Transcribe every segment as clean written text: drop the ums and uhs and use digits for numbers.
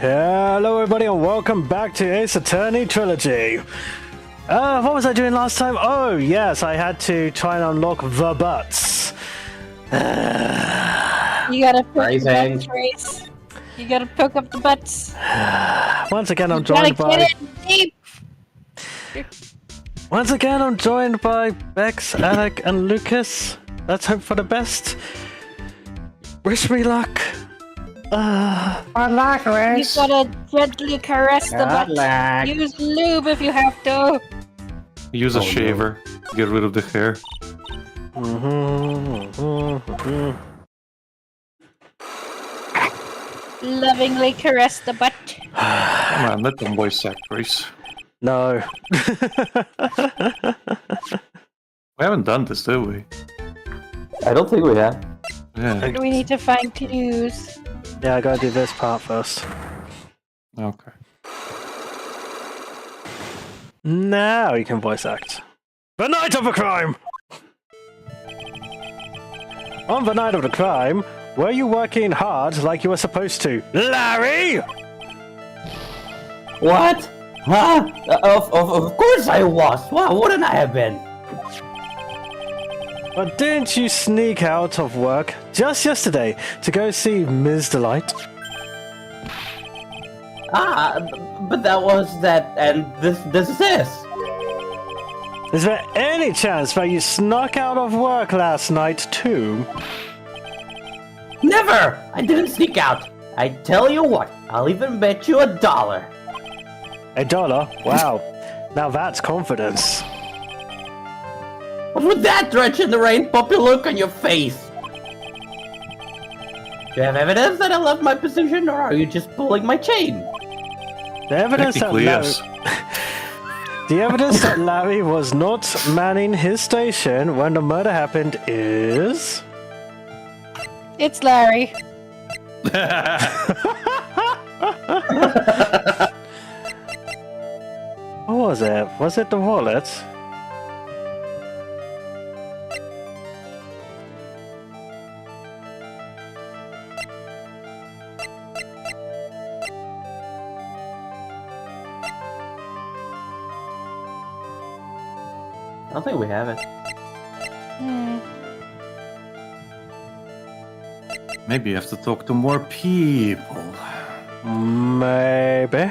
Hello everybody and welcome back to Ace Attorney Trilogy. What was I doing last time? Oh yes, I had to try and unlock the butts. You gotta poke the butts, Trace. You gotta poke up the butts. Once again I'm joined by... Once again I'm joined by Bex, Alec and Lucas. Let's hope for the best. Wish me luck. You gotta gently caress the butt. Use lube if you have to. Use a shaver. No. Get rid of the hair. Lovingly caress the butt. Come on, let them voice act, Grace. No. We haven't done this, did we? I don't think we have. Yeah. We need to find clues. Yeah, I gotta do this part first. Okay. Now you can voice act. The night of the crime! On the night of the crime, were you working hard like you were supposed to? Larry! What? Huh? Of course I was. Why wouldn't I have been? But didn't you sneak out of work just yesterday to go see Ms. Delight? But that was that, and this is this. Is there any chance that you snuck out of work last night too? Never! I didn't sneak out. I tell you what, I'll even bet you $1. $1? Wow. Now that's confidence. What's with that drench in the rain puppy look on your face? Do you have evidence that I left my position, or are you just pulling my chain? The evidence that Larry... yes. The evidence that Larry was not manning his station when the murder happened is... It's Larry. What was it? Was it the wallet? I don't think we have it. Maybe you have to talk to more people. Maybe. I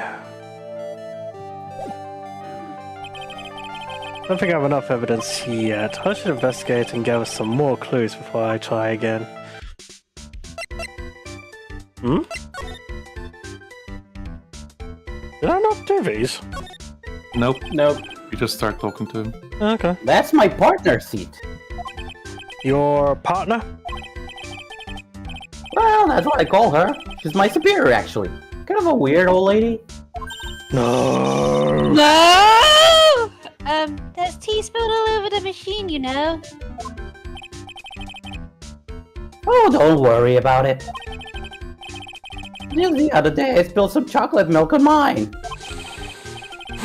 don't think I have enough evidence yet. I should investigate and gather some more clues before I try again. Hmm? Did I not do these? Nope. Nope. You just start talking to him. Okay. That's my partner seat. Your partner? Well, that's what I call her. She's my superior, actually. Kind of a weird old lady. No. No! There's tea spilled all over the machine, you know. Oh, don't worry about it. Just the other day, I spilled some chocolate milk on mine.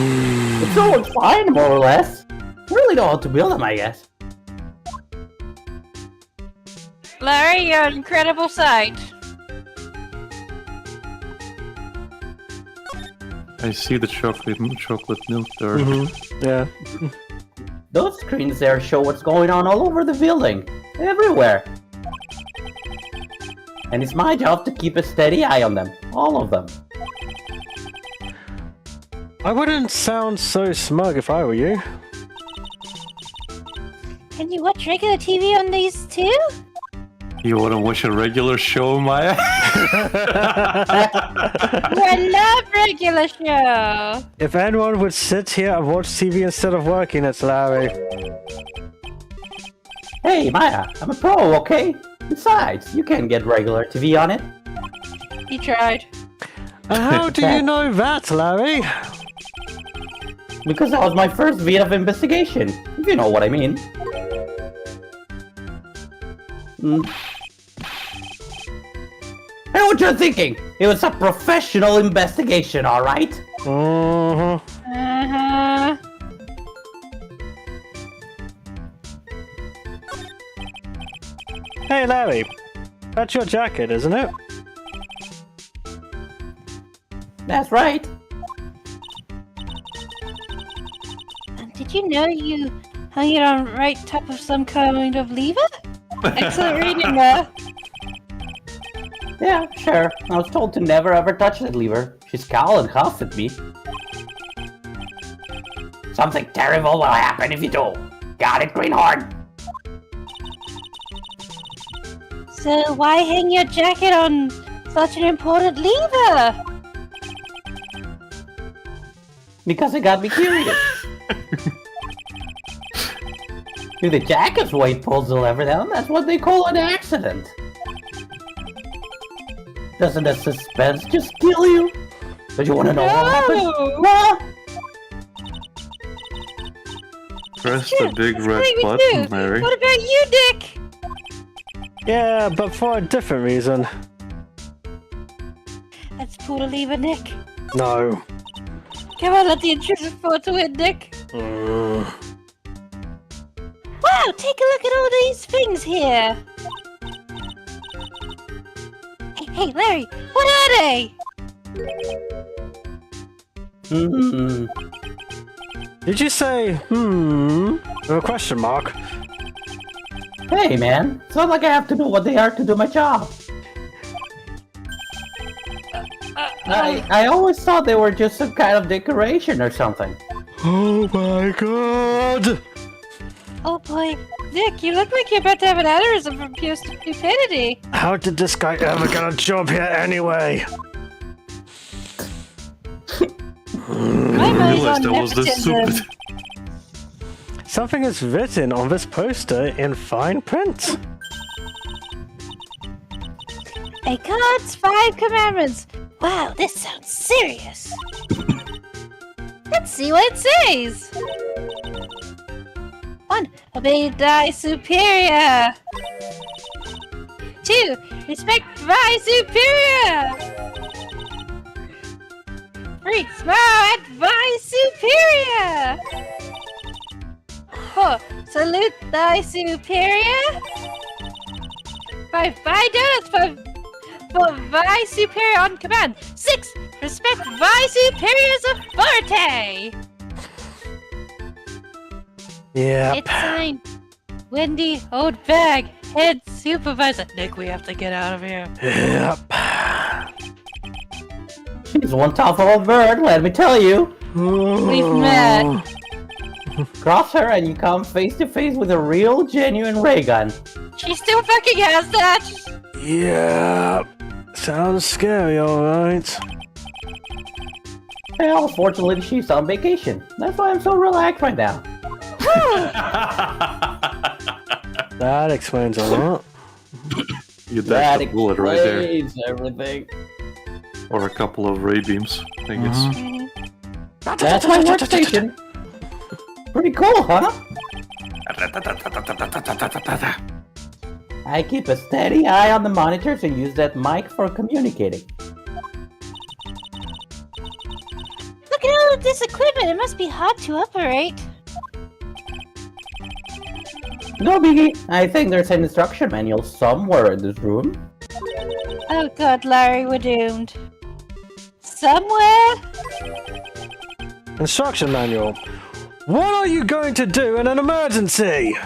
It's all fine, more or less. Really know how to build them, I guess. Larry, you're an incredible sight. I see the chocolate milk there. Yeah. Those screens there show what's going on all over the building. Everywhere. And it's my job to keep a steady eye on them. All of them. I wouldn't sound so smug if I were you. Can you watch regular TV on these too? You want to watch a regular show, Maya? I love regular show. If anyone would sit here and watch TV instead of working, it's Larry. Hey, Maya, I'm a pro, okay? Besides, you can get regular TV on it. He tried. How do you know that, Larry? Because that was my first beat of investigation, if you know what I mean. I know what you're thinking! It was a professional investigation, alright? Hey Larry, that's your jacket, isn't it? That's right. Did you know you hung it on right top of some kind of lever? Excellent reading there. Yeah, sure. I was told to never ever touch that lever. She scowled and huffed at me. Something terrible will happen if you do. Got it, Greenhorn? So why hang your jacket on such an important lever? Because it got me curious. If the jacket's weight pulls the lever down, that's what they call an accident. Doesn't the suspense just kill you? Don't you want to know what happened? No! Press the big red button, Mary. What about you, Dick? Yeah, but for a different reason. Let's pull the lever, Nick. No. Come on, let the intrusive photo in, Nick. Wow, take a look at all these things here. Hey, Larry, what are they? Did you say, with a question mark? Hey, man. It's not like I have to know what they are to do my job. I always thought they were just some kind of decoration or something. Oh my god! Oh boy, Nick, you look like you're about to have an aneurysm from pure stupidity. How did this guy ever get a job here anyway? My money's on I was this nepotism. stupid. Something is written on this poster in fine print. A God's 5 commandments. Wow, this sounds serious. Let's see what it says. 1. Obey thy superior. 2. Respect thy superior. 3. Smile at thy superior. 4. Salute thy superior. 5. Buy donuts for thy superior on command. 6. Respect thy superior's authority. Yep. It's signed, Wendy Oldbag, head supervisor. Nick, we have to get out of here. Yep. She's one tough old bird, let me tell you. We've met. Cross her and you come face to face with a real, genuine ray gun. She still fucking has that. Yep. Sounds scary, alright. Well, fortunately, she's on vacation. That's why I'm so relaxed right now. That explains a lot. You dashed a bullet right there. Everything. Or a couple of ray beams, I guess. That's my workstation. Pretty cool, huh? I keep a steady eye on the monitors and use that mic for communicating. Look at all of this equipment. It must be hard to operate. No biggie. I think there's an instruction manual somewhere in this room. Oh god, Larry, we're doomed. Somewhere? Instruction manual. What are you going to do in an emergency?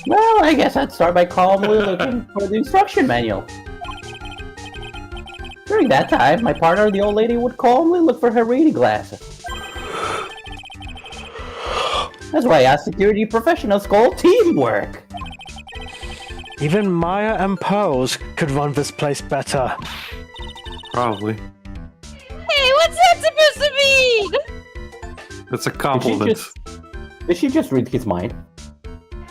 Well, I guess I'd start by calmly looking for the instruction manual. During that time, my partner, the old lady, would calmly look for her reading glasses. That's why us security professionals call teamwork. Even Maya and Pearls could run this place better. Probably. Hey, what's that supposed to mean? That's a compliment. Did she just read his mind?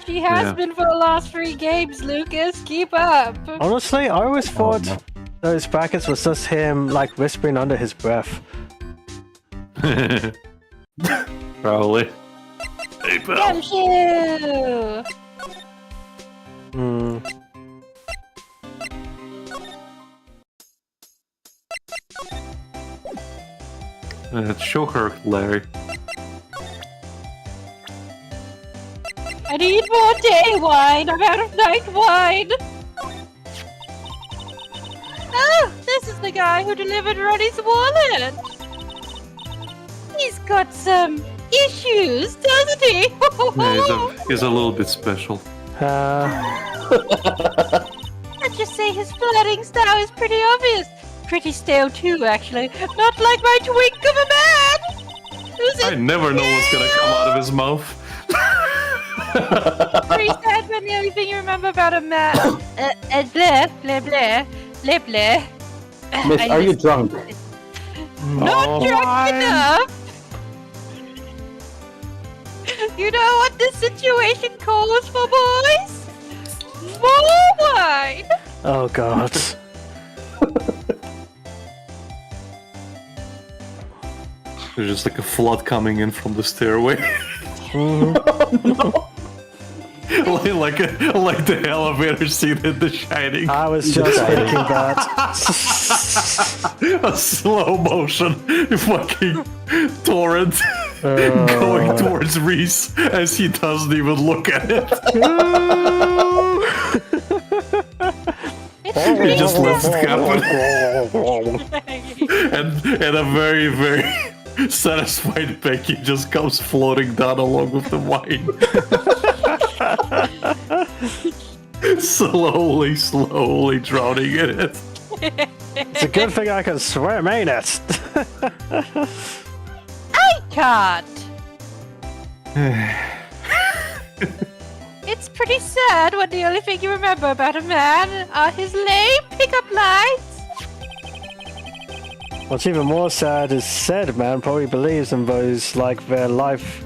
She has Yeah. been for the last 3 games, Lucas. Keep up. Honestly, I always thought no. those brackets was just him, like, whispering under his breath. Probably. Hey, pal. Gumshoe! Show her, Larry. I need more day wine. I'm out of night wine. Oh, this is the guy who delivered Ronnie's wallet. He's got some issues, doesn't he? Yeah, he's a little bit special. I'd just say his flirting style is pretty obvious. Pretty stale too, actually. Not like my twink of a man. I never know what's gonna come out of his mouth. Pretty sad when the only thing you remember about a man. Blah, blah, blah, blah, blah. Miss, are you drunk? Not drunk enough. You know what this situation calls for, boys? More wine! Oh god. There's just like a flood coming in from the stairway. like the elevator scene in The Shining. I was just thinking that. A slow motion fucking torrent going towards Reese as he doesn't even look at it. He just lets it happen. and a very, very satisfied Becky just comes floating down along with the wine. slowly drowning in it. It's a good thing I can swim, ain't it? I can't! It's pretty sad when the only thing you remember about a man are his lame pickup lines. What's even more sad is said man probably believes in those like their life.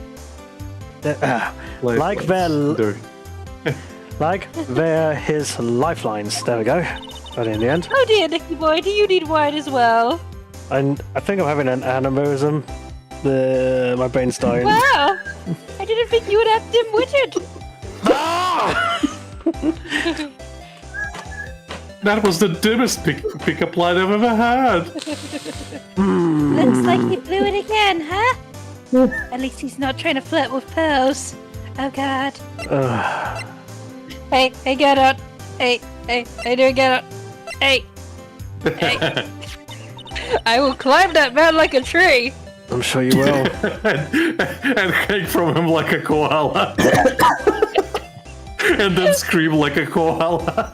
Like they're his lifelines. There we go. But in the end. Oh dear, Nicky boy, do you need wine as well? I think I'm having an aneurysm. My brain's dying. Wow! I didn't think you would have dim-witted. That was the dimmest pickup line I've ever had. Looks like he blew it again, huh? At least he's not trying to flirt with pearls. Oh god. Hey, get out. Hey, do get out. Hey. I will climb that man like a tree. I'm sure you will. and hang from him like a koala. And then scream like a koala.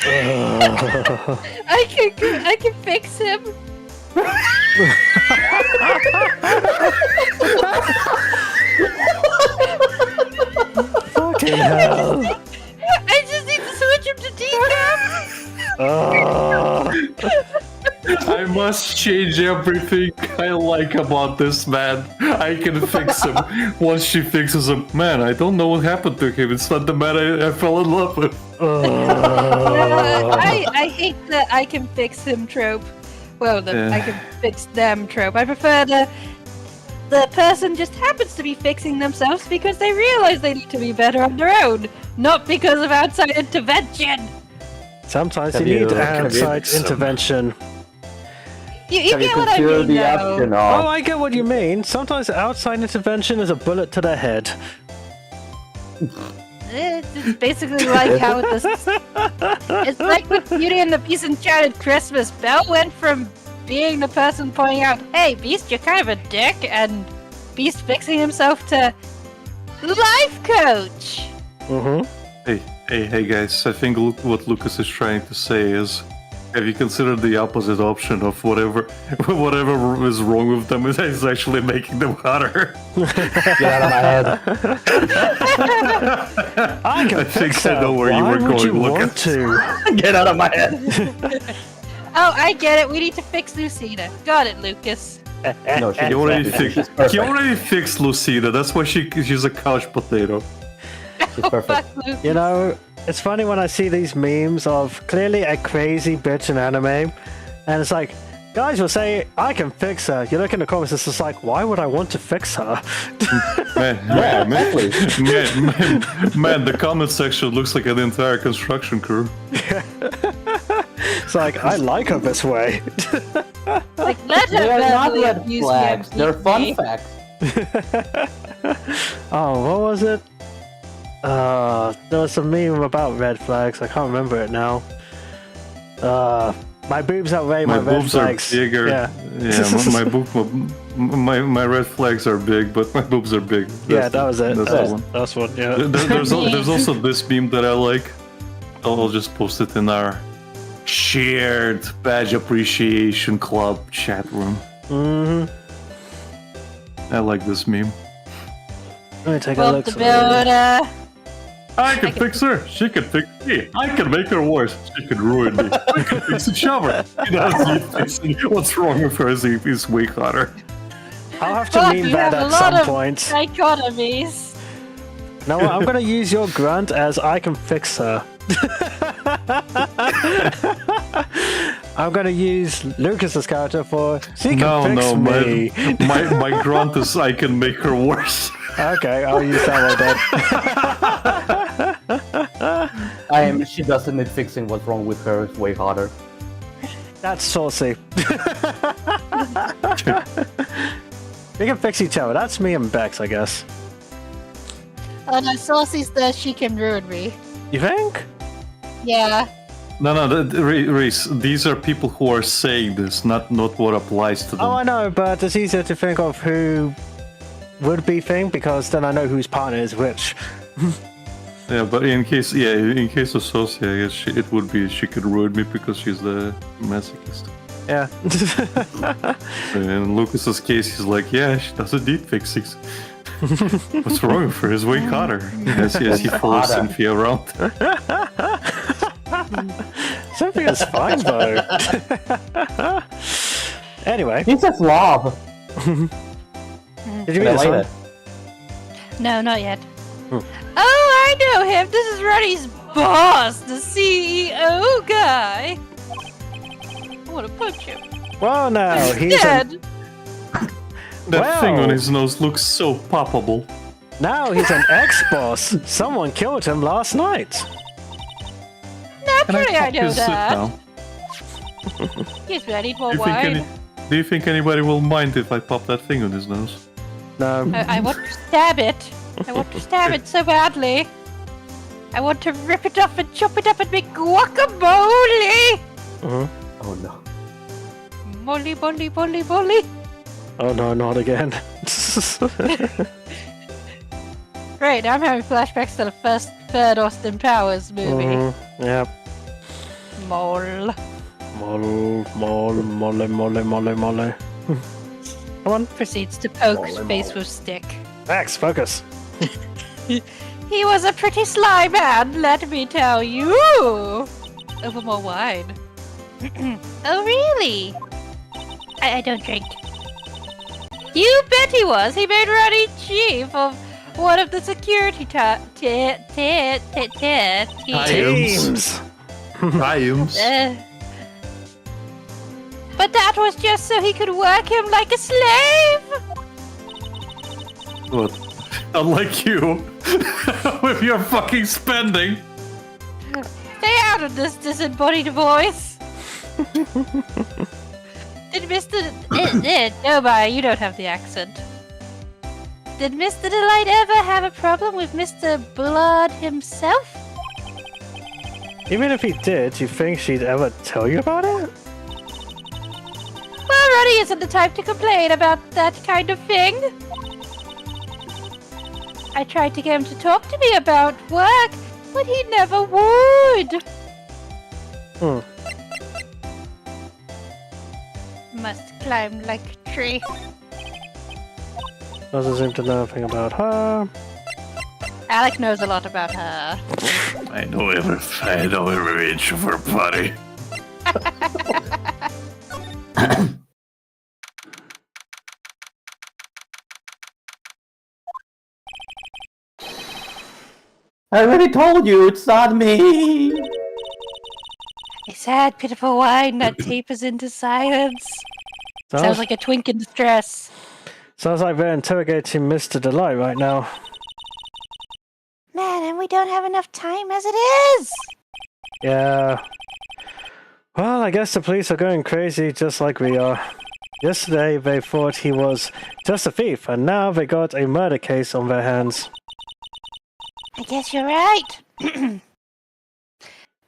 I can fix him. Fucking hell. I just need to switch him to decaf. I must change everything I like about this man. I can fix him. Once she fixes him, man, I don't know what happened to him. It's not the man I fell in love with. I hate the I can fix him trope. Well, I can fix them trope. I prefer the person just happens to be fixing themselves because they realize they need to be better on their own, not because of outside intervention. Sometimes you need outside intervention. You get what I mean, though. Oh, I get what you mean. Sometimes outside intervention is a bullet to the head. It's basically like how it's like with Beauty and the Beast Enchanted Christmas. Belle went from being the person pointing out, "Hey, Beast, you're kind of a dick," and Beast fixing himself to life coach. Hey guys, I think what Lucas is trying to say is, have you considered the opposite option of whatever is wrong with them is actually making them hotter? Get out of my head. I think I know where you were going, Lucas. Get out of my head. Oh, I get it. We need to fix Lucina. Got it, Lucas. No, He already fixed Lucina. That's why she's a couch potato. She's perfect. Fuck Lucas. You know, it's funny when I see these memes of clearly a crazy bitch in anime, and it's like, guys will say, I can fix her. You look in the comments, it's just like, why would I want to fix her? Man, the comment section looks like an entire construction crew. It's like, I like her this way. Like, let her They're not verbally red abuse flags. me. They're fun facts. Oh, what was it? There was a meme about red flags. I can't remember it now. My boobs outweigh my red boobs flags. are bigger. Yeah. My red flags are big, but my boobs are big. Yeah, that was it. That's the one. That's one. Yeah. There's also this meme that I like. I'll just post it in our shared badge appreciation club chat room. I like this meme. Let me take a Well, look. the builder. I can fix her. She can fix me. I can make her worse. She can ruin me. I can fix each other. What's wrong with her is he's way hotter. I'll have to Fuck, meme you that have a at lot some of point. dichotomies. No, I'm gonna use your grunt as I can fix her. I'm gonna use Lucas's character for she can fix me. My grunt is I can make her worse. Okay, I'll use that one then. She doesn't need fixing. What's wrong with her is way harder. That's saucy. We can fix each other. That's me and Bex, I guess. Oh no, Saucy says she can ruin me. You think? Yeah. No, Reese, these are people who are saying this, not what applies to them. Oh, I know, but it's easier to think of who would be thing because then I know whose partner is which. Yeah, but in case of Sophie, I guess it would be she could ruin me because she's the masochist. Yeah. In Lucas's case, he's like, yeah, she doesn't need fixings. What's wrong with her? Is way hotter. Yes, he follows Cynthia around. Cynthia's fine though. Anyway. He's a slob. Did you read this one? No, not yet. Oh, I know him. This is Ruddy's boss, the CEO guy. I want to punch him. Well, now he's dead. That thing on his nose looks so poppable. Now he's an ex-boss. Someone killed him last night. Naturally, I know Sit that. now. He's ready for wine. Do you think anybody will mind if I pop that thing on his nose? No. I want to stab it. I want to stab it so badly. I want to rip it off and chop it up and make guacamole. Uh-huh. Oh no. Molly, molly, molly, molly. Oh no, not again. Great, I'm having flashbacks to the third Austin Powers movie. Yep. Mole. Mole. Come on. Proceeds to poke space with stick. Max, focus. He was a pretty sly man, let me tell you. Over more wine. Oh, really? I don't drink. You bet he was. He made Ruddy chief of one of the security Teams. Triumphs. But that was just so he could work him like a slave. What? Unlike you, with your fucking spending. Stay out of this disembodied voice. Did Mr. Nobody, you don't have the accent. Did Mr. Delight ever have a problem with Mr. Bullard himself? Even if he did, do you think she'd ever tell you about it? Well, Ruddy isn't the type to complain about that kind of thing. I tried to get him to talk to me about work, but he never would. Must climb like a tree. Doesn't seem to know anything about her. Alec knows a lot about her. I know every inch of her body. I already told you, it's not me! A sad, pitiful whine that tapers into silence. Sounds like a twink in distress. Sounds like they're interrogating Mr. Delight right now. Man, and we don't have enough time as it is! Yeah. Well, I guess the police are going crazy just like we are. Yesterday they thought he was just a thief, and now they got a murder case on their hands. I guess you're right.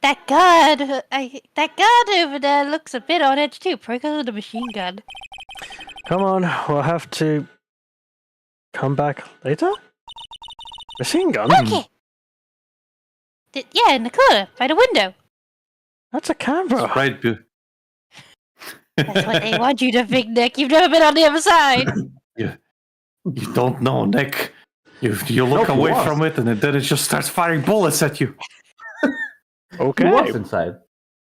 That guard, that guard over there looks a bit on edge too, probably because of the machine gun. Come on, we'll have to come back later? Machine gun? Okay. Yeah, in the corner, by the window. That's a camera. It's right. That's what they want you to think, Nick. You've never been on the other side. You don't know, Nick. You look No, he away was. from it, and then it just starts firing bullets at you. Okay. He was inside.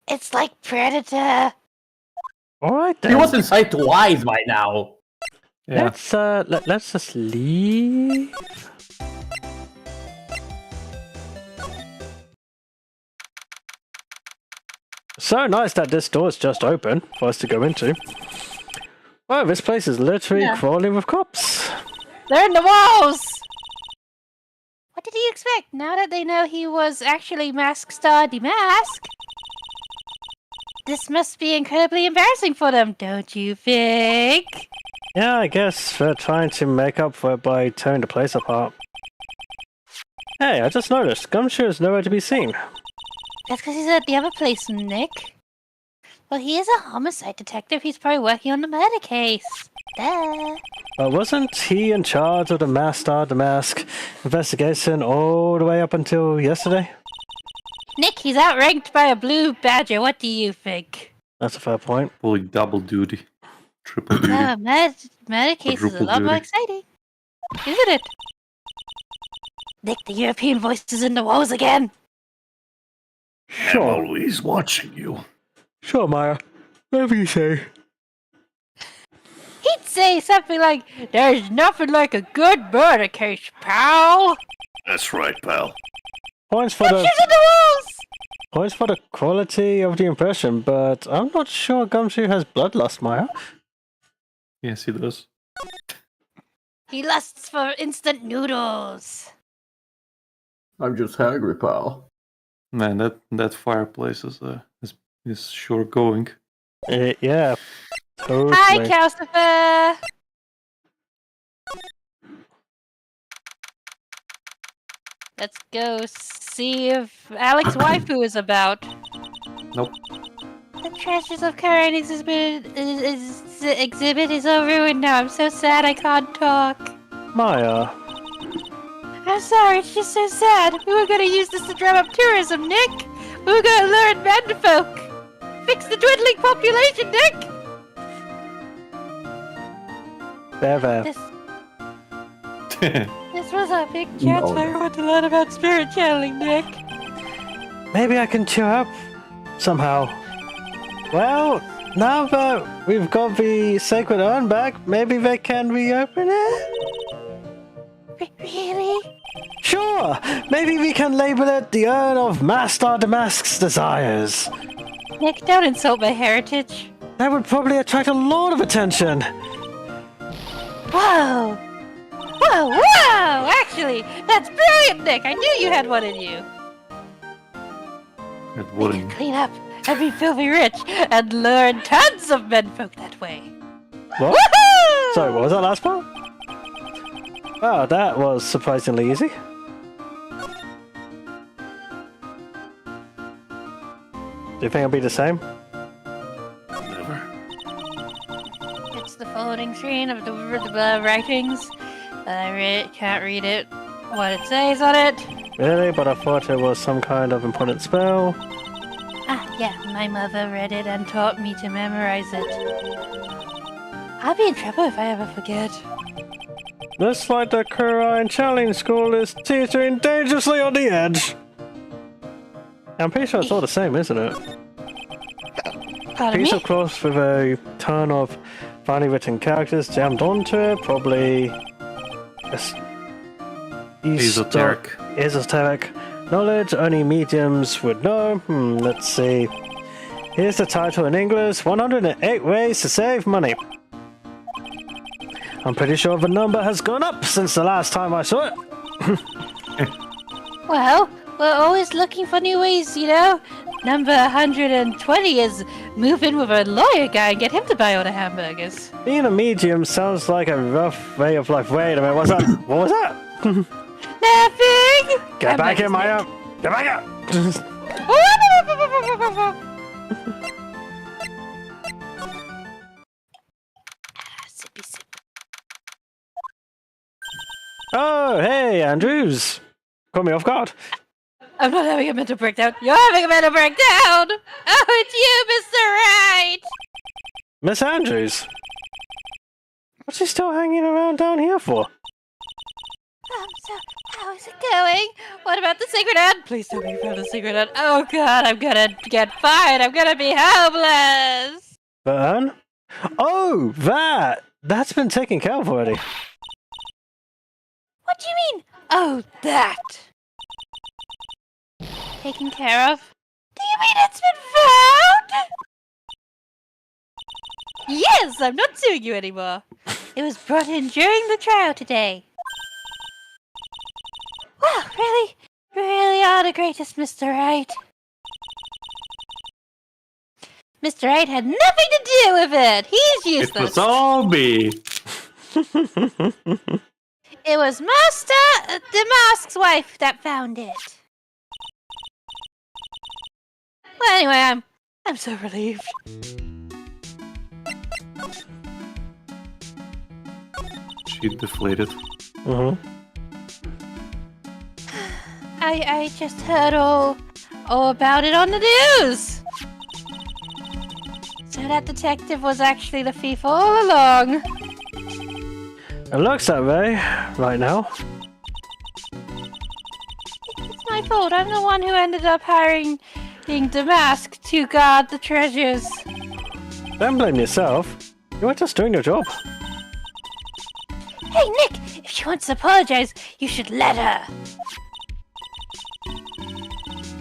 It's like Predator. Alright then. He was inside twice by now. Yeah. Let's just leave. So nice that this door's just open for us to go into. Oh, this place is literally crawling with cops. They're in the walls! What did you expect? Now that they know he was actually Mask Star Demask, this must be incredibly embarrassing for them, don't you think? Yeah, I guess they're trying to make up for it by tearing the place apart. Hey, I just noticed, Gumshoe is nowhere to be seen. That's because he's at the other place, Nick. Well, he is a homicide detective. He's probably working on the murder case. Duh. But wasn't he in charge of the Master Demask investigation all the way up until yesterday? Nick, he's outranked by a blue badger. What do you think? That's a fair point. Pulling double duty. Triple duty. No, murder case is a Quadruple lot more duty. exciting. Isn't it? Nick, the European voice is in the walls again. I'm always watching you. Sure, Maya. Whatever you say. He'd say something like, "There's nothing like a good murder case, pal." That's right, pal. Points for Pictures the in the walls! points for the quality of the impression, but I'm not sure Gumshoe has bloodlust, Maya. Yes, he does. He lusts for instant noodles. I'm just hungry, pal. Man, that fireplace is sure going. Yeah. Totally. Hi, Calcifer! Let's go see if Alex's waifu is about. Nope. The treasures of Karen exhibit is all ruined now. I'm so sad I can't talk. Maya. I'm sorry, it's just so sad. We were gonna use this to drum up tourism, Nick. We were gonna lure in menfolk. Fix the dwindling population, Nick. There. This was our big chance for everyone to learn about spirit channeling, Nick. Maybe I can cheer up somehow. Well, now that we've got the sacred urn back, maybe they can reopen it? Really? Sure! Maybe we can label it the Urn of Master Demask's Desires. Nick, don't insult my heritage. That would probably attract a lot of attention. Whoa! Whoa, whoa! Actually, that's brilliant, Nick! I knew you had one in you. It We wouldn't. can clean up and be filthy rich and lure in tons of menfolk that way. What? Woohoo! Sorry, what was that last part? Oh, that was surprisingly easy. Do you think it'll be the same? Never. It's the folding screen of the writings. I can't read it. What it says on it. Really? But I thought it was some kind of important spell. Ah, yeah, my mother read it and taught me to memorize it. I'll be in trouble if I ever forget. Looks like the Kurine Challenge School is teetering dangerously on the edge. I'm pretty sure it's all the same, isn't it? Pardon Piece me? of cloth with a ton of finely written characters jammed onto it, probably Esoteric. Esoteric knowledge only mediums would know. Let's see. Here's the title in English: 108 Ways to Save Money. I'm pretty sure the number has gone up since the last time I saw it. Well, we're always looking for new ways, you know? Number 120 is move in with a lawyer guy and get him to buy all the hamburgers. Being a medium sounds like a rough way of life. Wait a minute, what's that? What was that? Nothing! Get back in, Maya! Get back up! Sippy sip. Oh, hey, Andrews. Caught me off guard. I'm not having a mental breakdown. You're having a mental breakdown! Oh, it's you, Mr. Wright! Miss Andrews. What's she still hanging around down here for? So, how is it going? What about the secret ad? Please tell me you found the secret ad. Oh god, I'm gonna get fired. I'm gonna be homeless! The urn? Oh, that! That's been taken care of already. What do you mean? Oh, that. Taken care of? Do you mean it's been found? Yes, I'm not suing you anymore. It was brought in during the trial today. Wow, really are the greatest, Mr. Wright. Mr. Wright had nothing to do with it. He's It useless. was all me. It was Master Damask's wife that found it. Well, anyway, I'm so relieved. She deflated. Mm-hmm. I just heard all about it on the news. So that detective was actually the thief all along. It looks that way right now. It's my fault. I'm the one who ended up hiring Damask to guard the treasures. Don't blame yourself. You were just doing your job. Hey, Nick! If she wants to apologize, you should let her.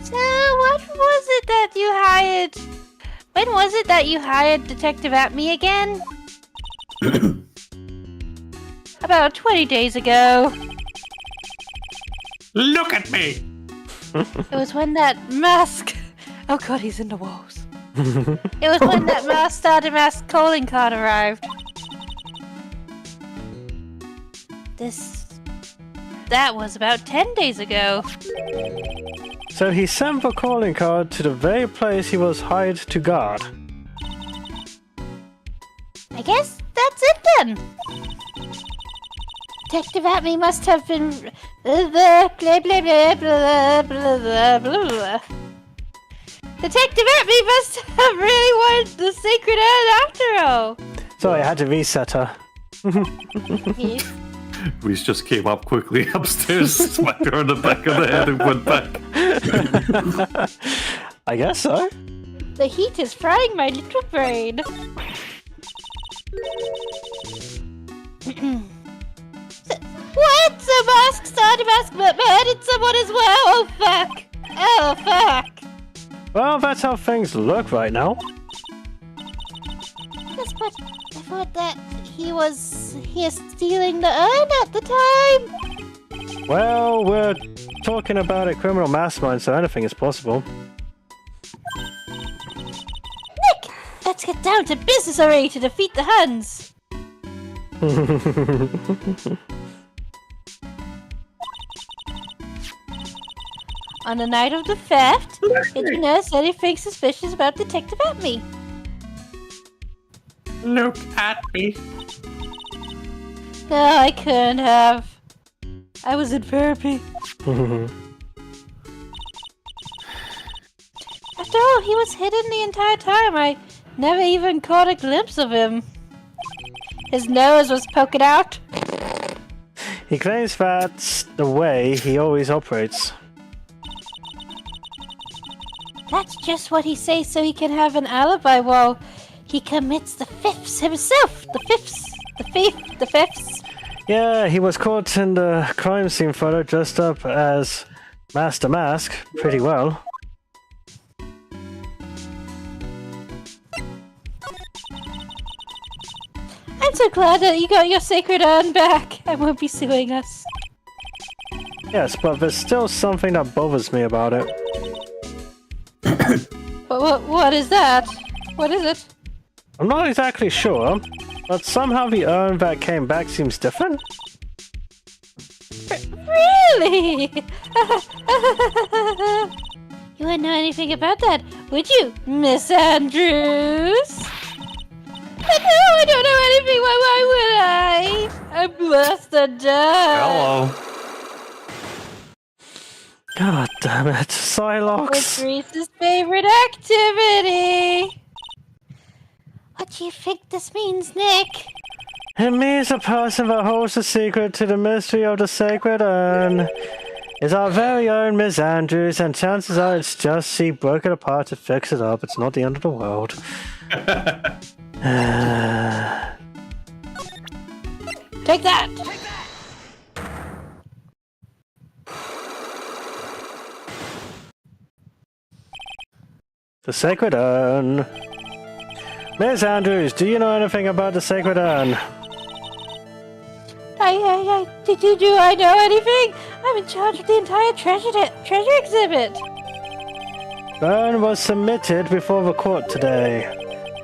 So, what was it that you hired? When was it that you hired Detective Atme again? About 20 days ago. Look at me! It was when that mask... Oh god, he's in the walls. It was when that Master Damask calling card arrived. That was about 10 days ago. So he sent the calling card to the very place he was hired to guard. I guess that's it then. Detective Atme must have been... blah, blah, blah, blah, blah, blah, blah, blah. Detective Atme must have really wanted the secret ad after all. Sorry, I had to reset her. Yes. Reese just came up quickly upstairs, smacked her on the back of the head and went back. I guess so. The heat is frying my little brain. What? The mask started murdered someone as well? Oh fuck! Oh fuck! Well, that's how things look right now. Yes, but I thought that he was here stealing the urn at the time. Well, we're talking about a criminal mastermind, so anything is possible. Nick, let's get down to business already to defeat the Huns. On the night of the theft, did you notice anything suspicious about Detective Atme? Look at me. No, I couldn't have. I was in therapy. After all, he was hidden the entire time. I never even caught a glimpse of him. His nose was poking out. He claims that's the way he always operates. That's just what he says so he can have an alibi while he commits the thefts himself. The thefts. Yeah, he was caught in the crime scene photo dressed up as Master Mask pretty well. I'm so glad that you got your sacred urn back and won't be suing us. Yes, but there's still something that bothers me about it. What is that? What is it? I'm not exactly sure, but somehow the urn that came back seems different. Really? You You wouldn't know anything about that, would you, Miss Andrews? But no, I don't know anything. Why would I? I'm blessed to die. Hello. God damn it, It's Psylocke. Reese's favorite activity. What do you think this means, Nick? It means the person that holds the secret to the mystery of the sacred urn is our very own Miss Andrews, and chances are it's just she broke it apart to fix it up. It's not the end of the world. Take that. The sacred urn. Miss Andrews, do you know anything about the sacred urn? Do I know anything? I'm in charge of the entire treasure exhibit. The urn was submitted before the court today.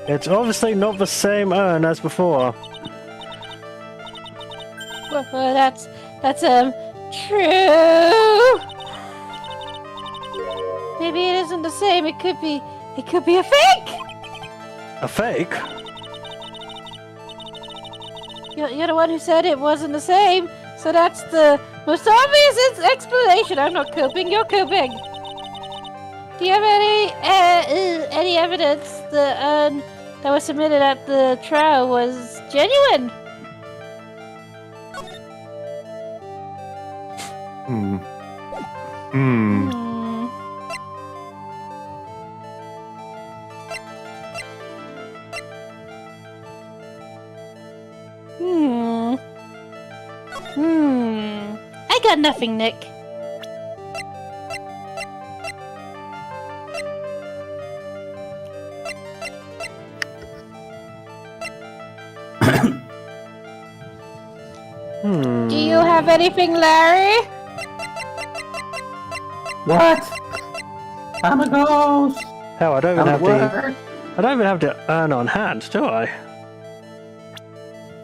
It's obviously not the same urn as before. Well, that's true. Maybe it isn't the same. It could be a fake. A fake? You're the one who said it wasn't the same, so that's the most obvious explanation. I'm not coping. You're coping. Do you have any evidence the urn that was submitted at the trial was genuine? Hmm. I got nothing, Nick. Do you have anything, Larry? What? I'm a ghost. Hell, I don't even I'm have a word. I don't even have the urn on hand, do I?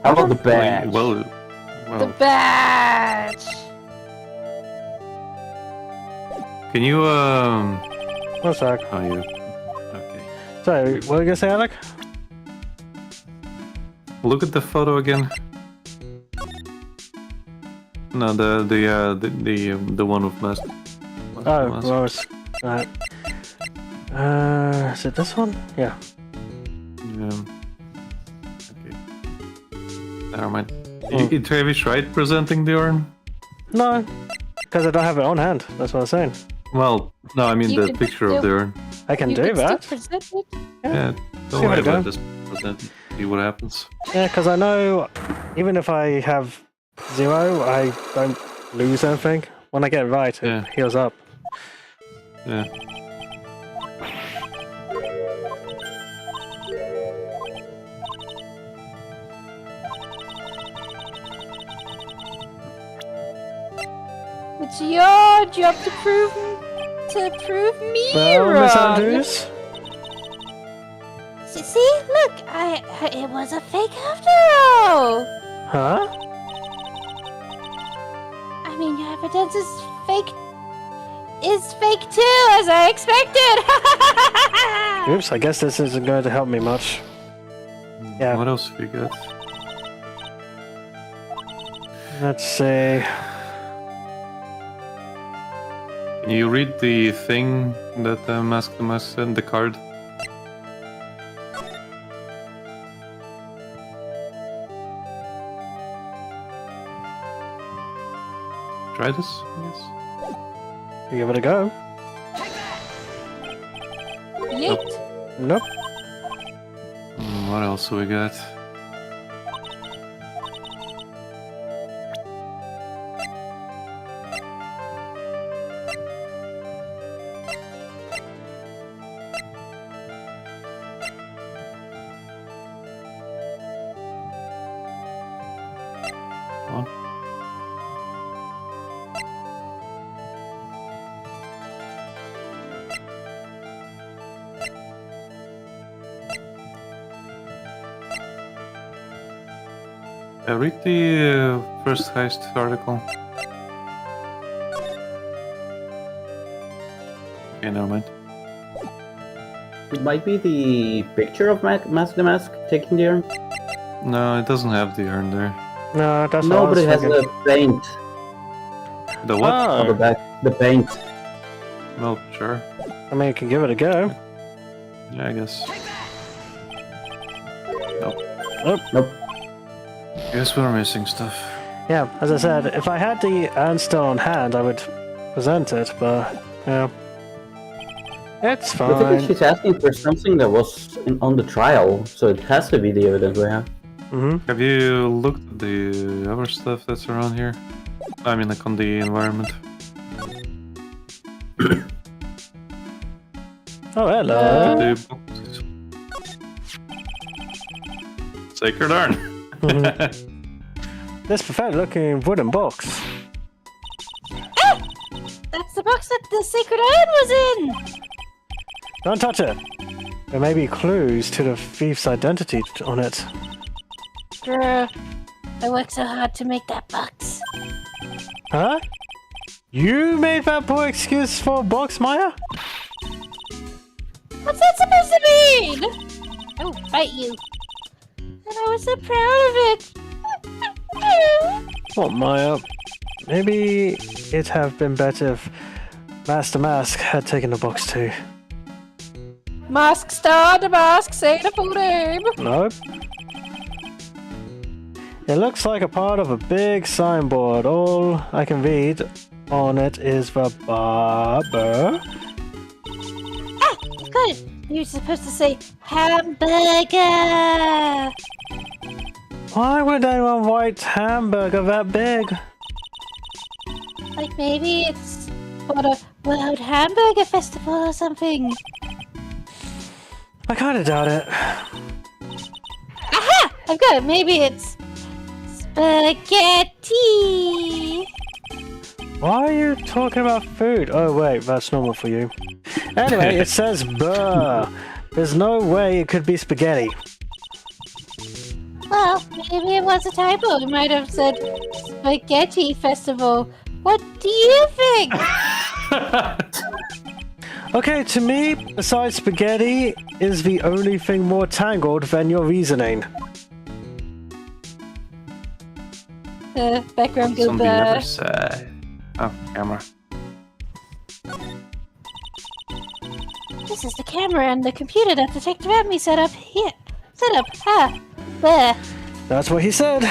How about the badge? Well, The badge. can you One sec. Oh, you. Okay. Sorry, what were you gonna say, Alec? Look at the photo again. No, the one with mask. Oh, Loris. Right. Is it this one? Yeah. Yeah. Okay. Never mind. Travis Wright presenting the urn? No, because I don't have it on hand. That's what I'm saying. Well, no, I mean You the can picture of the urn. I can You do can still that. present it. Yeah, See don't what worry I do. about this. Present. See what happens. Yeah, because I know even if I have 0, I don't lose anything. When I get it right, it Yeah. heals up. Yeah. It's your job to prove me Well, wrong. Miss Andrews? See, look, it was a fake after all. Huh? I mean, your evidence is fake too, as I expected. Oops, I guess this isn't going to help me much. Yeah. What else have you got? Let's see. Can you read the thing that Mask the Mask sent, the card? Try this, I guess. Give it a go. Yeet. Nope. What else have we got? What? Read the first heist article. Okay, never mind. It might be the picture of Mask the Mask taking the urn. No, it doesn't have the urn there. No, that's No, what I but was it has thinking. the paint The what? on the Oh, back. The paint. Well, sure. I mean, you can give it a go. Yeah, I guess. Nope. Guess we're missing stuff. Yeah, as I said, if I had the urn still on hand, I would present it, but yeah. It's I think fine. she's asking for something that was on the trial, so it has to be the evidence we have. Mm-hmm. Have you looked at the other stuff that's around here? I mean, like on the environment. Oh, hello. The boxes. Sacred urn. This perfect-looking wooden box. That's the box that the Sacred Urn was in! Don't touch it. There may be clues to the thief's identity on it. Grr. I worked so hard to make that box. Huh? You made that poor excuse for a box, Maya? What's that supposed to mean? Oh, bite you. And I was so proud of it. What, Maya? Maybe it'd have been better if Master Mask had taken the box too. Mask star the mask, say the full name. Nope. It looks like a part of a big signboard. All I can read on it is the barber. Ah, got it. You're supposed to say hamburger. Why would anyone write hamburger that big? Like maybe it's for the World Hamburger Festival or something. I kinda doubt it. Aha! I've got it. Maybe it's spaghetti. Why are you talking about food? Oh wait, that's normal for you. Anyway, it says burr. There's no way it could be spaghetti. Well, maybe it was a typo. It might have said spaghetti festival. What do you think? Okay, to me, besides spaghetti, is the only thing more tangled than your reasoning. Background What's on the goober. other side? Oh, camera. This is the camera and the computer that Detective Amy set up here. Ha! There. That's what he said.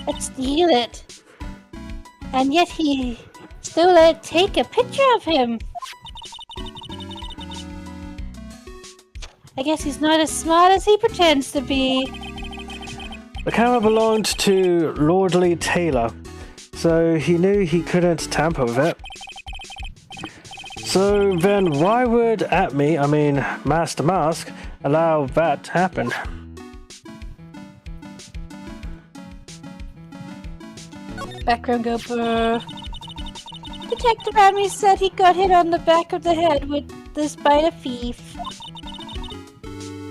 Let's steal it. And yet he still let take a picture of him. I guess he's not as smart as he pretends to be. The camera belonged to Lordly Taylor, so he knew he couldn't tamper with it. So then why would Master Mask, allow that to happen? Background goober. Detective Amy said he got hit on the back of the head with this by a thief.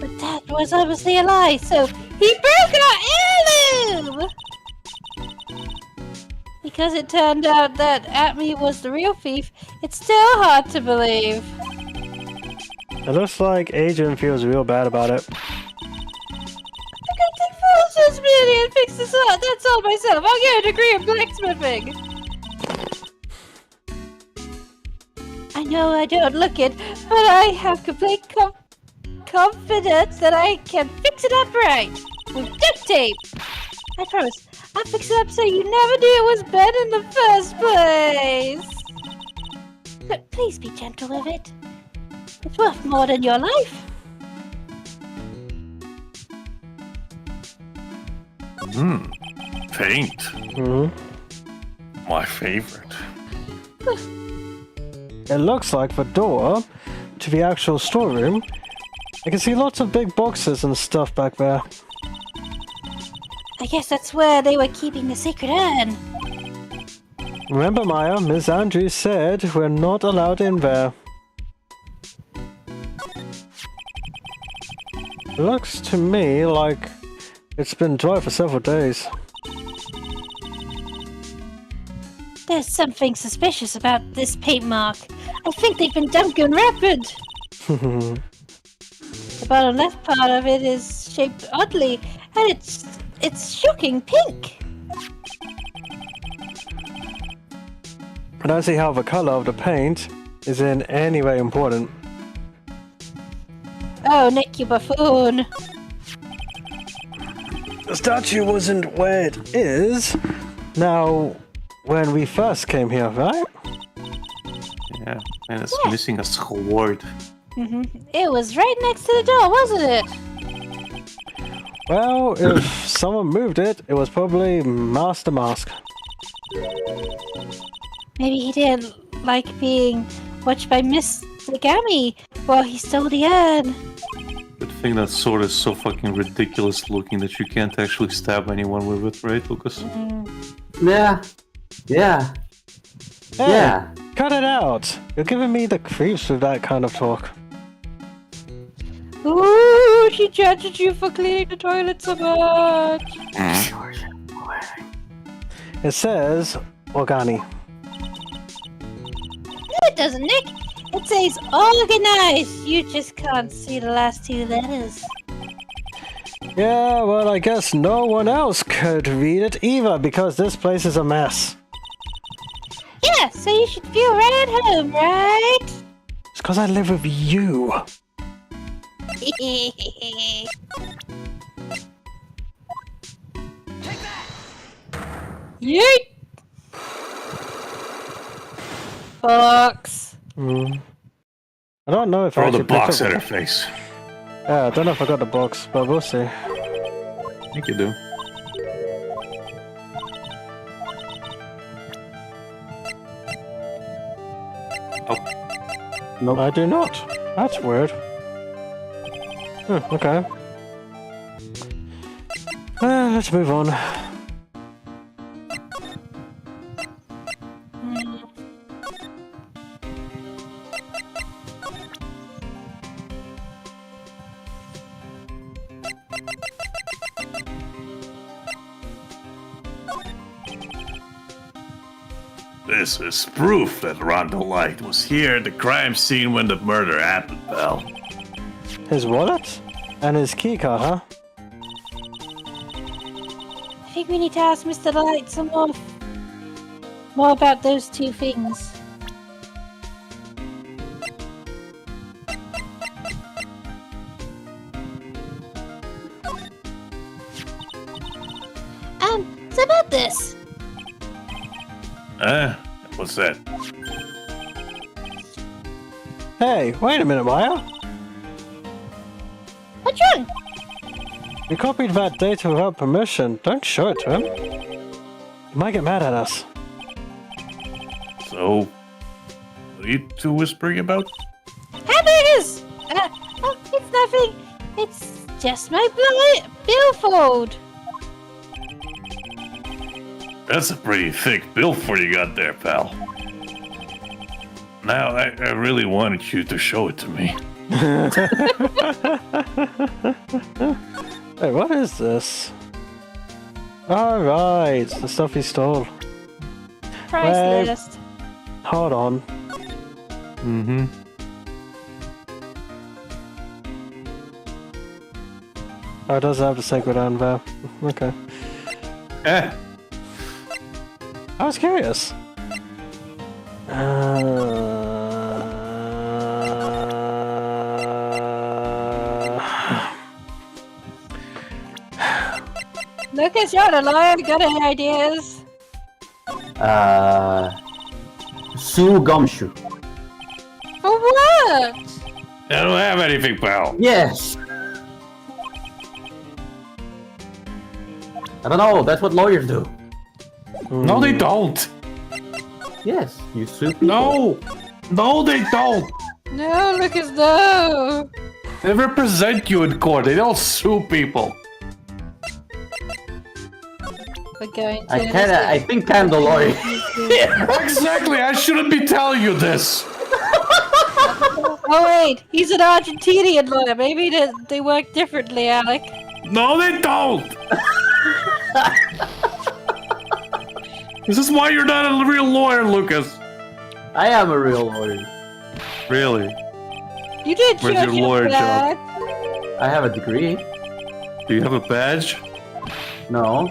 But that was obviously a lie, so he broke our heirloom! Because it turned out that Atme was the real thief, it's still hard to believe. It looks like Adrian feels real bad about it. I could take full responsibility and fix this up. That's all myself. I'll get a degree in blacksmithing. I know I don't look it, but I have complete confidence that I can fix it up right with duct tape. I promise. I'll fix it up so you never knew it was Ben in the first place. But please be gentle with it. It's worth more than your life. Paint. Hmm. My favorite. It looks like the door to the actual storeroom. I can see lots of big boxes and stuff back there. I guess that's where they were keeping the sacred urn. Remember, Maya, Ms. Andrews said we're not allowed in there. It looks to me like it's been dry for several days. There's something suspicious about this paint mark. I think they've been Duncan Rapid. The bottom left part of it is shaped oddly, and it's shocking pink. I don't see how the color of the paint is in any way important. Oh, Nick, you buffoon. The statue wasn't where it is. Now, when we first came here, right? Yeah, and it's missing a sword. It was right next to the door, wasn't it? Well, if someone moved it, it was probably Master Mask. Maybe he didn't like being watched by Miss Nagami while he stole the urn. Good thing that sword is so fucking ridiculous looking that you can't actually stab anyone with it, right, Lucas? Yeah. Hey, Yeah. cut it out! You're giving me the creeps with that kind of talk. Ooh, she judged you for cleaning the toilet so much. It says Organi. No, it doesn't, Nick. It says organized. You just can't see the last two letters. Yeah, well, I guess no one else could read it either because this place is a mess. Yeah, so you should feel right at home, right? It's because I live with you. Yeet! Box. I don't know if I Throw the should pick box up- at her face. Yeah, I don't know if I got the box, but we'll see. I think you do. Oh, Nope. I do not. That's weird. Okay. Let's move on. this is proof that Rondo Light was here at the crime scene when the murder happened, pal. His wallet? And his keycard, huh? I think we need to ask Mr. Light some more about those two things. So about this. What's that? Hey, wait a minute, Maya. What's wrong? You copied that data without permission. Don't show it to him. He might get mad at us. So, what are you two whispering about? Hamburgers! It's nothing. It's just my billfold. That's a pretty thick billfold you got there, pal. Now, I really wanted you to show it to me. Hey, what is this? Alright, the stuff he stole. Price list. Hold on. Mm-hmm. Oh, it does have the sacred hand there. Okay. I was curious. Lucas, you're the lawyer. Got any ideas? Sue Gumshoe. For what? I don't have anything, pal. Yes. I don't know. That's what lawyers do. No, they don't. Yes, you sue people. No, they don't. No, Lucas, no. They represent you in court. They don't sue people. We're going to. I think I'm the lawyer. Exactly. I shouldn't be telling you this. Oh wait, he's an Argentinian lawyer. Maybe they work differently, Alec. No, they don't. This is why you're not a real lawyer, Lucas. I am a real lawyer. Really? You did Where's show your lawyer badge. I have a degree. Do you have a badge? No.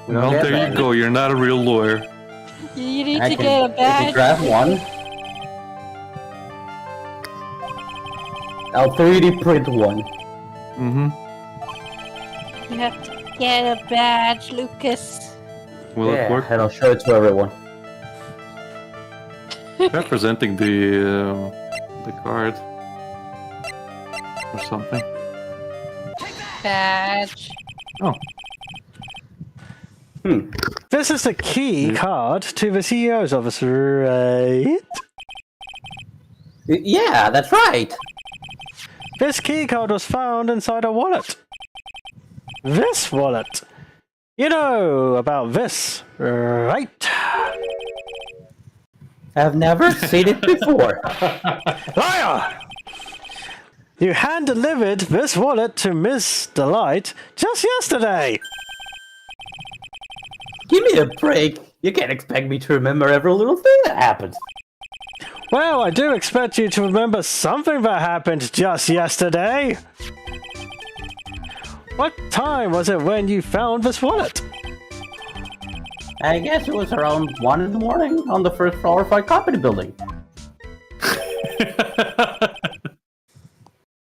we don't Well, get there you badges. go. You're not a real lawyer. You need I to can, get a I can badge. grab one. I'll 3D print one. Mm-hmm. You have to get a badge, Lucas. Will it work? And I'll show it to everyone. Representing the card or something. Badge. Oh, This is the key card to the CEO's office, right? Yeah, that's right. This key card was found inside a wallet. This wallet. You know about this, right? I've never seen it before. Liar! You hand-delivered this wallet to Miss Delight just yesterday. Give me a break. You can't expect me to remember every little thing that happens. Well, I do expect you to remember something that happened just yesterday. What time was it when you found this wallet? I guess it was around 1 in the morning on the first floor of our company building.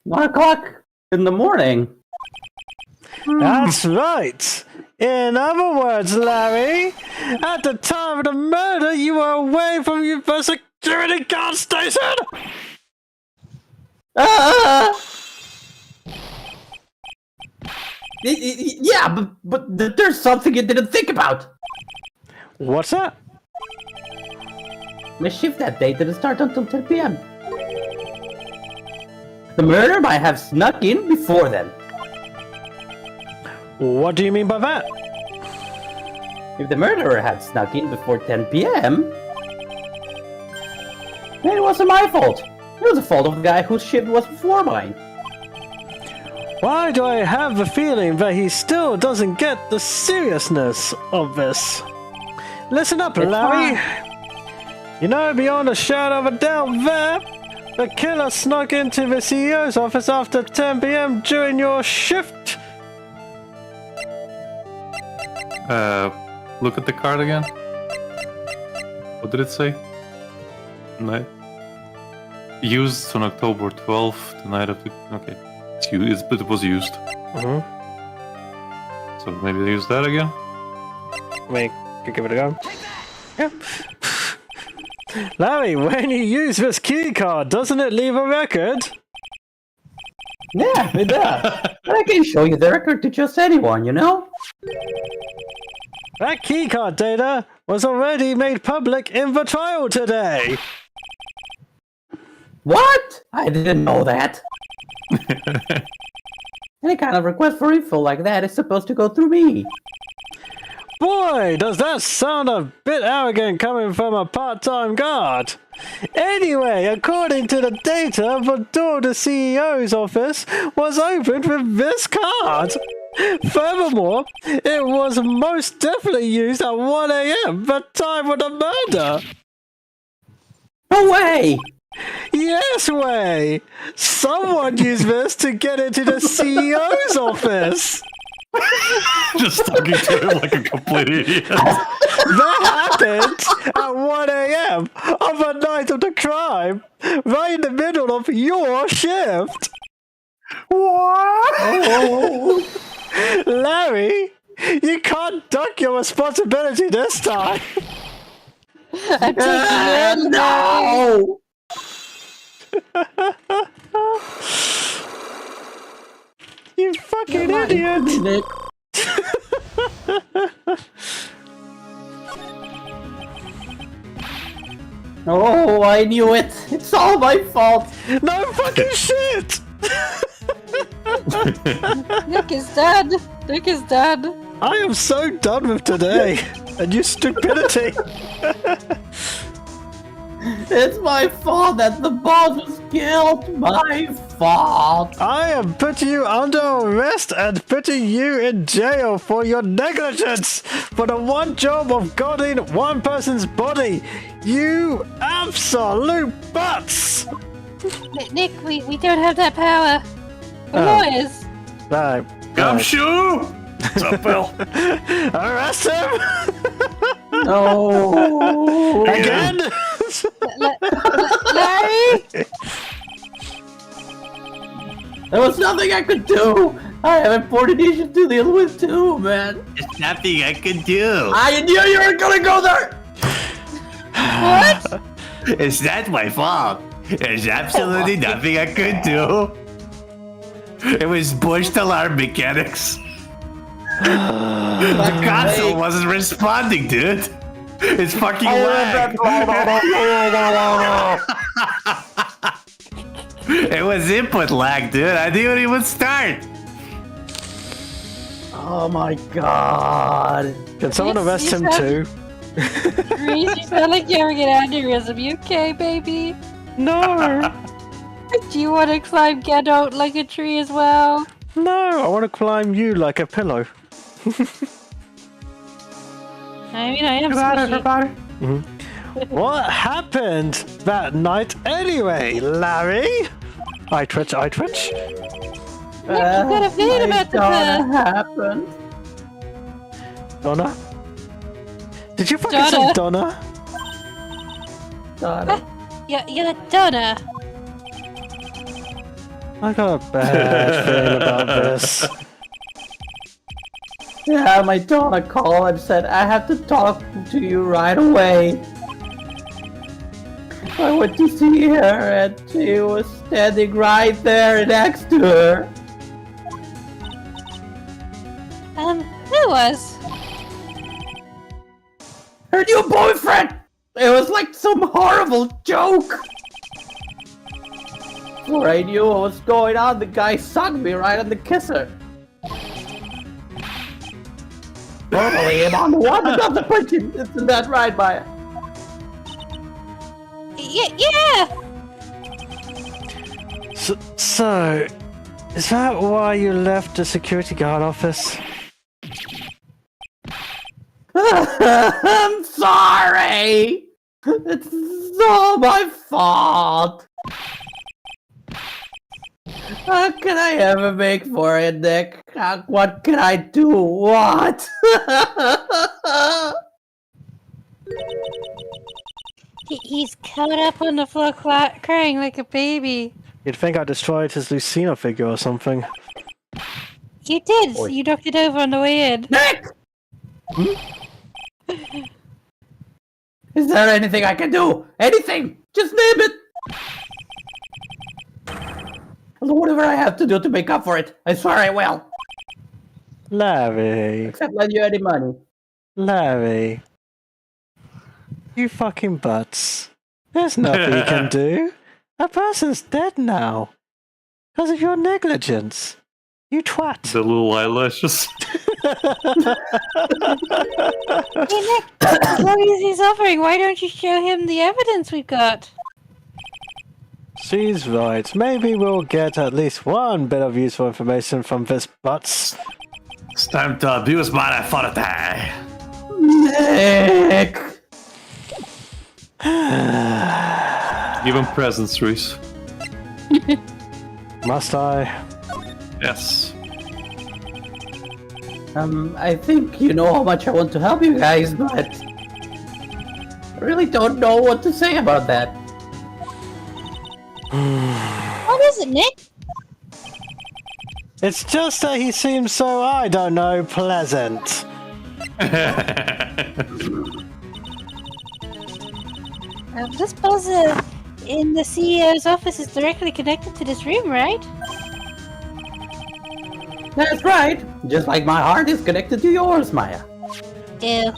1 o'clock in the morning. That's right. In other words, Larry, at the time of the murder, you were away from your security guard station. Yeah, but there's something you didn't think about. What's that? My shift that day didn't start until 10 p.m. The murder might have snuck in before then. What do you mean by that? If the murderer had snuck in before 10 p.m., then it wasn't my fault. It was the fault of the guy whose shift was before mine. Why do I have the feeling that he still doesn't get the seriousness of this? Listen up, Larry. You know, beyond a shadow of a doubt there, the killer snuck into the CEO's office after 10 p.m. during your shift. Look at the card again. What did it say? Night. Used on October 12th, the night of the... Okay. It was used. Mm-hmm. So maybe they use that again? We could give it a go. Yeah. Larry, when you use this key card, doesn't it leave a record? Yeah, it does. But I can show you the record to just anyone, you know? That keycard data was already made public in the trial today. What? I didn't know that. Any kind of request for info like that is supposed to go through me. Boy, does that sound a bit arrogant coming from a part-time guard. Anyway, according to the data, the door to the CEO's office was opened with this card. Furthermore, it was most definitely used at 1 a.m., the time of the murder. No way! Yes way! Someone used this to get into the CEO's office! Just talking to him like a complete idiot. That happened at 1 a.m. on the night of the crime, right in the middle of your shift! What? Oh. Larry, you can't duck your responsibility this time! I'm taking it. No! You fucking idiot! Nick. Oh, I knew it! It's all my fault! No fucking shit! Nick is dead. Nick is dead. I am so done with today and your stupidity. It's my fault that the boss was killed. My fault. I am putting you under arrest and putting you in jail for your negligence for the one job of guarding one person's body. You absolute butts! Nick, we don't have that power. We're lawyers. Right. Gumshoe! What's up, Bill? Arrest him! No. Again? Larry? There was nothing I could do. I have important issues to deal with too, man. There's nothing I can do. I knew you were gonna go there. What? It's not my fault. There's absolutely nothing I could do. It was pushed alarm mechanics. The console wasn't responding, dude. It's fucking lag. It was input lag, dude. I didn't even start. Oh my god. Can someone Yes, arrest you him have- too? Reese, you sound like you're having an aneurysm. You okay, baby? No! Do you want to climb Get Out like a tree as well? No, I want to climb you like a pillow. I mean, I am squishy. What happened that night anyway, Larry? I twitch. Nick, you got a feeling about the What happened? Donna? Did you fucking say Donna? Donna. Yeah, Donna. I got a bad feeling about this. Yeah, my Donna called and said I have to talk to you right away. I went to see her and she was standing right there next to her. Who was? Her new boyfriend! It was like some horrible joke! Before I knew what was going on, the guy sucked me right on the kisser. Normally I'm on the one that doesn't punch you. Isn't that right, Maya? Yeah. So, is that why you left the security guard office? I'm sorry! It's all my fault! How can I ever make for it, Nick? What can I do? What? He's caught up on the floor crying like a baby. You'd think I destroyed his Lucina figure or something. You did. Oi. You knocked it over on the way in. Nick! Is there anything I can do? Anything! Just name it! I'll do whatever I have to do to make up for it. I swear I will. Larry. Except lend you any money. Larry. You fucking butts. There's nothing you can do. That person's dead now. Because of your negligence. You twat. The little eyelashes. Hey, Nick, as long as he's suffering, why don't you show him the evidence we've got? She's right. Maybe we'll get at least one bit of useful information from this butts. It's time to abuse my authority. Nick! Give him presents, Reese. Must I? Yes. I think you know how much I want to help you guys, but I really don't know what to say about that. What is it, Nick? It's just that he seems so, I don't know, pleasant. This buzzer in the CEO's office is directly connected to this room, right? That's right. Just like my heart is connected to yours, Maya. Ew.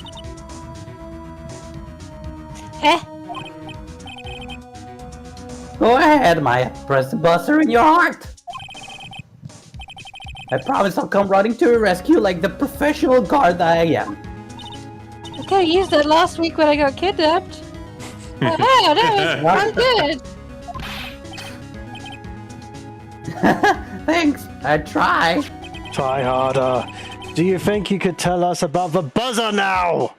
Heh? Go ahead, Maya. Press the buzzer in your heart. I promise I'll come running to your rescue like the professional guard that I am. I could have used that last week when I got kidnapped. Oh, that was good. Thanks. I'd try. Try harder. Do you think you could tell us about the buzzer now?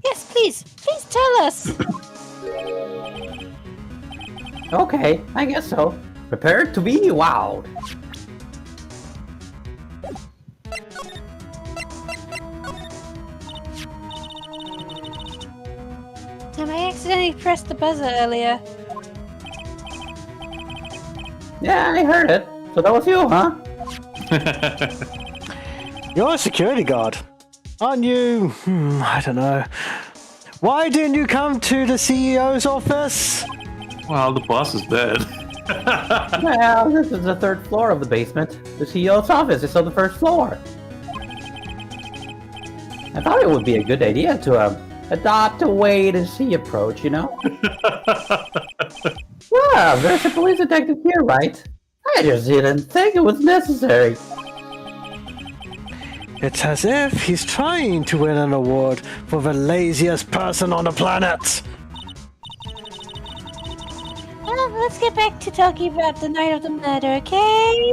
Yes, please. Please tell us. Okay, I guess so. Prepare to be wowed. I accidentally pressed the buzzer earlier. Yeah, I heard it. So that was you, huh? You're a security guard. Aren't you? I don't know. Why didn't you come to the CEO's office? Well, the boss is dead. Well, this is the 3rd floor of the basement. The CEO's office is on the 1st floor. I thought it would be a good idea to adopt a wait-and-see approach, you know? Well, there's a police detective here, right? I just didn't think it was necessary. It's as if he's trying to win an award for the laziest person on the planet. Well, let's get back to talking about the night of the murder, okay?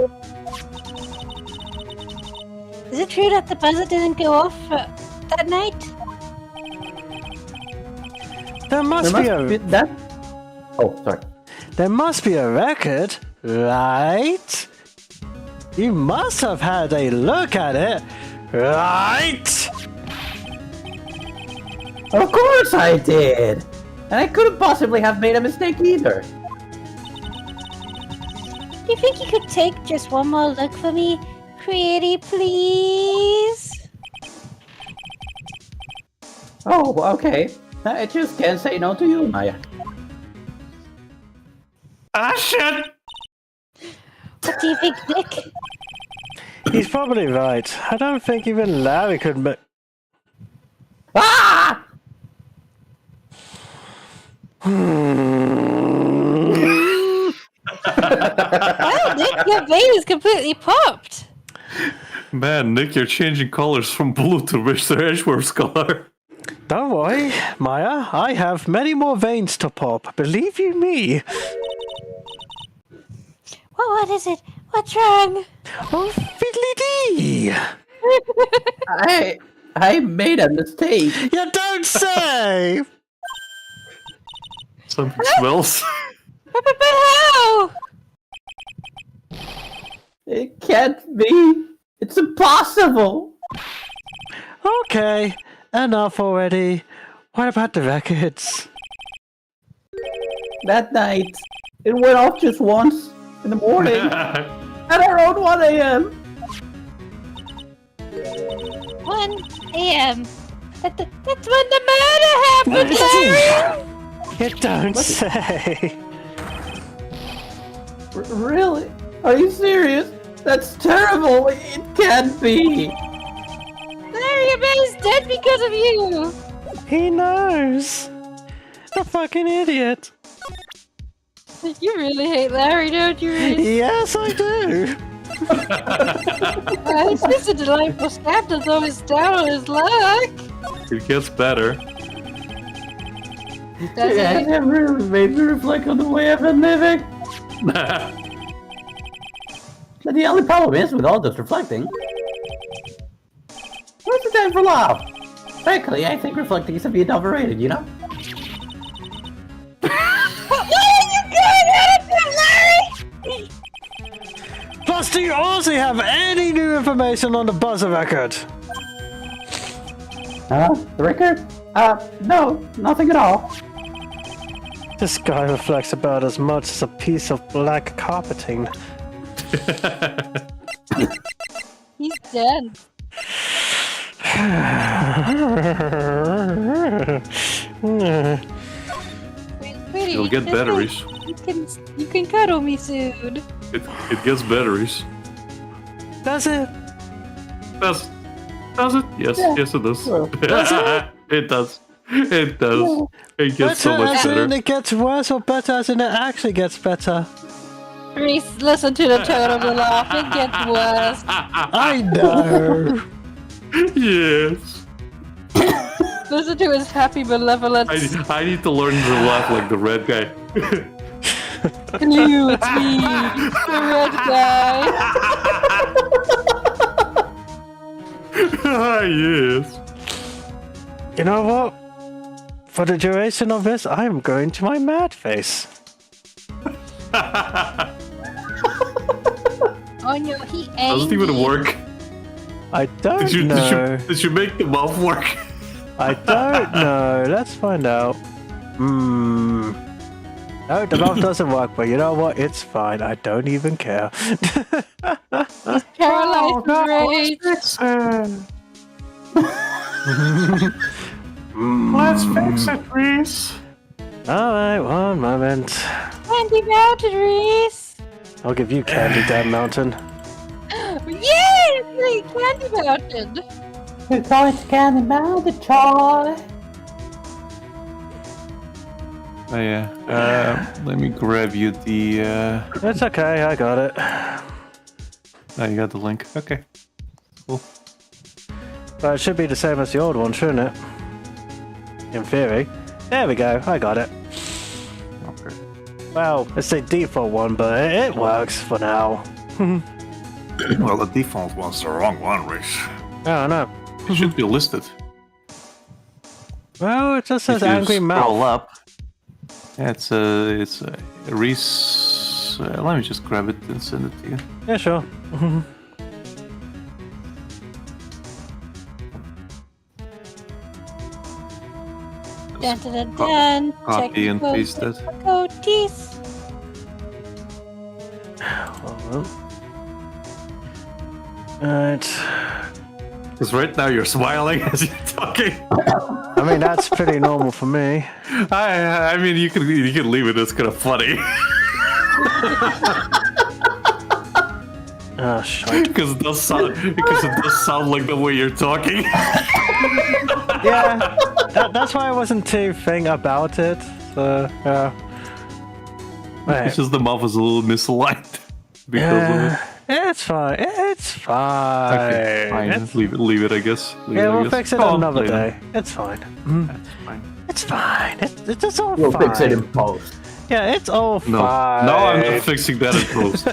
Is it true that the buzzer didn't go off that night? There must be a that. Oh, sorry. there must be a record, right? You must have had a look at it, right? Of course I did! And I couldn't possibly have made a mistake either. Do you think you could take just one more look for me? Pretty please? Oh, okay. I just can't say no to you, Maya. Ah, shit! What do you think, Nick? He's probably right. I don't think even Larry could Ah! Wow, Nick, your vein is completely popped. Man, Nick, you're changing colors from blue to Mr. Edgeworth's color. Don't worry, Maya. I have many more veins to pop. Believe you me. Well, what is it? What's wrong? Oh, fiddly-dee! I made a mistake. You don't say! Something smells. But how? It can't be. It's impossible. Okay, enough already. What about the records? That night, it went off just once in the morning at around 1 a.m. 1 a.m. That's when the murder happened, Larry! You don't say. Really? Are you serious? That's terrible. It can't be. Larry, your man is dead because of you! He knows. A fucking idiot. You really hate Larry, don't you, Reese? Yes, I do. He's just a delightful scab that's always down on his luck. It gets better. Does Yeah, it? it really made me reflect on the way I've been living. But the only problem is with all this reflecting. What's the time for love? Frankly, I think reflecting is a bit overrated, you know? What are you going at it, Larry? Plus, do you also have any new information on the buzzer record? The record? No, nothing at all. This guy reflects about as much as a piece of black carpeting. He's dead. Sweetie, You'll get just batteries. You can cuddle me soon. It gets batteries. Does it? Does it? Yes, yes it does. Well, It does. It does. It gets so much as in better. it gets worse or better as in it actually gets better? Reese, listen to the tone of the laugh. It gets worse. I know. Yes. Listen to his happy malevolence. I need to learn to laugh like the red guy. Hello, it's me, the red guy. Yes. You know what? For the duration of this, I am going to my mad face. Oh no, he angry. Doesn't even work. I don't know. Did you make the mouth work? I don't know. Let's find out. No, the mouth doesn't work, but you know what? It's fine. I don't even care. Paralyzed rage. Let's fix it, Reese. Alright, one moment. Candy Mountain, Reese. I'll give you Candy Damn Mountain. Yay! Candy Mountain. We're going to Candy Mountain, Charlie. Oh yeah. Let me grab you the. It's okay, I got it. Oh, you got the link. Okay. Cool. But it should be the same as the old one, shouldn't it? In theory. There we go, I got it. Okay. Well, it's the default one, but it works for now. Well, the default one's the wrong one, Rich. I don't know. It should be listed. Well, it just says If you Angry scroll Mouth. up. Yeah, it's a Reese. Let me just grab it and send it to you. Yeah, sure. Dun dun dun dun. Copy and paste it. Coaties. Alright. Because right now you're smiling as you're talking. I mean, that's pretty normal for me. I mean, you can leave it. It's kind of funny. Oh, shit. Because it does sound like the way you're talking. Yeah, that's why I wasn't too thing about it. So, yeah. It's just the mouth is a little misaligned because of it. It's fine. It's fine. Okay, fine. It's- Leave it, I guess. yeah, we'll fix it Go on, another later. day. It's fine. That's fine. It's fine. It's all We'll fine. fix it in post. Yeah, it's all No, fine. no, I'm not fixing that in post.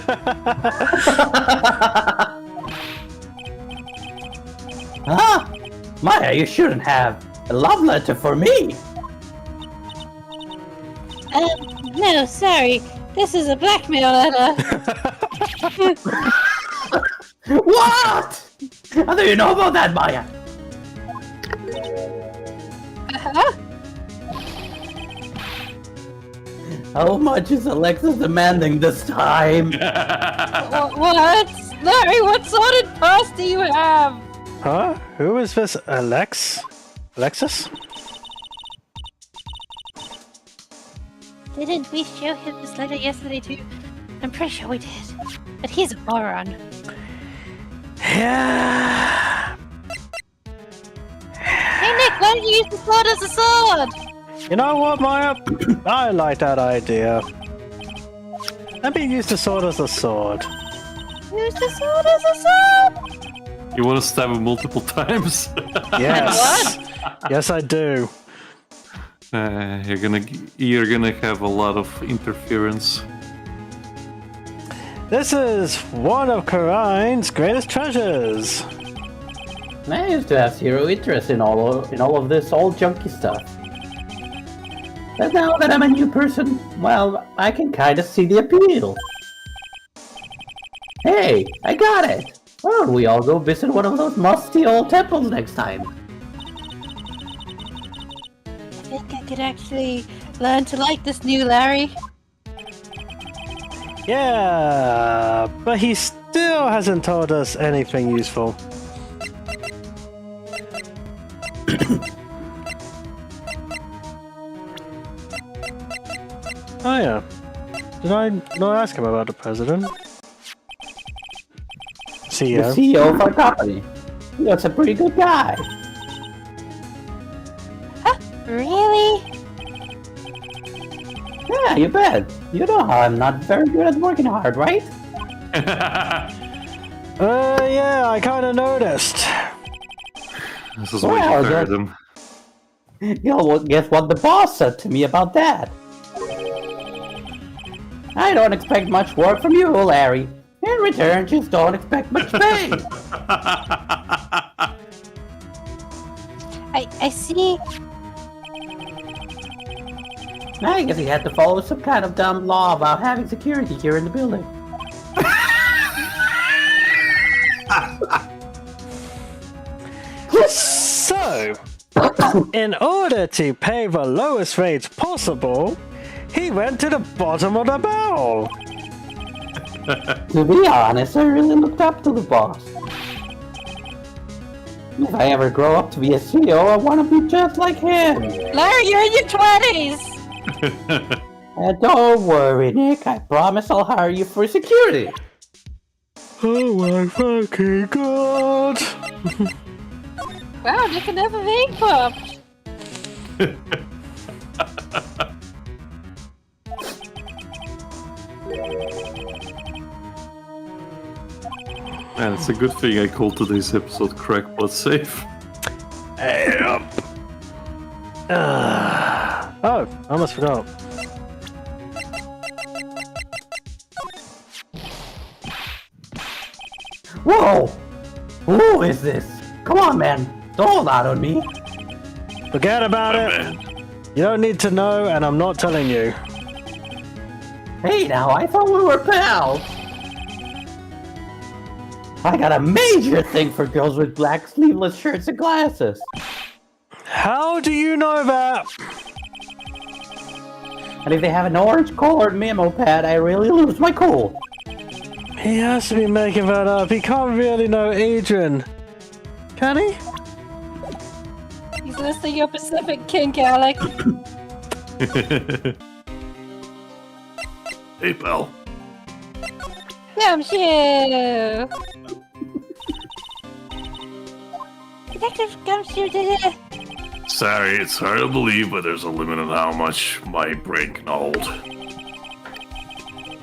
Huh? Maya, you shouldn't have. A love letter for me. No, sorry. This is a blackmail letter. What? How do you know about that, Maya? Huh? How much is Alexis demanding this time? What? Larry, what sorted past do you have? Huh? Who is this? Alexis? Didn't we show him this letter yesterday too? I'm pretty sure we did. But he's a moron. Yeah. Hey Nick, why don't you use the sword as a sword? You know what, Maya? I like that idea. Let me use the sword as a sword. Use the sword as a sword? You want to stab him multiple times? Yes. Yes, I do. You're gonna have a lot of interference. This is one of Karine's greatest treasures. I used to have zero interest in all of this old junky stuff. But now that I'm a new person, well, I can kind of see the appeal. Hey, I got it! Why don't we all go visit one of those musty old temples next time? I think I could actually learn to like this new Larry. Yeah, but he still hasn't told us anything useful. Oh yeah. Did I not ask him about the president? The CEO. CEO of our company. He looks a pretty good guy. Really? Yeah, you bet. You know how I'm not very good at working hard, right? Yeah, I kinda noticed. This is why you Well, fired him. Guess what the boss said to me about that? I don't expect much work from you, Larry. In return, just don't expect much pay. I see. I guess he had to follow some kind of dumb law about having security here in the building. So, in order to pay the lowest rates possible, he went to the bottom of the barrel. To be honest, I really looked up to the boss. If I ever grow up to be a CEO, I want to be just like him. Larry, you're in your 20s! Don't worry, Nick. I promise I'll hire you for security. Oh my fucking god! Wow, Nick can never being popped. Man, it's a good thing I called today's episode Crackpot Safe. Oh, I almost forgot. Whoa! Who is this? Come on, man. Don't hold out on me. Forget about it. You don't need to know, and I'm not telling you. Hey, now, I thought we were pals. I got a major thing for girls with black sleeveless shirts and glasses. How do you know that? And if they have an orange-colored memo pad, I really lose my cool. He has to be making that up. He can't really know Adrian. Can he? He's listing your Pacific kink, Alec. Hey, pal. Gumshoe! Detective Gumshoe did it! Sorry, it's hard to believe, but there's a limit on how much my brain can hold.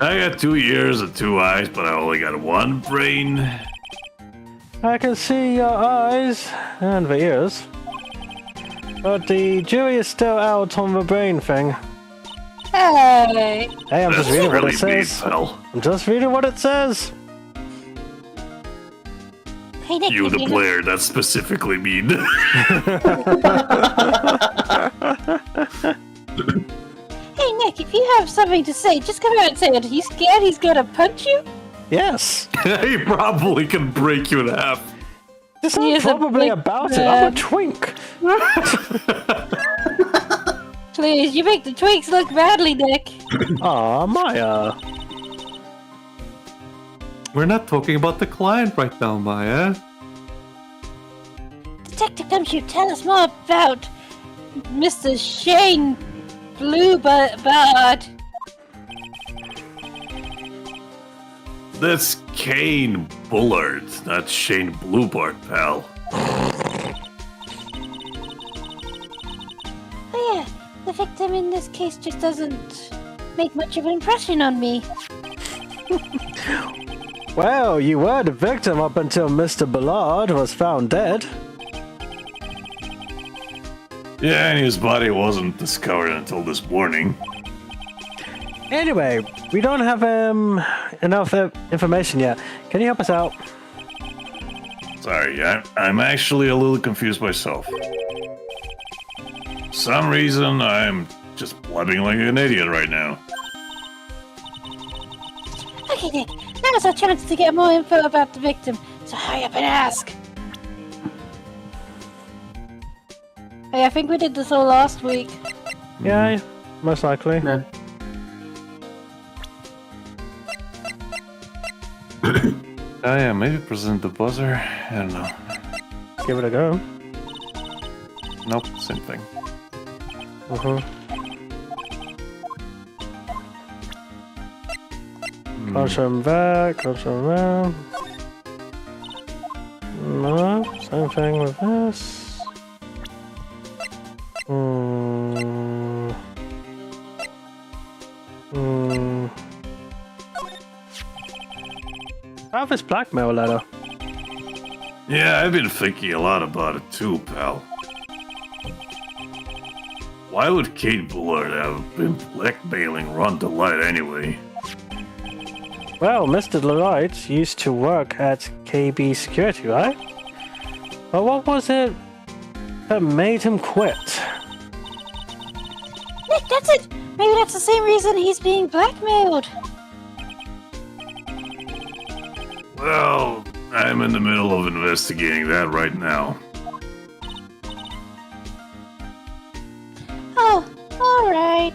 I got 2 ears and 2 eyes, but I only got 1 brain. I can see your eyes and the ears. But the jury is still out on the brain thing. Hey! Hey, I'm just reading what it mean, says. pal. I'm just reading what it says. Hey, Nick, You, if the you player, that's specifically mean. Hey, Nick, if you have something to say, just come out and say it. Are you scared he's gonna punch you? Yes. He probably can break you in half. It's He not is a probably big about it. I'm a man. twink. Please, you make the tweaks look badly, Nick. Aw, Maya. We're not talking about the client right now, Maya. Detective Gumshoe, tell us more about Mr. Shane Bluebird. That's Kane Bullard, not Shane Bluebird, pal. Oh yeah, the victim in this case just doesn't make much of an impression on me. Well, you were the victim up until Mr. Bullard was found dead. Yeah, and his body wasn't discovered until this morning. Anyway, we don't have enough information yet. Can you help us out? Sorry, I'm actually a little confused myself. For some reason, I'm just blabbing like an idiot right now. Okay, Nick, now's our chance to get more info about the victim, so hurry up and ask. Hey, I think we did this all last week. Yeah, most likely. No. Oh yeah, maybe present the buzzer. I don't know. Give it a go. Nope, same thing. Can't show him that, can't show him that. No, same thing with this. I have this blackmail letter. Yeah, I've been thinking a lot about it too, pal. Why would Kate Bullard have been blackmailing Ron Delight anyway? Well, Mr. Wright used to work at KB Security, right? But what was it that made him quit? Nick, that's it! Maybe that's the same reason he's being blackmailed. Well, I'm in the middle of investigating that right now. Oh, alright.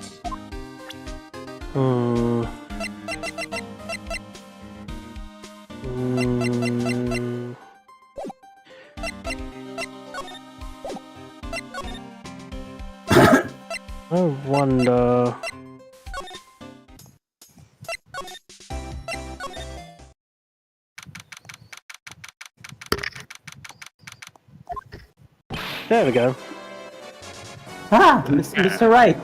I wonder... There we go. Ah, Mr. Wright.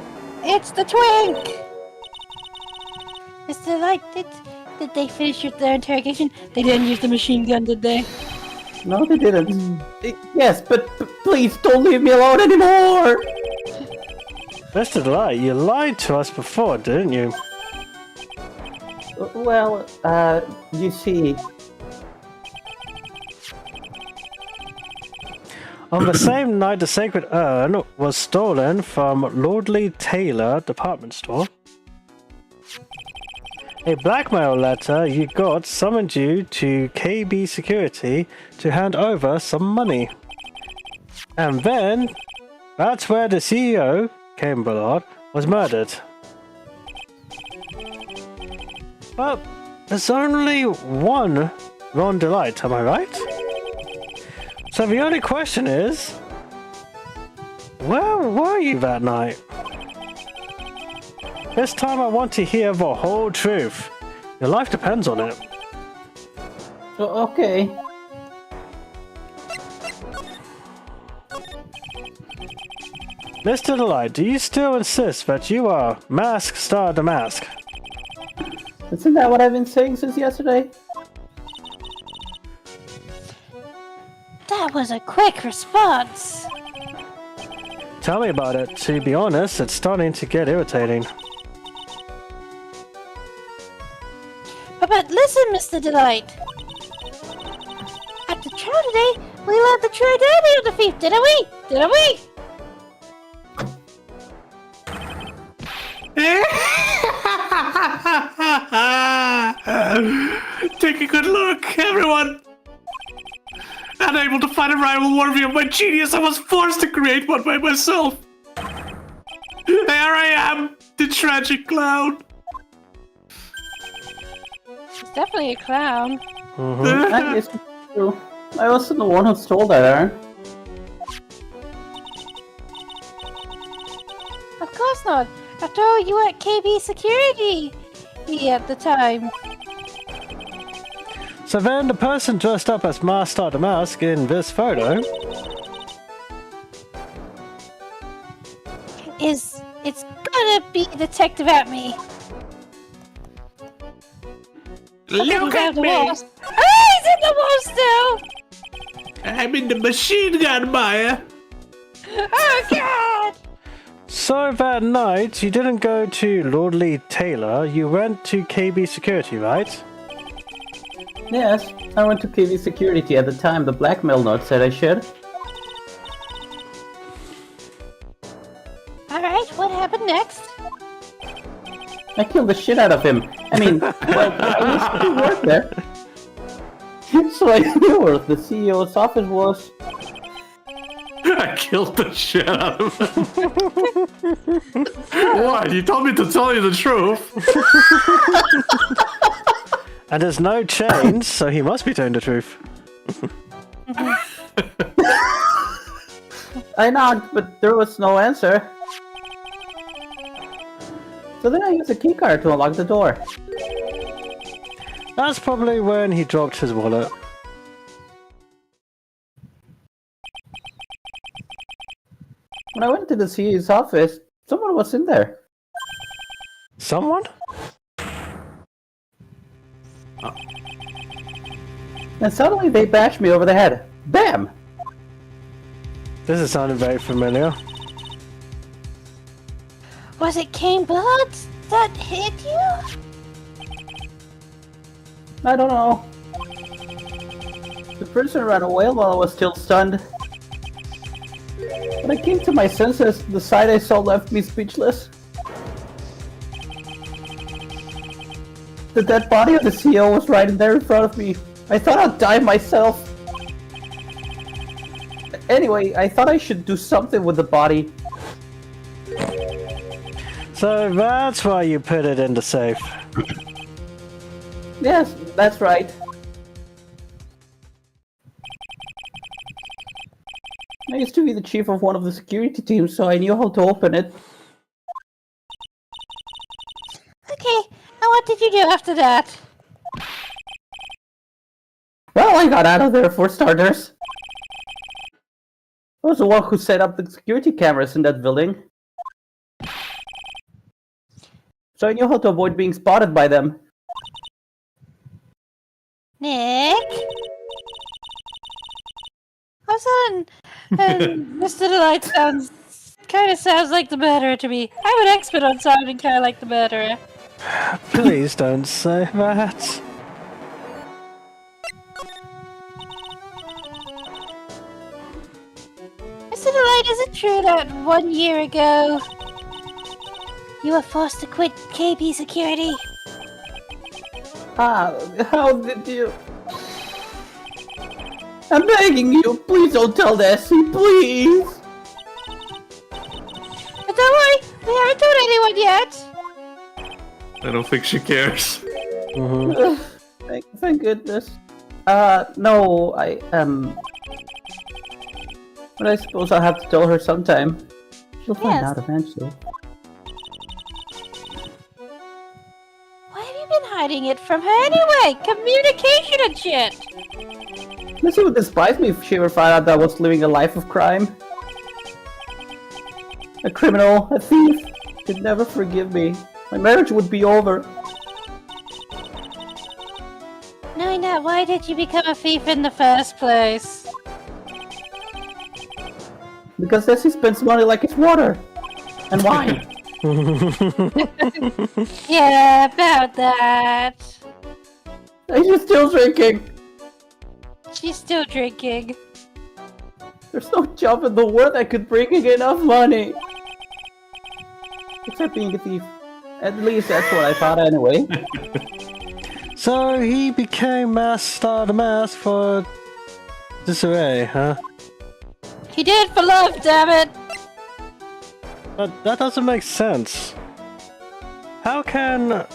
It's the twink! Mr. Light, did they finish their interrogation? They didn't use the machine gun, did they? No, they didn't. Yes, but please don't leave me alone anymore! Mr. Light, you lied to us before, didn't you? Well, you see... On the same night the sacred urn was stolen from Lordly Taylor department store, a blackmail letter you got summoned you to KB Security to hand over some money. And then, that's where the CEO, Kane Bullard, was murdered. But there's only one Ron Delight, am I right? So the only question is, where were you that night? This time I want to hear the whole truth. Your life depends on it. Okay. Mr. Delight, do you still insist that you are Mask Star the Mask? Isn't that what I've been saying since yesterday? That was a quick response. Tell me about it. To be honest, it's starting to get irritating. But listen, Mr. Delight. At the trial today, we learned the true identity of the thief, didn't we? Didn't we? Take a good look, everyone! Unable to find a rival worthy of my genius, I was forced to create one by myself. There I am, the tragic clown. He's definitely a clown. I guess it's true. I wasn't the one who stole that urn. Of course not. After all, you were at KB Security at the time. So then the person dressed up as Master the Mask in this photo It's gonna be Detective at me. Look at me! Oh, he's in the wall still! I'm in the machine gun, Maya. Oh god! So that night, you didn't go to Lordly Taylor, you went to KB Security, right? Yes, I went to KV Security at the time the blackmail note said I should. Alright, what happened next? I killed the shit out of him. I mean, well, I used to work there. So I knew where the CEO's office was. I killed the shit out of him. What? You told me to tell you the truth. And there's no change, so he must be telling the truth. I knocked, but there was no answer. So then I used a keycard to unlock the door. That's probably when he dropped his wallet. When I went to the CEO's office, someone was in there. Someone? And suddenly they bashed me over the head. Bam! This is sounding very familiar. Was it Cane bullets that hit you? I don't know. The person ran away while I was still stunned. When I came to my senses, the sight I saw left me speechless. The dead body of the CEO was right there in front of me. I thought I'd die myself. Anyway, I thought I should do something with the body. So that's why you put it in the safe. Yes, that's right. I used to be the chief of one of the security teams, so I knew how to open it. Okay, and what did you do after that? Well, I got out of there for starters. I was the one who set up the security cameras in that building. So I knew how to avoid being spotted by them. Nick? All of a sudden, Mr. Delight sounds like the murderer to me. I'm an expert on sounding kind of like the murderer. Please don't say that. Mr. Delight, is it true that 1 year ago you were forced to quit KB Security? How did you... I'm begging you, please don't tell Nessie, please! But don't worry, we haven't told anyone yet. I don't think she cares. Thank goodness. No, but I suppose I'll have to tell her sometime. She'll find out eventually. Why have you been hiding it from her anyway? Communication and shit! Nessie would despise me if she ever found out that I was living a life of crime. A criminal, a thief. She'd never forgive me. My marriage would be over. Knowing that, why did you become a thief in the first place? Because Nessie spends money like it's water. And wine. Yeah, about that. And she's still drinking. She's still drinking. There's no job in the world that could bring in enough money. Except being a thief. At least that's what I thought anyway. So he became Master the Mask for disarray, huh? He did for love, damn it! But that doesn't make sense. How can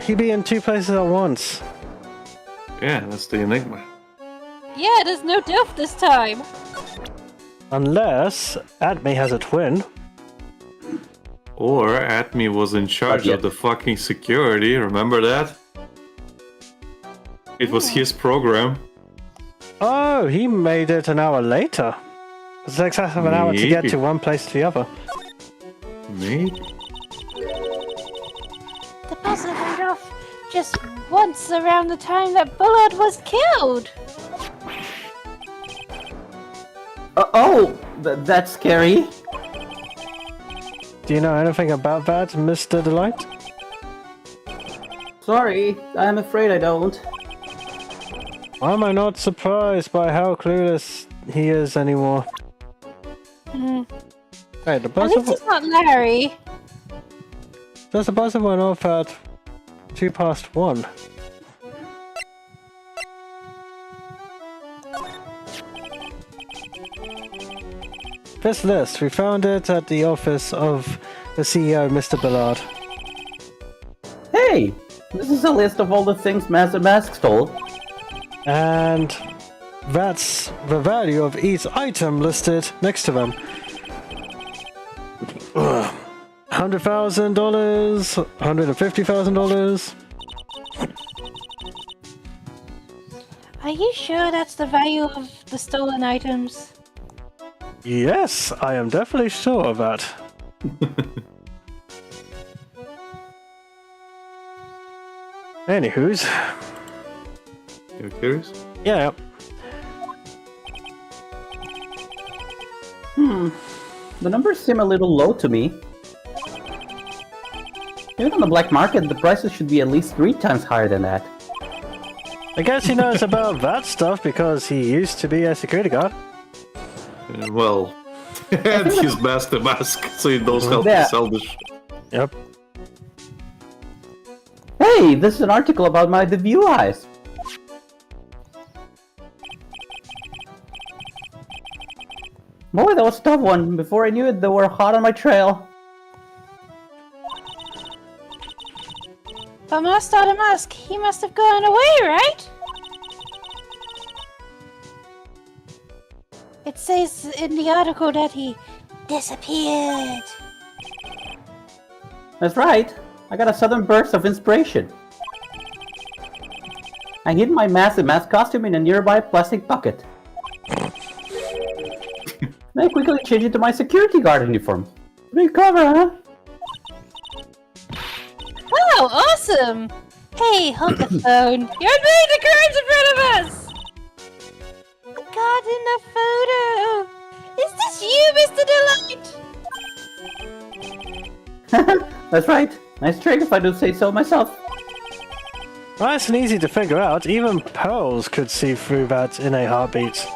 he be in two places at once? Yeah, that's the enigma. Yeah, there's no Dilf this time. Unless Adme has a twin. Or Atme was in charge of the fucking security, remember that? It was his program. Oh, he made it an hour later. It takes half of an hour to get Maybe. to one place to the other. Maybe. The puzzle went off just once around the time that Bullard was killed. That's scary. Do you know anything about that, Mr. Delight? Sorry, I'm afraid I don't. Why am I not surprised by how clueless he is anymore? Hey, the At buzzer... least it's not Larry. Does the buzzer went off at 1:02? This list, we found it at the office of the CEO, Mr. Ballard. Hey! This is a list of all the things Master Mask stole. And that's the value of each item listed next to them. $100,000, $150,000. Are you sure that's the value of the stolen items? Yes, I am definitely sure of that. Anywho's. You're curious? Yeah. The numbers seem a little low to me. Even on the black market, the prices should be at least 3 times higher than that. I guess he knows about that stuff because he used to be a security guard. Well, and his master mask, so he knows how Yeah. to sell this. Yep. Hey, this is an article about my debut eyes. Boy, that was a tough one. Before I knew it, they were hot on my trail. But Master the Mask, he must have gone away, right? It says in the article that he disappeared. That's right. I got a sudden burst of inspiration. I hid my massive mask costume in a nearby plastic bucket. Then I quickly changed into my security guard uniform. Pretty clever, huh? Wow, awesome! Hey, hold the phone. You're admitting the crimes in front of us! I got in the photo! Is this you, Mr. Delight? That's right. Nice trick if I do say so myself. Nice and easy to figure out. Even pearls could see through that in a heartbeat.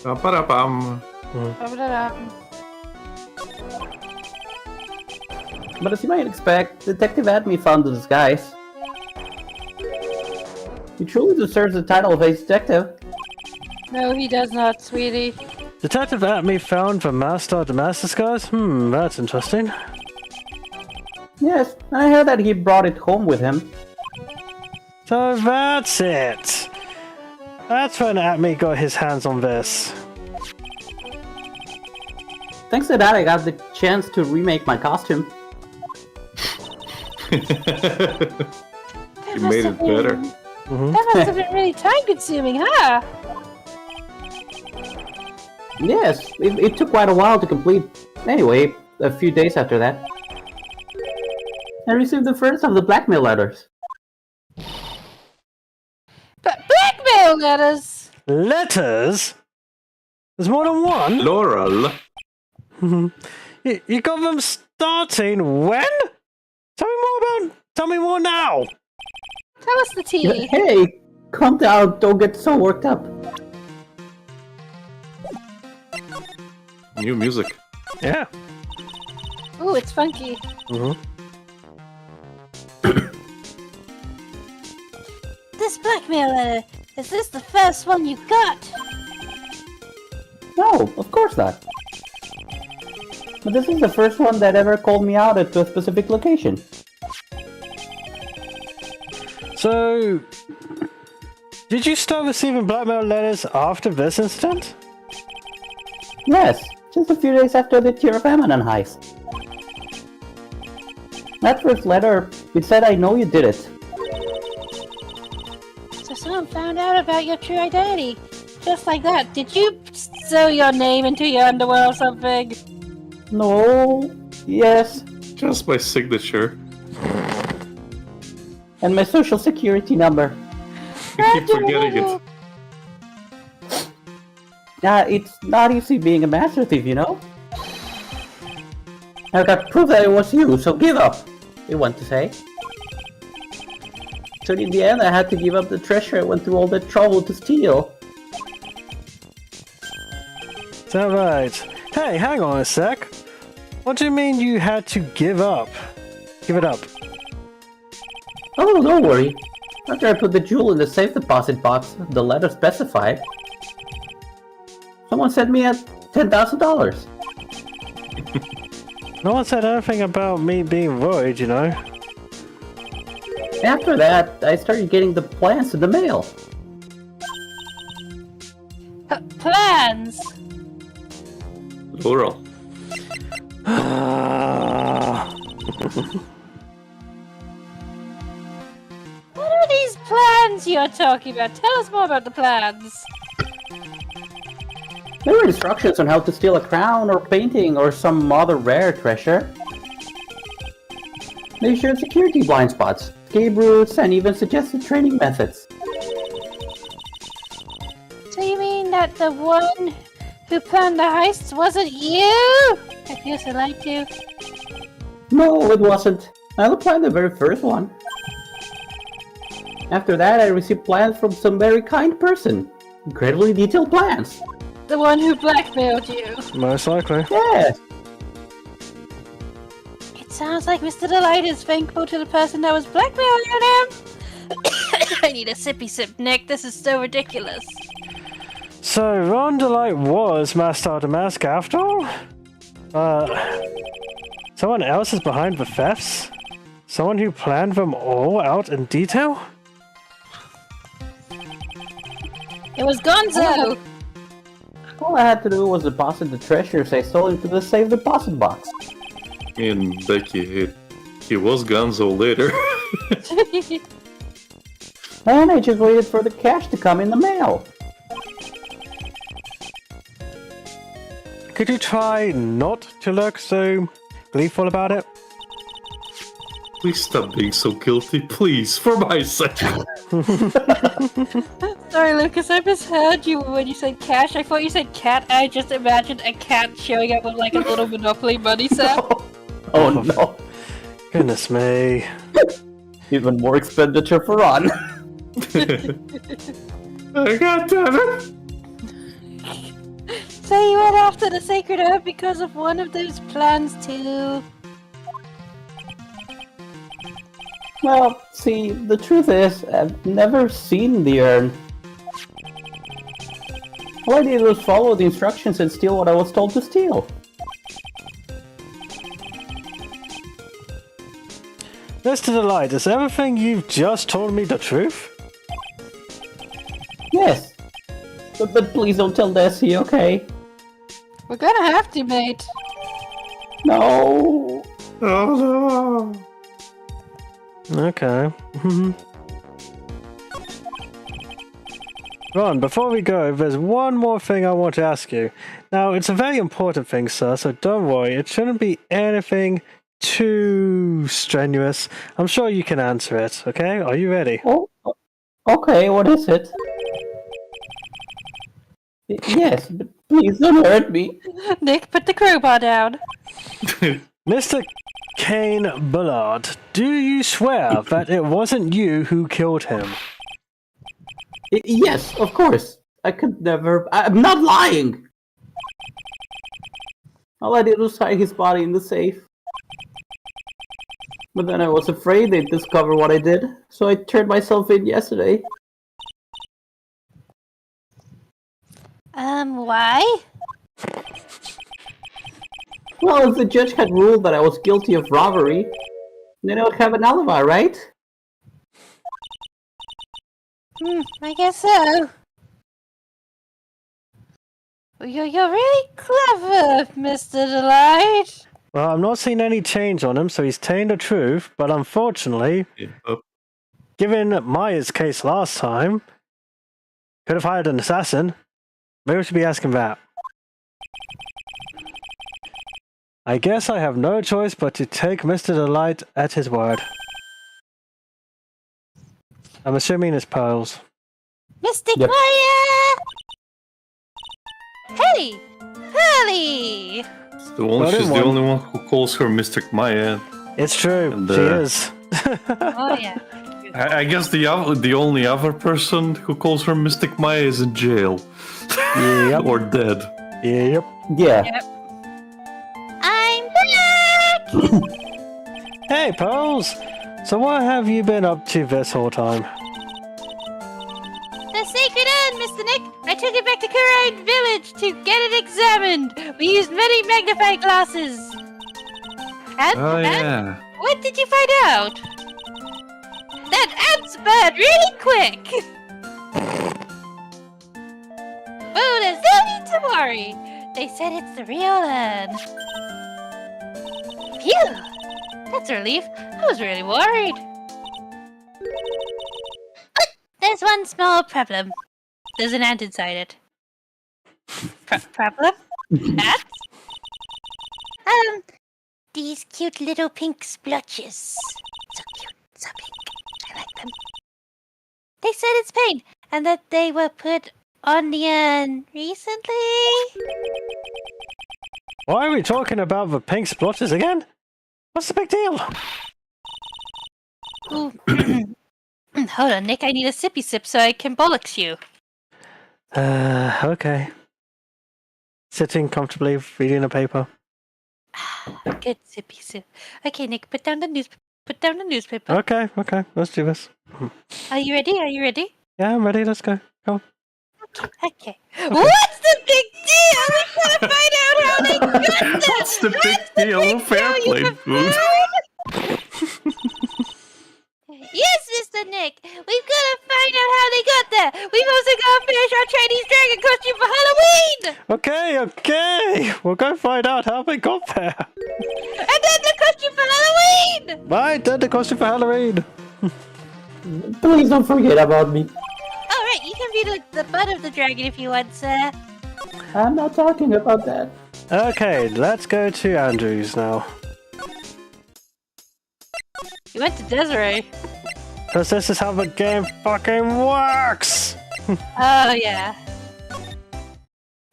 Ba-da-bum. But as you might expect, Detective Adme found the disguise. He truly deserves the title of Ace Detective. No, he does not, sweetie. Detective Atme found the Master of the Master disguise? That's interesting. Yes, and I heard that he brought it home with him. So that's it. That's when Atme got his hands on this. Thanks to that, I got the chance to remake my costume. You made it better. That must have been really time-consuming, huh? Yes, it took quite a while to complete. Anyway, a few days after that, I received the first of the blackmail letters. But blackmail letters! Letters? There's more than one? Laurel. You got them starting when? Tell me more now! Tell us the tea. Hey, calm down, don't get so worked up. New music. Yeah. Ooh, it's funky. This blackmail letter, is this the first one you got? No, of course not. But this is the first one that ever called me out at a specific location. So, did you start receiving blackmail letters after this incident? Yes, just a few days after the Tear of Amanon heist. That first letter, it said I know you did it. So someone found out about your true identity. Just like that. Did you sew your name into your underwear or something? No, yes, Just my signature. and my social security number. I keep forgetting it. It's not easy being a master thief, you know? I got proof that it was you, so give up, they want to say. So in the end, I had to give up the treasure I went through all that trouble to steal. Is that right? Hey, hang on a sec. What do you mean you had to give up? Give it up. Oh, don't worry. After I put the jewel in the safe deposit box, the letter specified, someone sent me at $10,000. No one said anything about me being worried, you know. After that, I started getting the plans in the mail. Plans? Laurel. What are these plans you're talking about? Tell us more about the plans. There were instructions on how to steal a crown or painting or some other rare treasure. They shared security blind spots, escape routes, and even suggested training methods. So you mean that the one who planned the heists wasn't you? I feel so lied to. No, it wasn't. I applied the very first one. After that, I received plans from some very kind person. Incredibly detailed plans. The one who blackmailed you. Most likely. Yes. It sounds like Mr. Delight is thankful to the person that was blackmailing him. I need a sippy sip, Nick. This is so ridiculous. So, Ron Delight was Master the Mask after all? Someone else is behind the thefts? Someone who planned them all out in detail? It was Gonzo! All I had to do was deposit the treasures I stole into the safe deposit box. Me and Becky, he was Gonzo later. And I just waited for the cash to come in the mail. Could you try not to look so gleeful about it? Please stop being so guilty, please, for my sake. Sorry, Lucas, I misheard you when you said cash. I thought you said cat. I just imagined a cat showing up with like a little Monopoly money set. Oh no. Goodness me. Even more expenditure for Ron. God damn it! So you went after the Sacred Herb because of one of those plans too. Well, see, the truth is, I've never seen the urn. All I did was follow the instructions and steal what I was told to steal. Mr. Delight, is everything you've just told me the truth? Yes. But please don't tell Desi, okay? We're gonna have to, mate. No. Oh no! Okay. Ron, before we go, there's one more thing I want to ask you. Now, it's a very important thing, sir, so don't worry. It shouldn't be anything too strenuous. I'm sure you can answer it, okay? Are you ready? Oh, okay, what is it? Yes, but please don't hurt me. Nick, put the crowbar down. Mr. Kane Bullard, do you swear that it wasn't you who killed him? Yes, of course. I could never... I'm not lying! All I did was hide his body in the safe. But then I was afraid they'd discover what I did, so I turned myself in yesterday. Why? Well, if the judge had ruled that I was guilty of robbery, then I would have an alibi, right? I guess so. You're really clever, Mr. Delight. Well, I'm not seeing any change on him, so he's telling the truth, but unfortunately, given Maya's case last time, could have hired an assassin. Maybe we should be asking that. I guess I have no choice but to take Mr. Delight at his word. I'm assuming it's pearls. Mystic Yep. Maya! Hey! Pearly! She's Well, the only one who calls her Mystic Maya. It's true, And, she is. Oh, yeah. I guess the only other person who calls her Mystic Maya is in jail. Yep. Or dead. Yep. Yeah. Yep. I'm back! Hey, Pearls! So what have you been up to this whole time? The sacred urn, Mr. Nick! I took it back to Kurine Village to get it examined! We used many magnifying glasses! And, Oh and yeah. what did you find out? That ants burned really quick! Oh, there's no need to worry! They said it's the real urn. Phew! That's a relief. I was really worried. But there's one small problem. There's an ant inside it. Problem? Ants? These cute little pink splotches. So cute, so pink. I like them. They said it's paint, and that they were put on the urn recently. Why are we talking about the pink splotches again? What's the big deal? Ooh. Hold on, Nick. I need a sippy sip so I can bollocks you. Okay. Sitting comfortably, reading a paper. Good sippy sip. Okay, Nick. Put down the newspaper. Okay, let's do this. Are you ready? Yeah, I'm ready, let's go. Come on. Okay. What's the big deal? We gotta find out how they got there. What's the big deal? Fair play, food. Yes, Mr. Nick. We've gotta find out how they got there. We've also gotta finish our Chinese dragon costume for Halloween. Okay. We'll go find out how they got there. And then the costume for Halloween. Right, then the costume for Halloween. Please don't forget about me. All right, you can be the butt of the dragon if you want, sir. I'm not talking about that. Okay, let's go to Andrews now. You went to Desiree. Because this is how the game fucking works! Oh, yeah.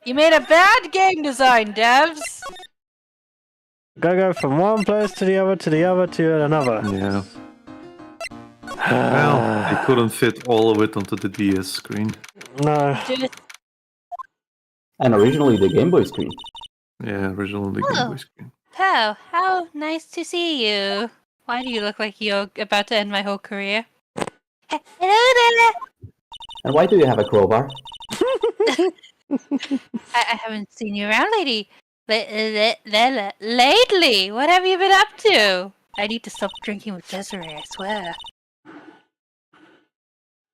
You made a bad game design, devs! Go from one place to the other to another. Yeah. Well, I couldn't fit all of it onto the DS screen. No. Dude, And originally the Game Boy screen. Yeah, originally the Game Boy screen. how nice to see you. Why do you look like you're about to end my whole career? Hello there! And why do you have a crowbar? I haven't seen you around, lady. Lately, what have you been up to? I need to stop drinking with Desiree, I swear.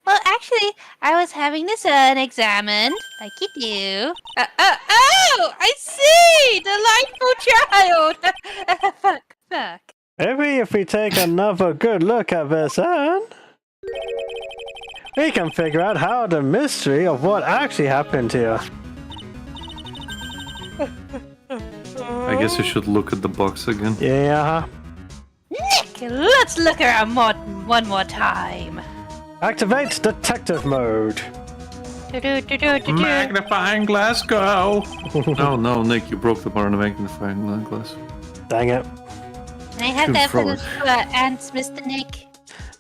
Well, actually, I was having this examined, like you do. Oh! I see! Delightful child! Fuck. Maybe if we take another good look at this urn, we can figure out how the mystery of what actually happened here. I guess you should look at the box again. Yeah. Nick, let's look around one more time. Activate detective mode. Magnifying glass, go! Oh no, Nick, you broke the magnifying glass. Dang it. Can I have that for the ants, Mr. Nick?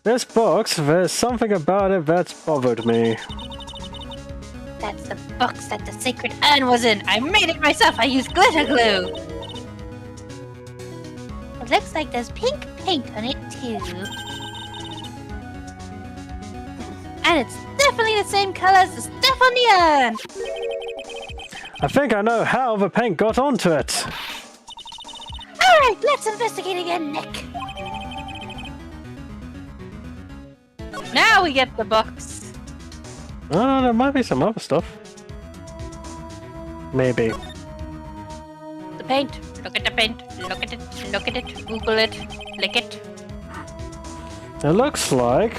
This box, there's something about it that's bothered me. That's the box that the sacred urn was in. I made it myself. I used glitter glue. It looks like there's pink paint on it too. And it's definitely the same color as the stuff on the urn. I think I know how the paint got onto it. Alright, let's investigate again, Nick. Now we get the box. Oh, there might be some other stuff. Maybe. The paint. Look at the paint. Look at it. Look at it. Google it. Lick it. It looks like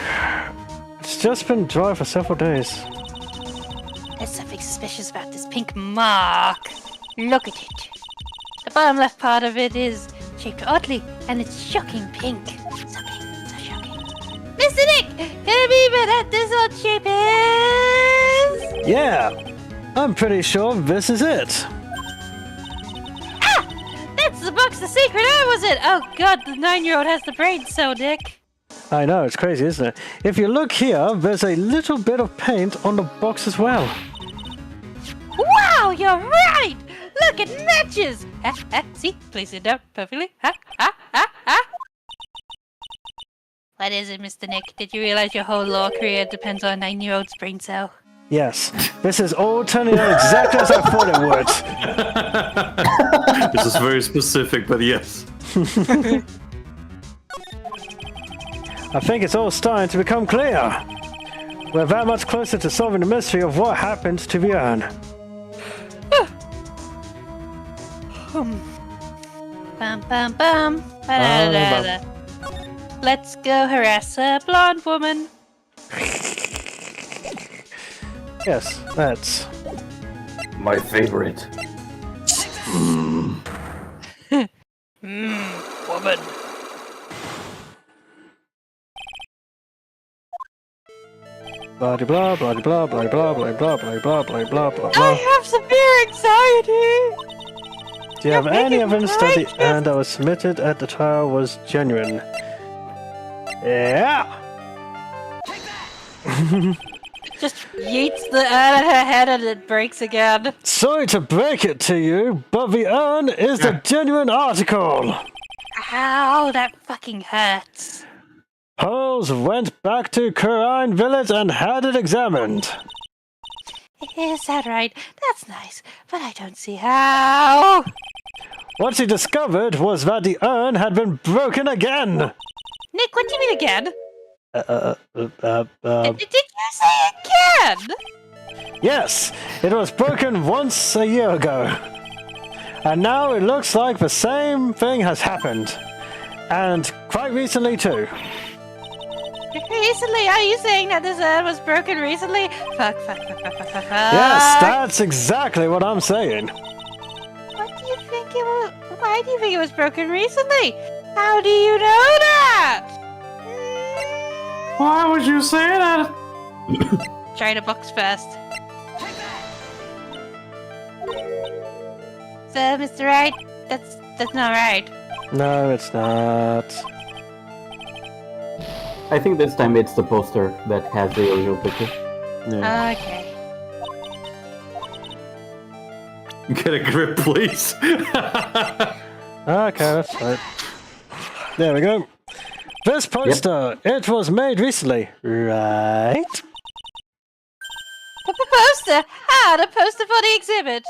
it's just been dry for several days. There's something suspicious about this pink mark. Look at it. The bottom left part of it is shaped oddly, and it's shocking pink. So shocking. Mr. Nick, can it be that this odd shape is? Yeah, I'm pretty sure this is it. Ah! That's the box the secret eye was in! Oh god, the 9-year-old has the brain cell, Nick. I know, it's crazy, isn't it? If you look here, there's a little bit of paint on the box as well. Wow, you're right! Look, it matches! See? Place it down perfectly. What is it, Mr. Nick? Did you realize your whole law career depends on a 9-year-old's brain cell? Yes, this is all turning out exactly as I thought it would. This is very specific, but yes. I think it's all starting to become clear. We're that much closer to solving the mystery of what happened to the urn. Bum bum bum. Ba-da-da-da. Let's go harass a blonde woman. Yes, that's... My favorite. Woman. Blah blah blah blah blah blah blah blah blah blah blah blah blah I blah. have severe anxiety. Do you have You're any making evidence that the progress. urn that was submitted at the trial was genuine? Yeah! Just yeets the urn at her head and it breaks again. Sorry to break it to you, but the urn is the genuine article! Ow, that fucking hurts. Pearls went back to Kurine village and had it examined. Is that right? That's nice, but I don't see how. What he discovered was that the urn had been broken again! Nick, what do you mean again? Did you say again? Yes, it was broken once a year ago. And now it looks like the same thing has happened. And quite recently too. Recently? Are you saying that this urn was broken recently? Fuck. Yes, that's exactly what I'm saying. What do you think it was? Why do you think it was broken recently? How do you know that? Why would you say that? Try the box first. So, Mr. Wright, that's not right. No, it's not. I think this time it's the poster that has the original picture. Yeah. Okay. Get a grip, please. Okay, that's right. There we go. This poster, it was made recently, right? The poster! Ah, the poster for the exhibit!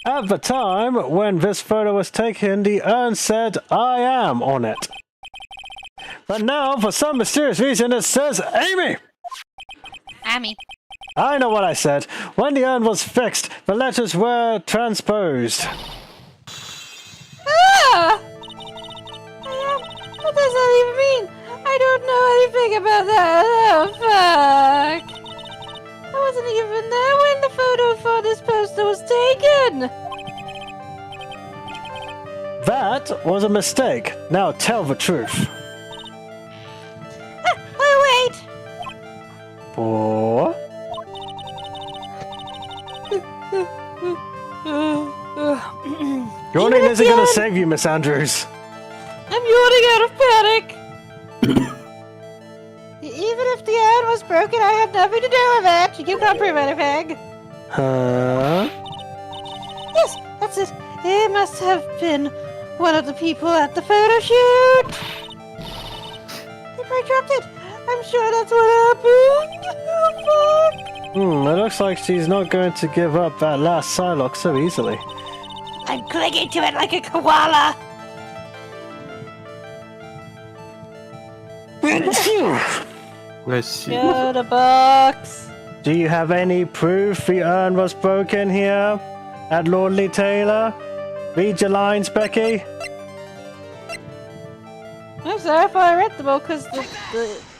At the time when this photo was taken, the urn said, "I am" on it. But now, for some mysterious reason, it says Amy! Amy. I know what I said. When the urn was fixed, the letters were transposed. Ah! What does that even mean? I don't know anything about that. Oh, fuck. I wasn't even there when the photo for this poster was taken. That was a mistake. Now tell the truth. Wait. Or... Yawning isn't gonna save you, Miss Andrews. I'm yawning out of panic. Even if the urn was broken, I had nothing to do with it. You can't prove anything. Huh? Yes, that's it. It must have been one of the people at the photo shoot. They probably dropped it. I'm sure that's what happened. Oh, fuck. It looks like she's not going to give up that last Psylocke so easily. I'm clinging to it like a koala. Let's see. Go to box. Do you have any proof the urn was broken here? At Lordly Taylor? Read your lines, Becky. I'm sorry if I read them all because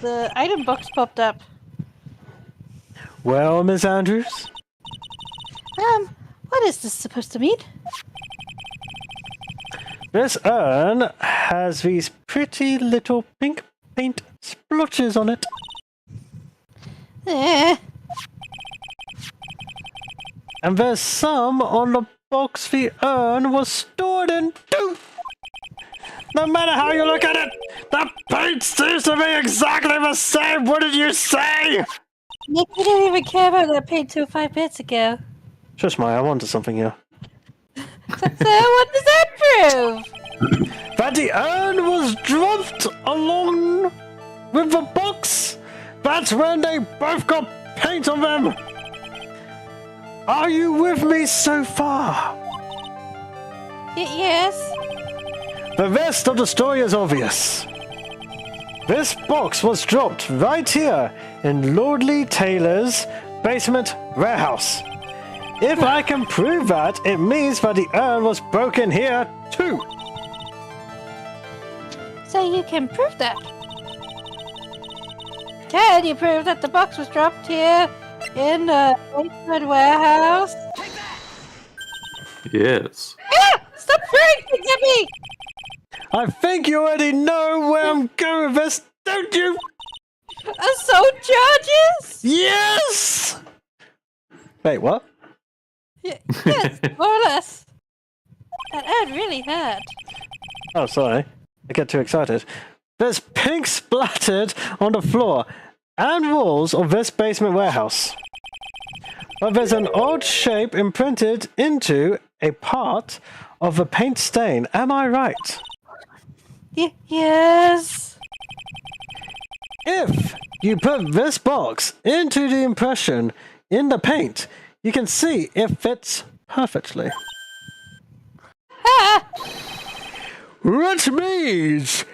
the item box popped up. Well, Miss Andrews? What is this supposed to mean? This urn has these pretty little pink paint splotches on it. Eh. And there's some on the box the urn was stored in too. No matter how you look at it, the paint seems to be exactly the same. What did you say? Nick, you didn't even care about that paint till 5 minutes ago. Shush, Maya, I'm onto something here. So what does that prove? That the urn was dropped along with the box. That's when they both got paint on them. Are you with me so far? Yes. The rest of the story is obvious. This box was dropped right here in Lordly Taylor's basement warehouse. If I can prove that, it means that the urn was broken here too. So you can prove that. Can you prove that the box was dropped here in the basement warehouse? Yes. Ah! Stop throwing things at me! I think you already know where I'm going with this, don't you? Assault charges? Yes! Wait, what? Yes, more or less. That ad really hurt. Oh, sorry. I get too excited. There's pink splattered on the floor and walls of this basement warehouse. But there's an odd shape imprinted into a part of the paint stain. Am I right? Yes. If you put this box into the impression in the paint, you can see it fits perfectly. Ah! Which means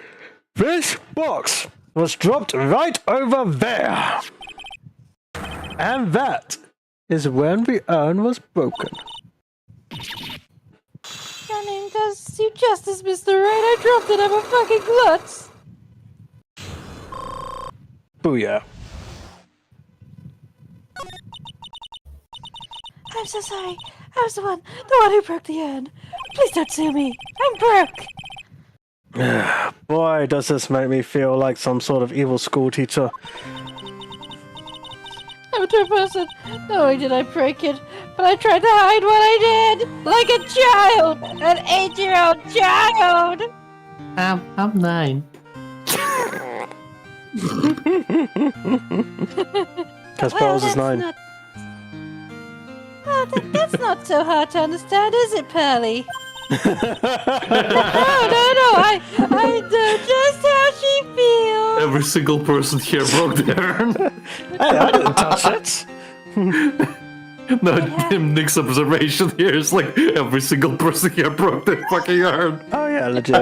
this box was dropped right over there. And that is when the urn was broken. Your name does you justice, Mr. Wright. I dropped it. I'm a fucking klutz. Booyah. I'm so sorry. I was the one who broke the urn. Please don't sue me. I'm broke. Boy, does this make me feel like some sort of evil school teacher. I'm a true person. Not only did I break it, but I tried to hide what I did. Like a child. An 8-year-old child. I'm 9. Because Bells is 9. That's not so hard to understand, is it, Pearly? No, I know just how she feels. Every single person here broke the urn. Hey, I didn't touch it. No, Nick's observation here is like every single person here broke the fucking urn. Oh yeah, legit.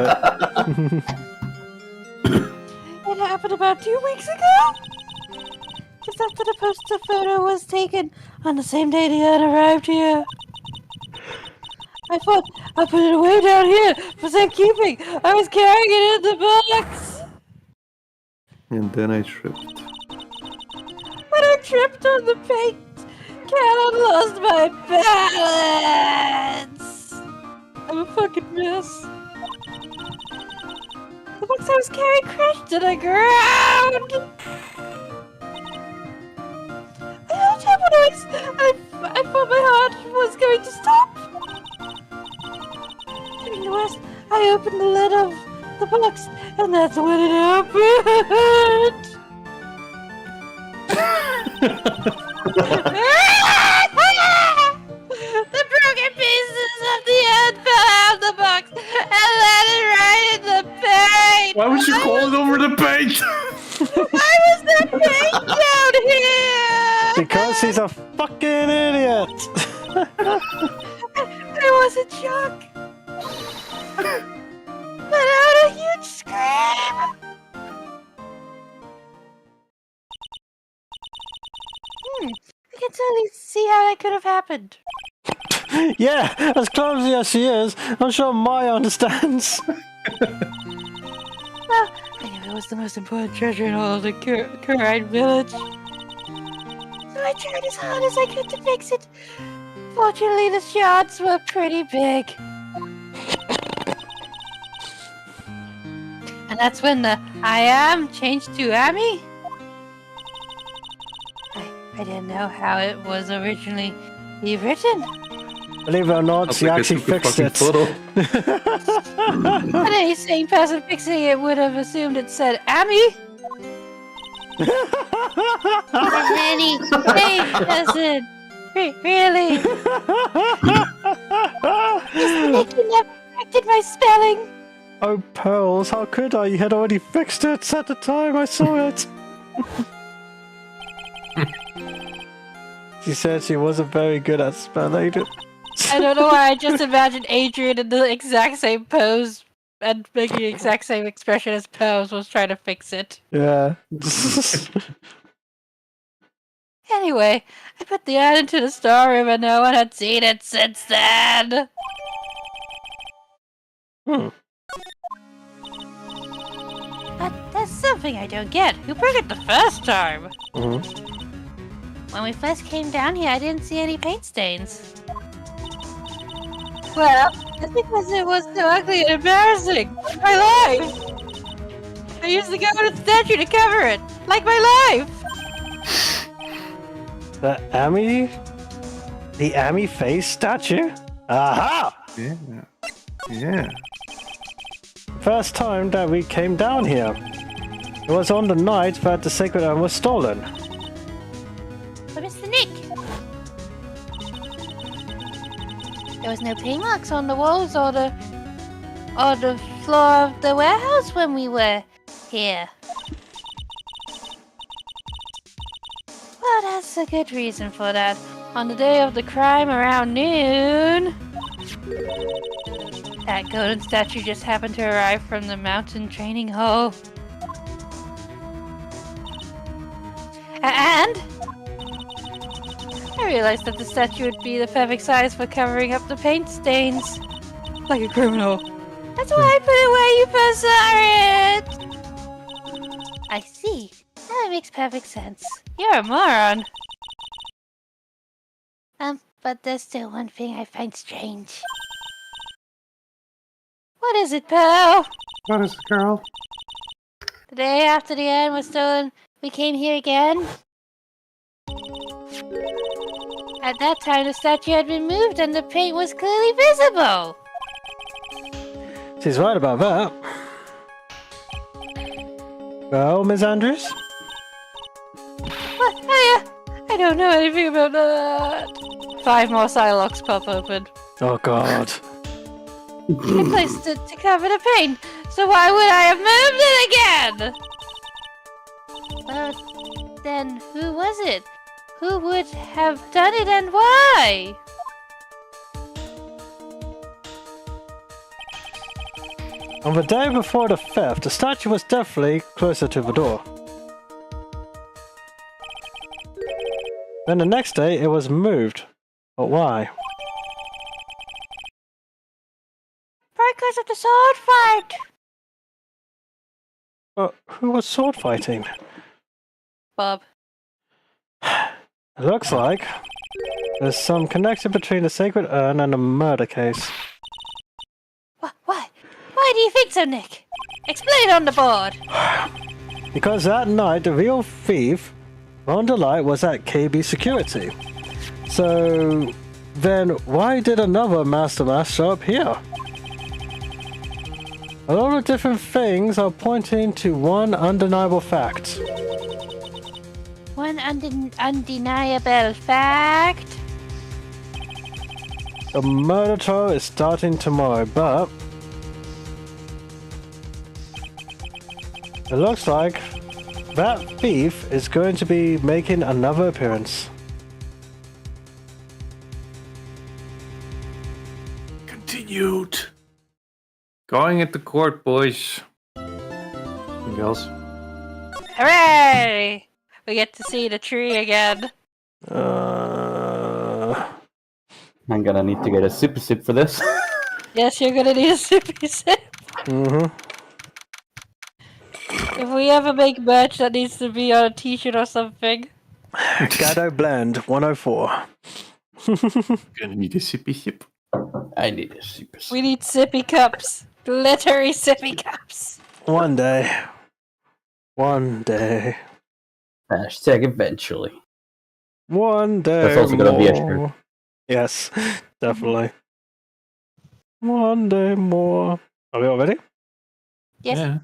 It happened about 2 weeks ago. Just after the poster photo was taken on the same day the urn arrived here. I thought I put it away down here for safekeeping. I was carrying it in the box. And then I tripped. When I tripped on the paint can and lost my balance. I'm a fucking mess. The box I was carrying crashed to the ground. I heard a terrible noise. I thought my heart was going to stop. Getting the worst, I opened the lid of the box, and that's when it happened. The broken pieces of the end fell out of the box and landed right in the paint. Why would you call it over the paint? Why was the paint down here? Because he's a fucking idiot. I was in shock. Let out a huge scream. I can totally see how that could have happened. Yeah, as clumsy as she is, I'm sure Maya understands. Well, I knew it was the most important treasure in all of the Wright village. So I tried as hard as I could to fix it. Fortunately, the shards were pretty big. And that's when the I am changed to Amy. I didn't know how it was originally written. Believe it or not, she actually fixed it. And any sane person fixing it would have assumed it said Amy. And any sane person. Really? You never corrected my spelling. Oh, Pearls, how could I? You had already fixed it at the time I saw it. She said she wasn't very good at spelling. I don't know why I just imagined Adrian in the exact same pose and making the exact same expression as Pose was trying to fix it. Yeah. Anyway, I put the ad into the storeroom and no one had seen it since then. But there's something I don't get. You broke it the first time. When we first came down here, I didn't see any paint stains. Well, that's because it was so ugly and embarrassing. My life! I used the government statue to cover it, like my life! The Amy face statue? Aha! Yeah. Yeah. First time that we came down here. It was on the night that the sacred urn was stolen. But Mr. Nick! There was no paint marks on the walls or the floor of the warehouse when we were here. Well, that's a good reason for that. On the day of the crime around noon, that golden statue just happened to arrive from the mountain training hall. And I realized that the statue would be the perfect size for covering up the paint stains. Like a criminal. That's why I put it where you first saw it! I see. That makes perfect sense. You're a moron. But there's still one thing I find strange. What is it, Pearl? What is it, girl? The day after the urn was stolen, we came here again. At that time, the statue had been moved and the paint was clearly visible. She's right about that. Well, Miss Andrews? What? I don't know anything about that. 5 more Psylocks pop open. Oh god. I placed it to cover the paint, so why would I have moved it again? Well, then who was it? Who would have done it and why? On the day before the theft, the statue was definitely closer to the door. Then the next day, it was moved. But why? Because of the sword fight! But who was sword fighting? Bob. It looks like there's some connection between the sacred urn and the murder case. Why? Why do you think so, Nick? Explain on the board! Because that night, the real thief, Ron Delight, was at KB Security. So then why did another Master Mask show up here? A lot of different things are pointing to one undeniable fact. One undeniable fact. The murder trial is starting tomorrow, but it looks like that thief is going to be making another appearance. Continued. Going into court, boys. Anything else? Hooray! We get to see the tree again. I'm gonna need to get a super sip for this. Yes, you're gonna need a sippy sip. If we ever make merch, that needs to be on a t-shirt or something. Gatto Blend 104. Gonna need a sippy sip. I need a super sip. We need sippy cups. Glittery sippy cups. One day. One day. Hashtag eventually. One day. That's also gonna be a more. shirt. Yes, definitely. One day more. Are we all ready? Yes. Yeah.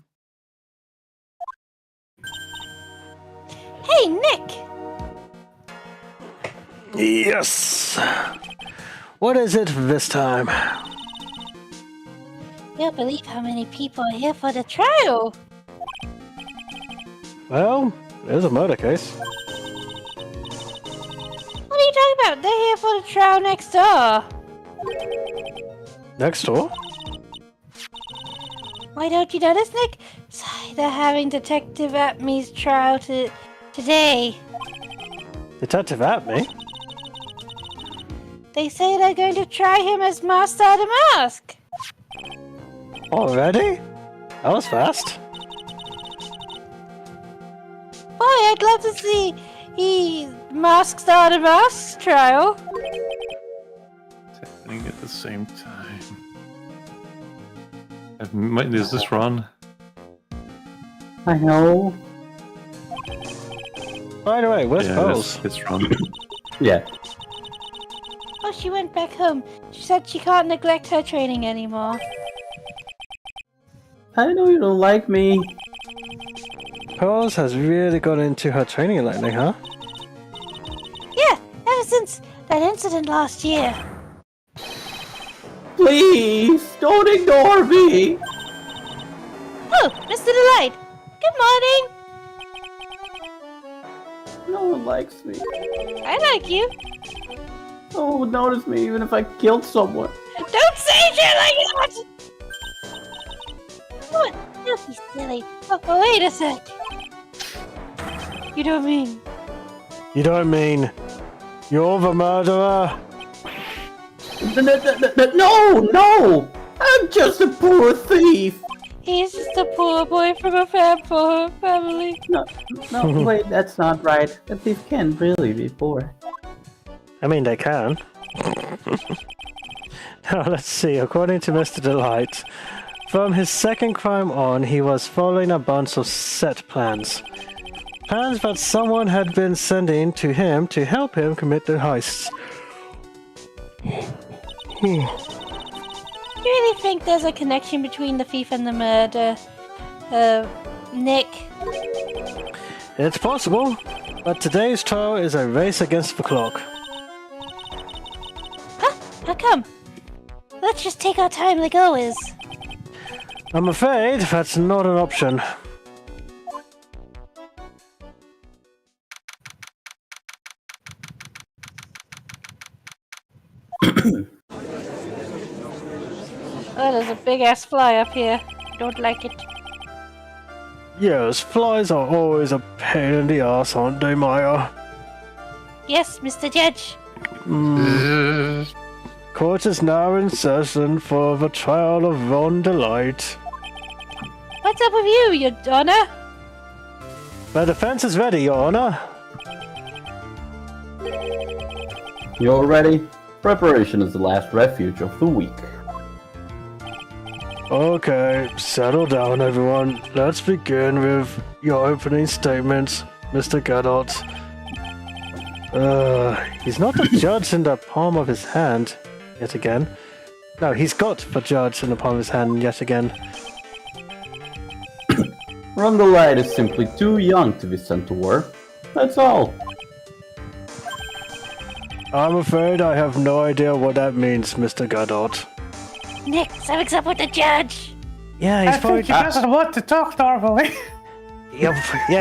Hey, Nick! Yes. What is it this time? You'll believe how many people are here for the trial. Well, there's a murder case. What are you talking about? They're here for the trial next door. Next door? Why don't you notice, Nick? Sorry, they're having Detective Atme's trial today. Detective Atme? They say they're going to try him as Master of the Mask. Already? That was fast. Boy, I'd love to see Master of the Mask trial. It's happening at the same time. Is this Ron? I know. By the way, where's Yeah, Pearls? it's Ron. Yeah. Oh, she went back home. She said she can't neglect her training anymore. I know you don't like me. Pearls has really got into her training lately, huh? Yeah, ever since that incident last year. Please, don't ignore me. Oh, Mr. Delight. Good morning. No one likes me. I like you. No one would notice me even if I killed someone. Don't say shit like that! What? Don't be silly. Oh, wait a sec. You don't mean... You don't mean you're the murderer? No! I'm just a poor thief! He's just a poor boy from a poor family. No, wait, that's not right. A thief can't really be poor. I mean, they can. Now, let's see. According to Mr. Delight, from his second crime on, he was following a bunch of set plans. Plans that someone had been sending to him to help him commit the heists. You really think there's a connection between the thief and the murder? Nick? It's possible, but today's trial is a race against the clock. Huh? How come? Let's just take our time like always. I'm afraid that's not an option. Oh, there's a big-ass fly up here. Don't like it. Yes, flies are always a pain in the ass, aren't they, Maya? Yes, Mr. Judge. Court is now in session for the trial of Ron Delight. What's up with you, Your Honor? The defense is ready, Your Honor. You're ready? Preparation is the last refuge of the week. Okay, settle down, everyone. Let's begin with your opening statement, Mr. Gadot. He's not the judge in the palm of his hand yet again. No, he's got the judge in the palm of his hand yet again. Ron Delight is simply too young to be sent to war. That's all. I'm afraid I have no idea what that means, Mr. Gadot. Nick, something's up with the judge. Yeah, he's probably... he doesn't want to talk normally. Yeah,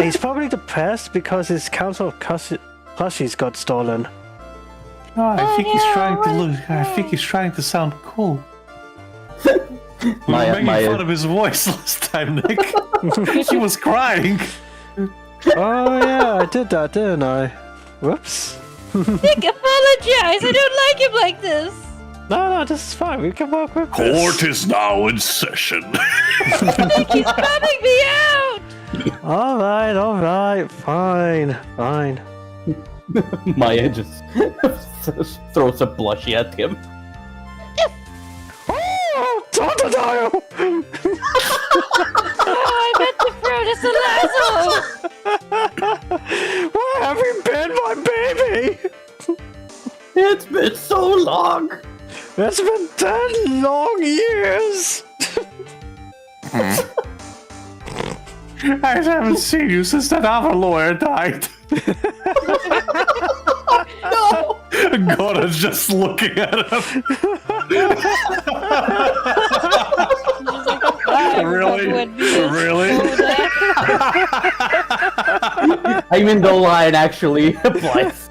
he's probably depressed because his council of plushies got stolen. No, I think he's yeah, trying to what? look. I think he's trying to sound cool. We were making fun of his voice last time, Nick. He was crying. Oh yeah, I did that, didn't I? Whoops. Nick, apologize. I don't like him like this. No, this is fine. We can work with this. Court is now in session. Nick, he's bumming me out. All right, fine. Maya just throws a blushie at him. Oh, Totodile! Oh, I meant to throw this lasso. Where have you been, my baby? It's been so long. It's been 10 long years. I haven't seen you since that other lawyer died. No. Gora's just looking at him. Really? I mean, the line actually applies.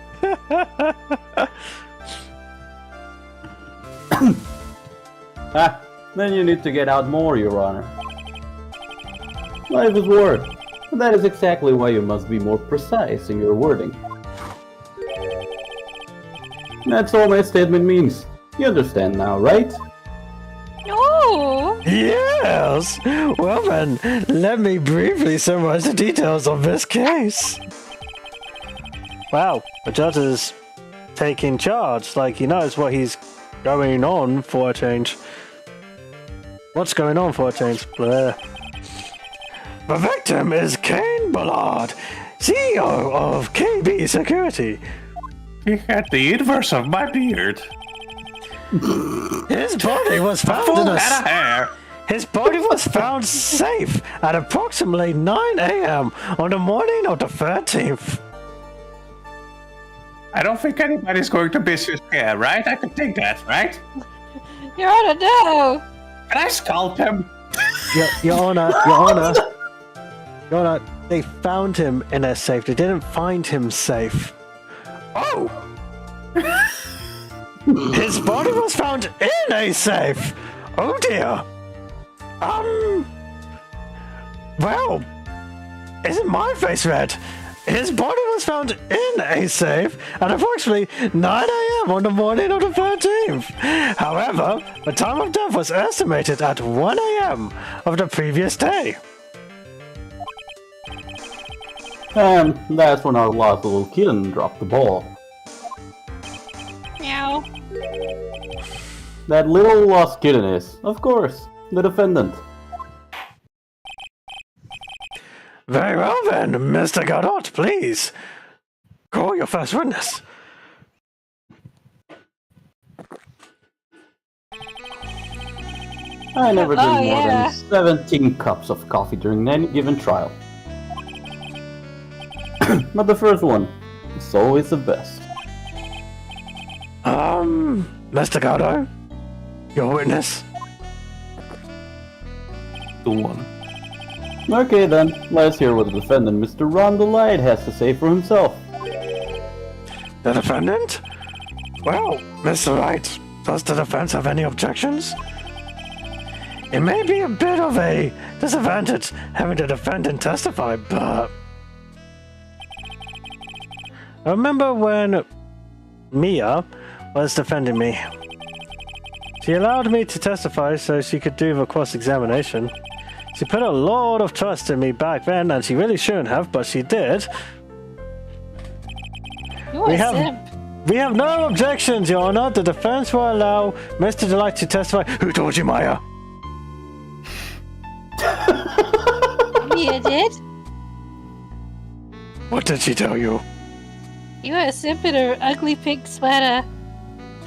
Then you need to get out more, Your Honor. Life is war. That is exactly why you must be more precise in your wording. That's all my statement means. You understand now, right? No. Yes. Well then, let me briefly summarize the details of this case. Wow, the judge is taking charge, like he knows what he's going on for a change. What's going on for a change? Blah. The victim is Kane Ballard, CEO of KB Security. He had the inverse of my beard. His body was found Full in a... head of hair. His body was found safe at approximately 9 a.m. on the morning of the 13th. I don't think anybody's going to miss his hair, right? I can take that, right? Your Honor, no! Can I scalp him? Your Honor, they found him in their safe. They didn't find him safe. Oh! His body was found in a safe! Oh dear! Well, isn't my face red? His body was found in a safe at approximately 9 a.m. on the morning of the 13th. However, the time of death was estimated at 1 a.m. of the previous day. And that's when our lost little kitten dropped the ball. Meow. That little lost kitten is, of course, the defendant. Very well then, Mr. Godot, please. Call your first witness. I never drink Oh, more yeah. than 17 cups of coffee during any given trial. But the first one is always the best. Mr. Godot, your witness. The one. Okay then, let's hear what the defendant, Mr. Ron the Light, has to say for himself. The defendant? Well, Mr. Wright, does the defense have any objections? It may be a bit of a disadvantage having the defendant testify, but... I remember when Mia was defending me. She allowed me to testify so she could do the cross-examination. She put a lot of trust in me back then, and she really shouldn't have, but she did. You are a simp. We have no objections, Your Honor. The defense will allow Mr. Delight to testify. Who told you, Maya? Mia did? What did she tell you? You are a simp in an ugly pink sweater.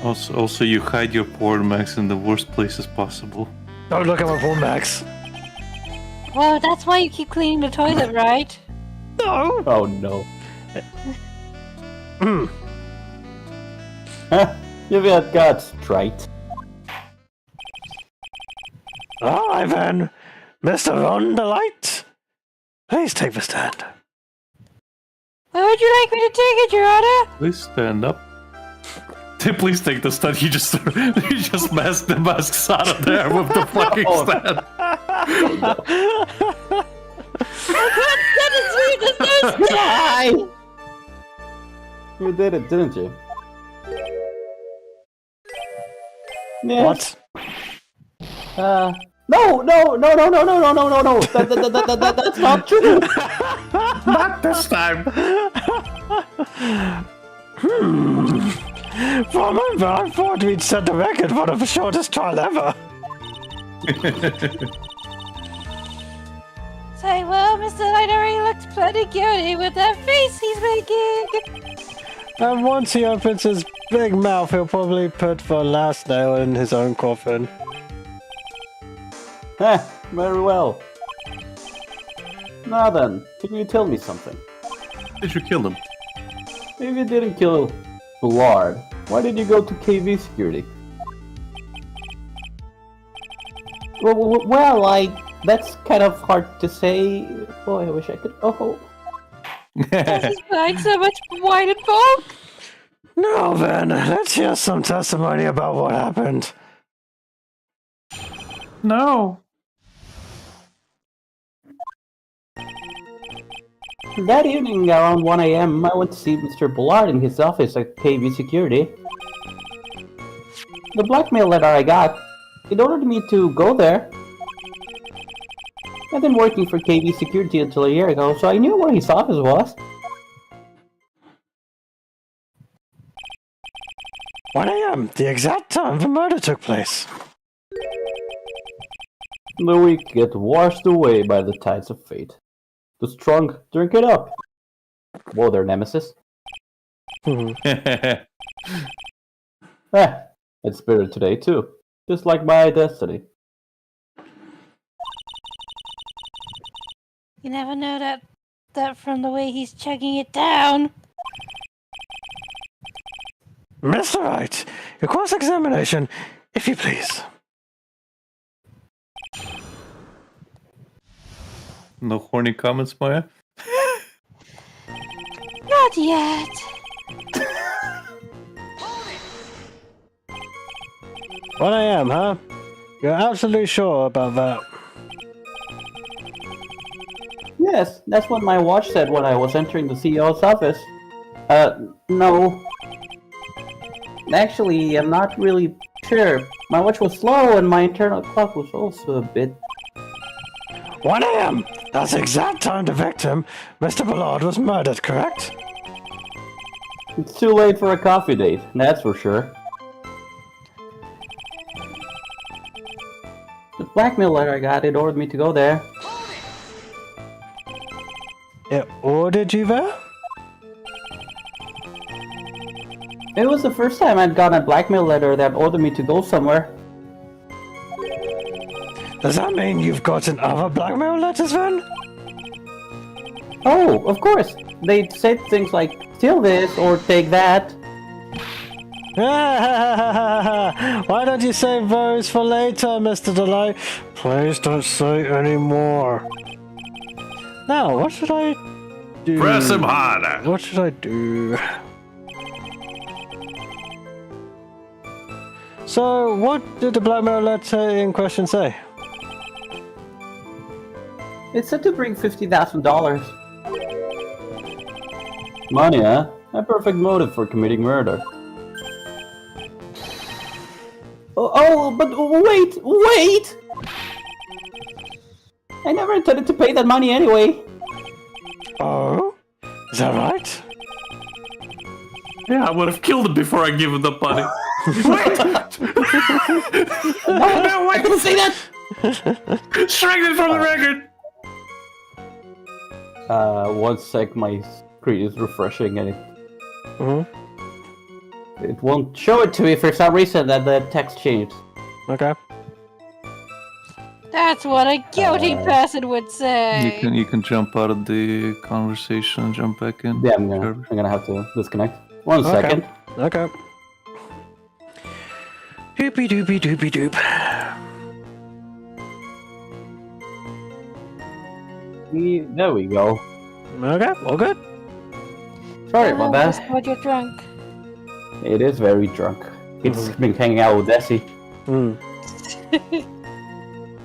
Also, you hide your porn max in the worst places possible. Don't look at my phone, Max. Well, that's why you keep cleaning the toilet, right? No! Oh no. Hmm. You've got guts, trite. Alright then. Mr. Ron the Light, please take the stand. Where would you like me to take it, Your Honor? Please stand up. Please take the stand. He just masked the masks out of there with the fucking stand. Die! You did it, didn't you? Yes. What? No! That's not true! Not this time. For a moment, I thought we'd set the record for the shortest trial ever. Say, well, Mr. Lighter looks plenty guilty with that face he's making. And once he opens his big mouth, he'll probably put the last nail in his own coffin. Very well. Now then, can you tell me something? Did you kill him? If you didn't kill Bullard, why did you go to KV security? Well, that's kind of hard to say. Boy, I wish I could. Oh. Does his mind so much wine and bulk? Now then, let's hear some testimony about what happened. No. That evening around 1 a.m., I went to see Mr. Bullard in his office at KV Security. The blackmail letter I got, it ordered me to go there. I've been working for KV Security until a year ago, so I knew where his office was. 1 a.m., the exact time the murder took place. The weak get washed away by the tides of fate. The strong drink it up. Whoa there, Nemesis. And It's spirit today too, just like my destiny. You never know that from the way he's chugging it down. Mr. Wright, your cross-examination, if you please. No horny comments, Maya? Not yet. Well, I am, huh? You're absolutely sure about that? Yes, that's what my watch said when I was entering the CEO's office. No. Actually, I'm not really sure. My watch was slow and my internal clock was also a bit... 1 a.m. That's the exact time the victim, Mr. Ballard, was murdered, correct? It's too late for a coffee date, that's for sure. The blackmail letter I got, it ordered me to go there. It ordered you there? It was the first time I'd gotten a blackmail letter that ordered me to go somewhere. Does that mean you've gotten other blackmail letters then? Oh, of course. They said things like, steal this or take that. Why don't you save those for later, Mr. Delight? Please don't say any more. Now, what should I do? Press him harder. What should I do? So, what did the blackmail letter in question say? It said to bring $50,000. Money, huh? A perfect motive for committing murder. Oh, but wait! I never intended to pay that money anyway. Oh? Is that right? Yeah, I would have killed him before I give him the money. No, I couldn't say that! Strike it from the record! 1 sec, my screen is refreshing and it won't show it to me for some reason that the text changed. Okay. That's what a guilty person would say. You can jump out of the conversation and jump back in. Yeah, I'm gonna have to disconnect. 1 second. Okay. Doopy doopy doopy doop. There we go. Okay, all good. Sorry about that. Just when you're drunk. It is very drunk. It's been hanging out with Essie.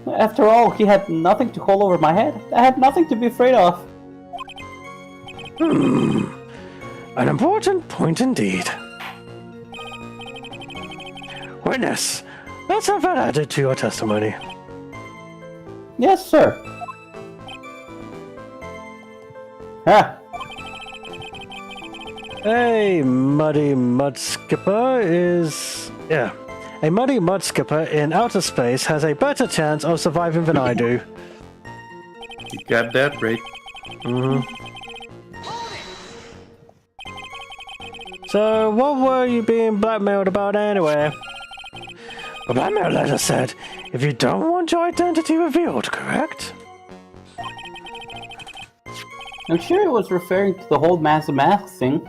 After all, he had nothing to hold over my head. I had nothing to be afraid of. An important point indeed. Witness, let's have that added to your testimony. Yes, sir. Ah, A muddy mud skipper in outer space has a better chance of surviving than I do. You got that right. So, what were you being blackmailed about anyway? The blackmail letter said, if you don't want your identity revealed, correct? I'm sure it was referring to the whole massive mask thing.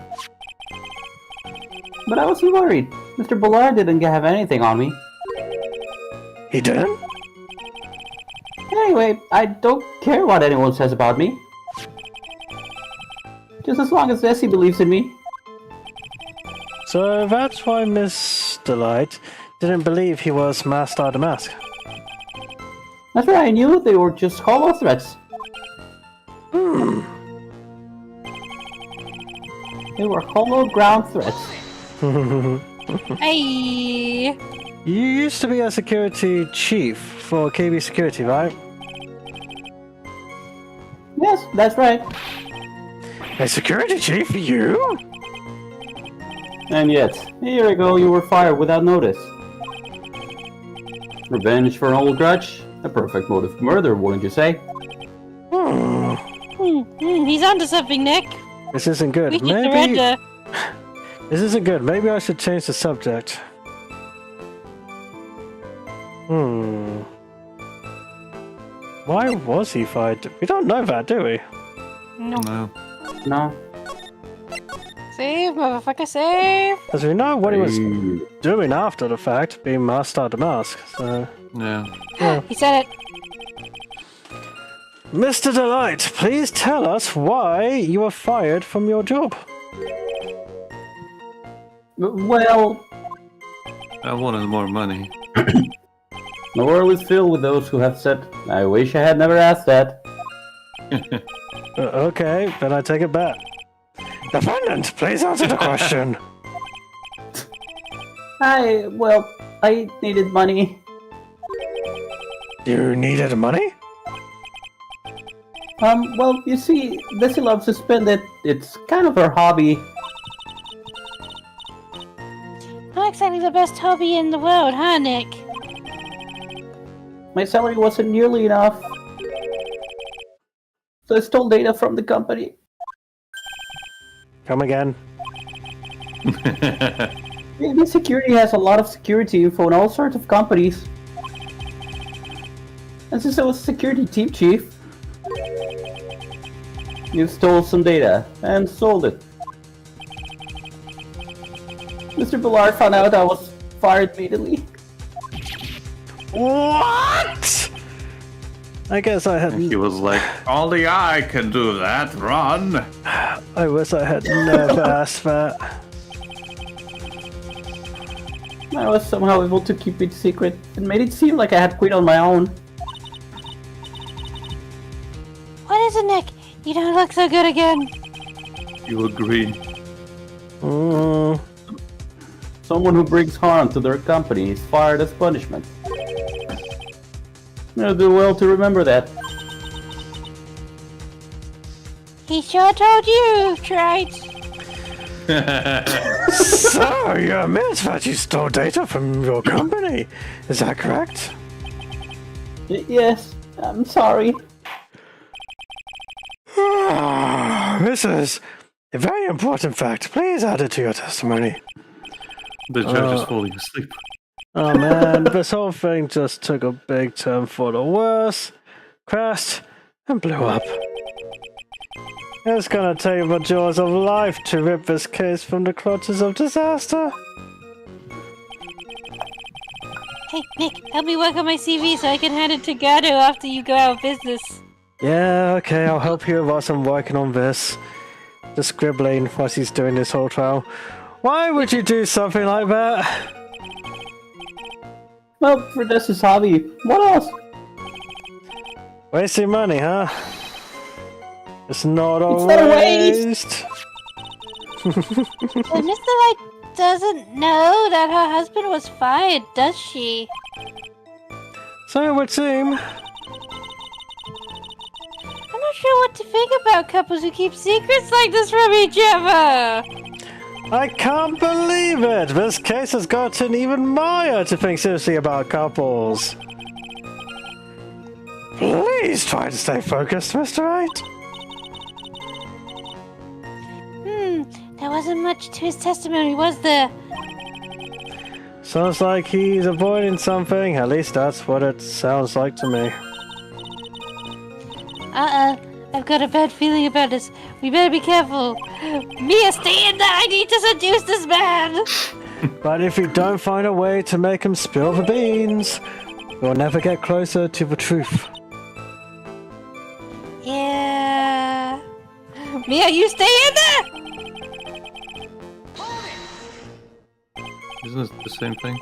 But I wasn't worried. Mr. Ballard didn't have anything on me. He didn't? Anyway, I don't care what anyone says about me. Just as long as Essie believes in me. So that's why Miss Delight didn't believe he was Master the Mask. That's why I knew they were just hollow threats. They were hollow ground threats. Hey. You used to be a security chief for KB Security, right? Yes, that's right. A security chief? You? And yet, a year ago you were fired without notice. Revenge for an old grudge? A perfect motive for murder, wouldn't you say? He's onto something, Nick. This isn't good. We should Maybe surrender. this isn't good. Maybe I should change the subject. Why was he fired? We don't know that, do we? No. No. Save, motherfucker, save! Because we know what he was doing after the fact, being Master of the Mask, so... Yeah. He said it. Mr. Delight, please tell us why you were fired from your job. Well, I wanted more money. the world is filled with those who have said, I wish I had never asked that. Okay, then I take it back. Defendant, please answer the question. I needed money. You needed money? Well, you see, Bessie loves to spend it. It's kind of her hobby. Not exactly the best hobby in the world, huh, Nick? My salary wasn't nearly enough. So I stole data from the company. Come again. Maybe security has a lot of security info in all sorts of companies. And since I was security team chief, you stole some data and sold it. Mr. Ballard found out I was fired immediately. What? I guess I had. He was like, only I can do that, run! I wish I had never asked that. I was somehow able to keep it secret and made it seem like I had quit on my own. What is it, Nick? You don't look so good again. You were green. Someone who brings harm to their company is fired as punishment. You'll do well to remember that. He sure told you, Wright. So, you admit that you stole data from your company. Is that correct? Yes, I'm sorry. This is a very important fact. Please add it to your testimony. The judge is falling asleep. Oh man, this whole thing just took a big turn for the worse, crashed, and blew up. It's gonna take the jaws of life to rip this case from the clutches of disaster. Hey, Nick, help me work on my CV so I can hand it to Gato after you go out of business. Yeah, okay, I'll help you whilst I'm working on this. Just scribbling whilst he's doing this whole trial. Why would you do something like that? Well, for this is hobby. What else? Wasting money, huh? It's not a It's not a waste. And Mr. Light doesn't know that her husband was fired, does she? So it would seem. I'm not sure what to think about couples who keep secrets like this from each other. I can't believe it! This case has gotten even more to think seriously about couples. Please try to stay focused, Mr. Wright. There wasn't much to his testimony, was there? Sounds like he's avoiding something. At least that's what it sounds like to me. I've got a bad feeling about this. We better be careful. Mia, stay in there! I need to seduce this man! But if we don't find a way to make him spill the beans, we'll never get closer to the truth. Yeah. Mia, you stay in there! Isn't it the same thing?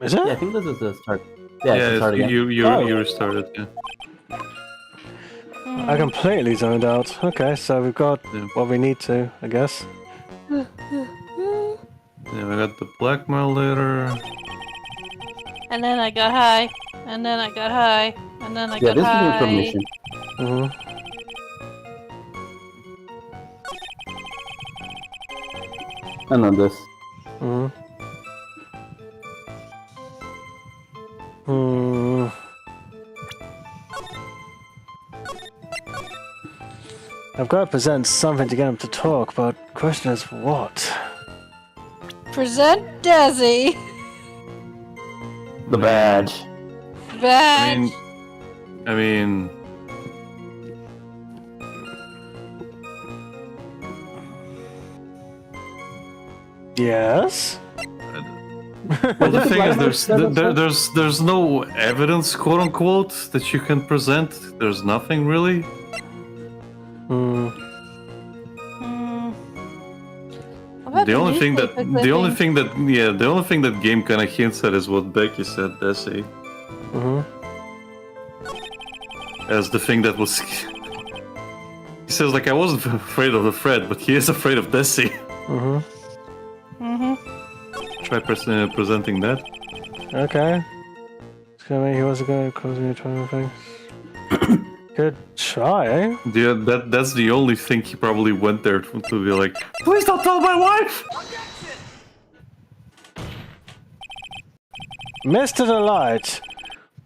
Is it? Yeah, I think this is the start. Yeah, it's the Yeah, start again. you restarted, yeah. I completely zoned out. Okay, so we've got what we need to, I guess. Yeah, I got the blackmail later. And then I got high. And then I got high. And then I Yeah, got this is high. new information. Mm-hmm. And then this. Mm-hmm. Hmm. I've got to present something to get him to talk, but the question is what? Present Desi. The badge. Badge. I mean, Yes? well, the Is it thing like is, there's no evidence, quote unquote, that you can present. There's nothing really. Hmm. How about The only thing that newspaper the only thing that game kind of hints at is what Becky said, Desi, Mm-hmm. as the thing that was. He says like I wasn't afraid of the threat, but he is afraid of Desi. Mm-hmm. Try presenting that. Okay. He wasn't going to cause me trouble things. Good try, eh? Yeah, that's the only thing he probably went there to be like, please don't tell my wife! Mr. Delight,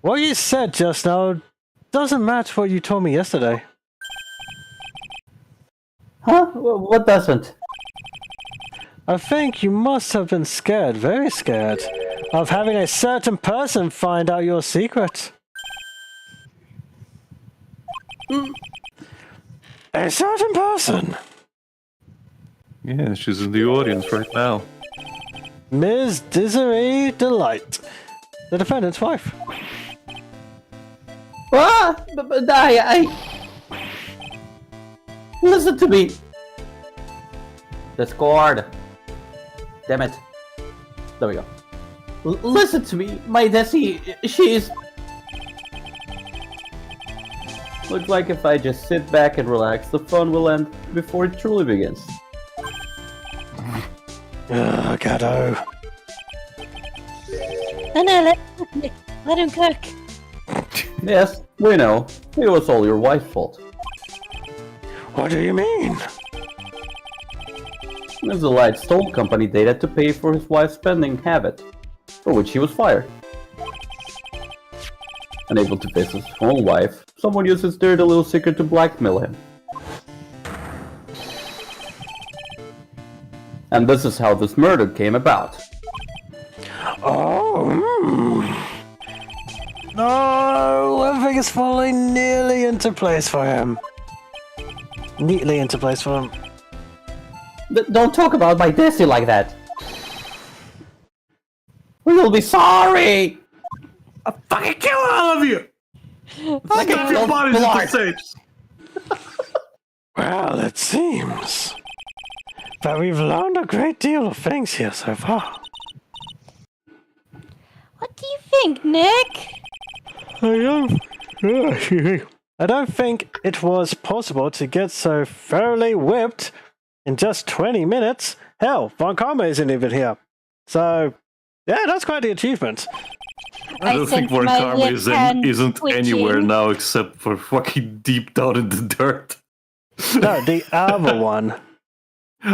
what you said just now doesn't match what you told me yesterday. Huh? What doesn't? I think you must have been scared, very scared, of having a certain person find out your secret. A certain person. Yeah, she's in the audience right now. Ms. Desiree Delight, the defendant's wife. Ah! But I... Listen to me! Discord! Damn it. There we go. Listen to me, my Desi, she's... Looks like if I just sit back and relax, the fun will end before it truly begins. Ugh, Gato. No, let him cook. Yes, we know. It was all your wife's fault. What do you mean? Mr. Light stole company data to pay for his wife's spending habit, for which he was fired. Unable to face his own wife, someone used his dirty little secret to blackmail him. And this is how this murder came about. Oh, No, everything is falling nearly into place for him. Neatly into place for him. Don't talk about my Desi like that! We'll be sorry! I'll fucking kill all of you! Like Get your bodies into safes! Well, it seems that we've learned a great deal of things here so far. What do you think, Nick? I don't think it was possible to get so thoroughly whipped in just 20 minutes. Hell, Von Karma isn't even here. So, yeah, that's quite the achievement. I don't think Von Karma isn't anywhere now except for fucking deep down in the dirt. No, the other one.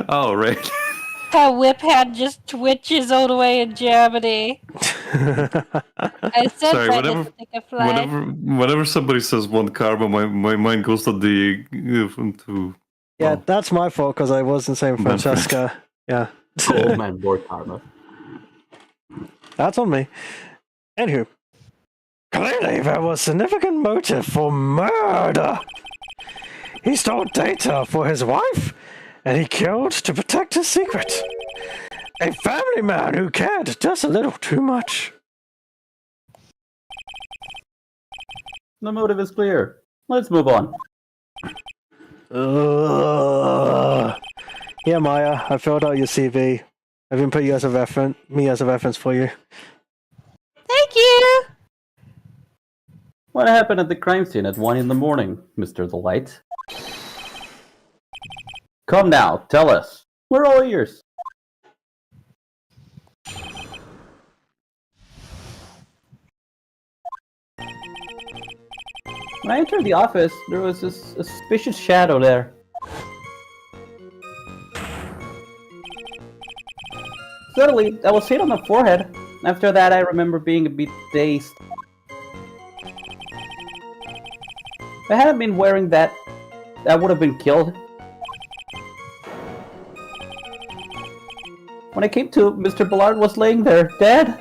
Oh, right. Her whip hand just twitches all the way in Germany. I said Sorry, that it's like a fly. whenever somebody says Von Karma, my mind goes to the... Yeah, that's my fault because I wasn't saying Francesca. Yeah. Old man board karma. That's on me. Anywho, clearly there was significant motive for murder. He stole data for his wife, and he killed to protect his secret. A family man who cared just a little too much. The motive is clear. Let's move on. Yeah, Maya, I filled out your CV. I've even put you as a reference for you. Thank you! What happened at the crime scene at 1 in the morning, Mr. Delight? Come now, tell us. We're all ears. When I entered the office, there was a suspicious shadow there. Suddenly, I was hit on the forehead. After that, I remember being a bit dazed. If I hadn't been wearing that, I would have been killed. When I came to, Mr. Ballard was laying there, dead.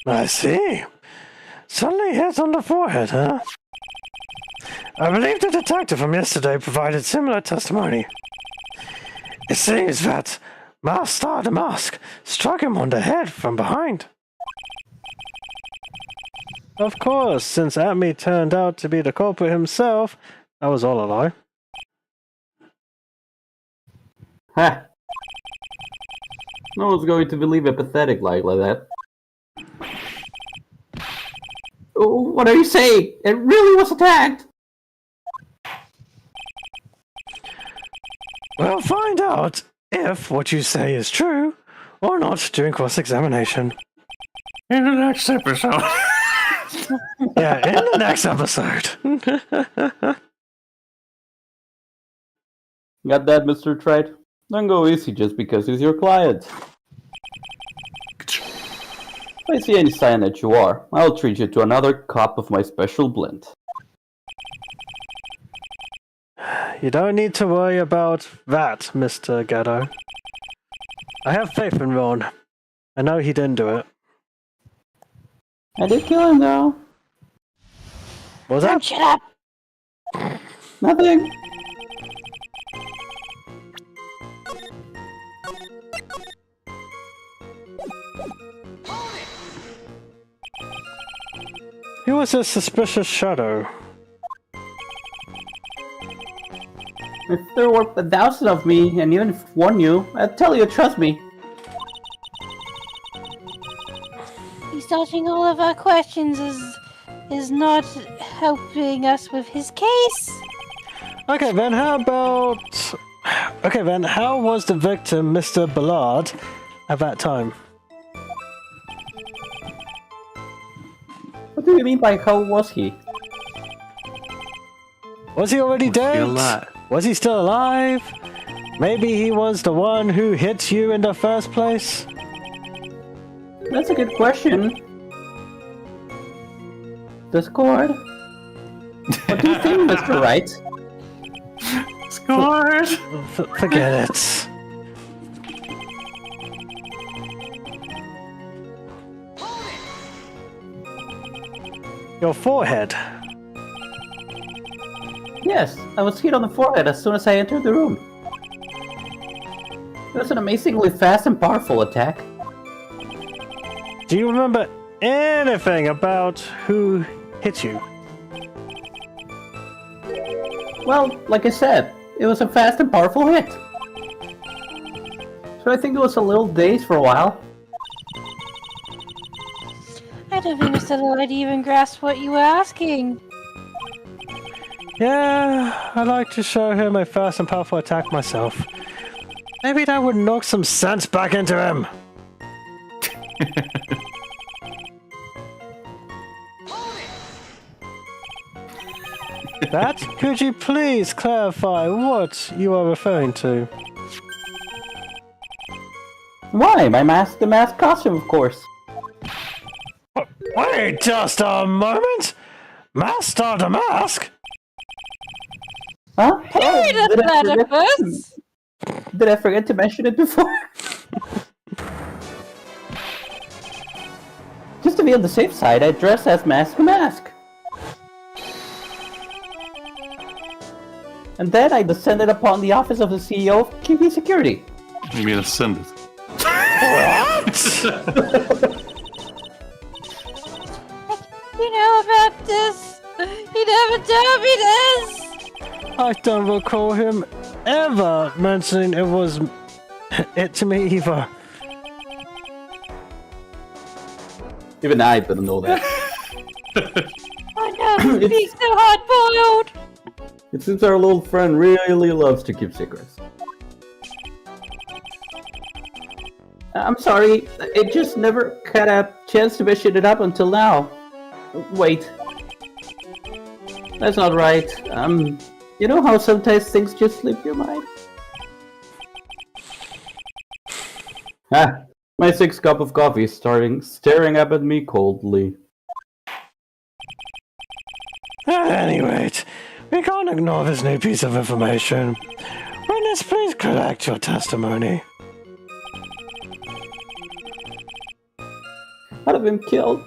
I see. Suddenly hit on the forehead, huh? I believe the detective from yesterday provided similar testimony. It seems that Master the Mask struck him on the head from behind. Of course, since Atme turned out to be the culprit himself, that was all a lie. Ha! No one's going to believe a pathetic lie like that. Oh, what are you saying? It really was attacked! We'll find out if what you say is true or not during cross-examination. In the next episode. Yeah, in the next episode. Got that, Mr. Wright? Don't go easy just because he's your client. If I see any sign that you are, I'll treat you to another cup of my special blend. You don't need to worry about that, Mr. Gatto. I have faith in Ron. I know he didn't do it. I did kill him, though. What was that? Shut up! Nothing. Who was this suspicious shadow? If there were 1,000 of me, and even if one knew, I'd tell you, trust me. He's dodging all of our questions is not helping us with his case. Okay then, how was the victim, Mr. Ballard, at that time? What do you mean by how was he? Was he already dead? he alive? Was he still alive? Maybe he was the one who hit you in the first place? That's a good question. Discord? What do you think, Mr. Wright? Scores! Forget it. Your forehead. Yes, I was hit on the forehead as soon as I entered the room. It was an amazingly fast and powerful attack. Do you remember anything about who hit you? Well, like I said, it was a fast and powerful hit. So I think it was a little dazed for a while. I don't think Mr. Lloyd even grasped what you were asking. Yeah, I'd like to show him a fast and powerful attack myself. Maybe that would knock some sense back into him. That, could you please clarify what you are referring to? Why? My mask, the mask costume, of course. Wait just a moment! Master the Mask? Huh? Hey, Oh, the platypus! Did I forget to mention it before? Just to be on the safe side, I dress as Mask the Mask. And then I descended upon the office of the CEO of KP Security. You mean ascended? You know about this? He never told me this! I don't recall him ever mentioning it to me either. Even I didn't know that. I know, he's so hard-boiled! It seems our little friend really loves to keep secrets. I'm sorry, it just never had a chance to mention it up until now. Wait. That's not right. You know how sometimes things just slip your mind? Ah, my 6th cup of coffee is staring up at me coldly. At any rate, we can't ignore this new piece of information. Witness, please collect your testimony. I'd have been killed.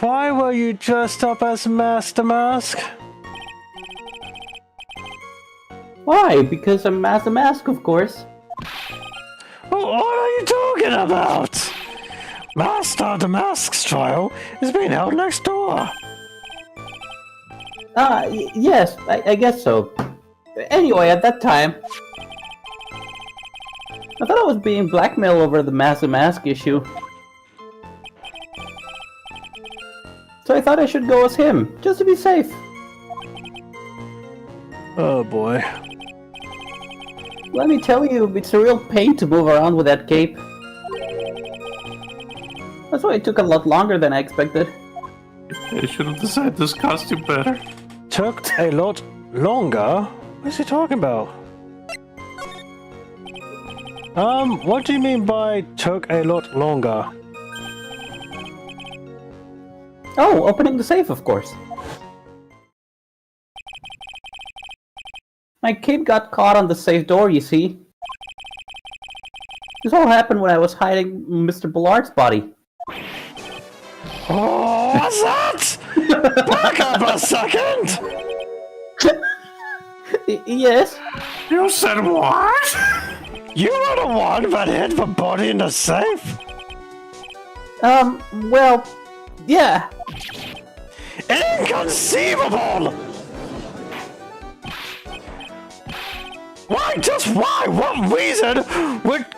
Why were you dressed up as Master Mask? Why? Because I'm Master Mask, of course. What are you talking about? Master the Mask's trial is being held next door. Yes, I guess so. Anyway, at that time, I thought I was being blackmailed over the Master Mask issue. So I thought I should go as him, just to be safe. Oh boy. Let me tell you, it's a real pain to move around with that cape. That's why it took a lot longer than I expected. I should have designed this costume better. Took a lot longer? What's he talking about? What do you mean by took a lot longer? Oh, opening the safe, of course. My cape got caught on the safe door, you see. This all happened when I was hiding Mr. Ballard's body. Oh, what's that? Back up a second! Yes? You said what? You were the one that hid the body in the safe? Well, yeah. Inconceivable! Why? Just why? What reason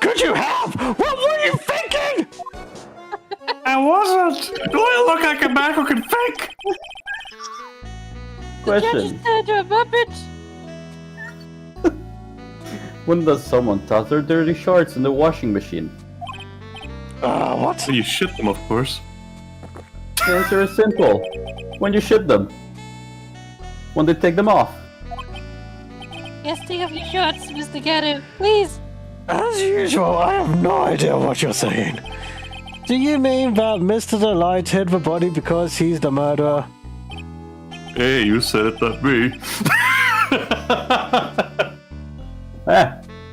could you have? What were you thinking? I wasn't. Do I look like a man who can think? Question. Turned into a Muppet. When does someone toss their dirty shorts in the washing machine? What? You shit them, of course. The answer is simple. When you ship them. When they take them off. Yes, take off your shorts, Mr. Gato, please. As usual, I have no idea what you're saying. Do you mean that Mr. Delight hid the body because he's the murderer? Hey, you said it, not me.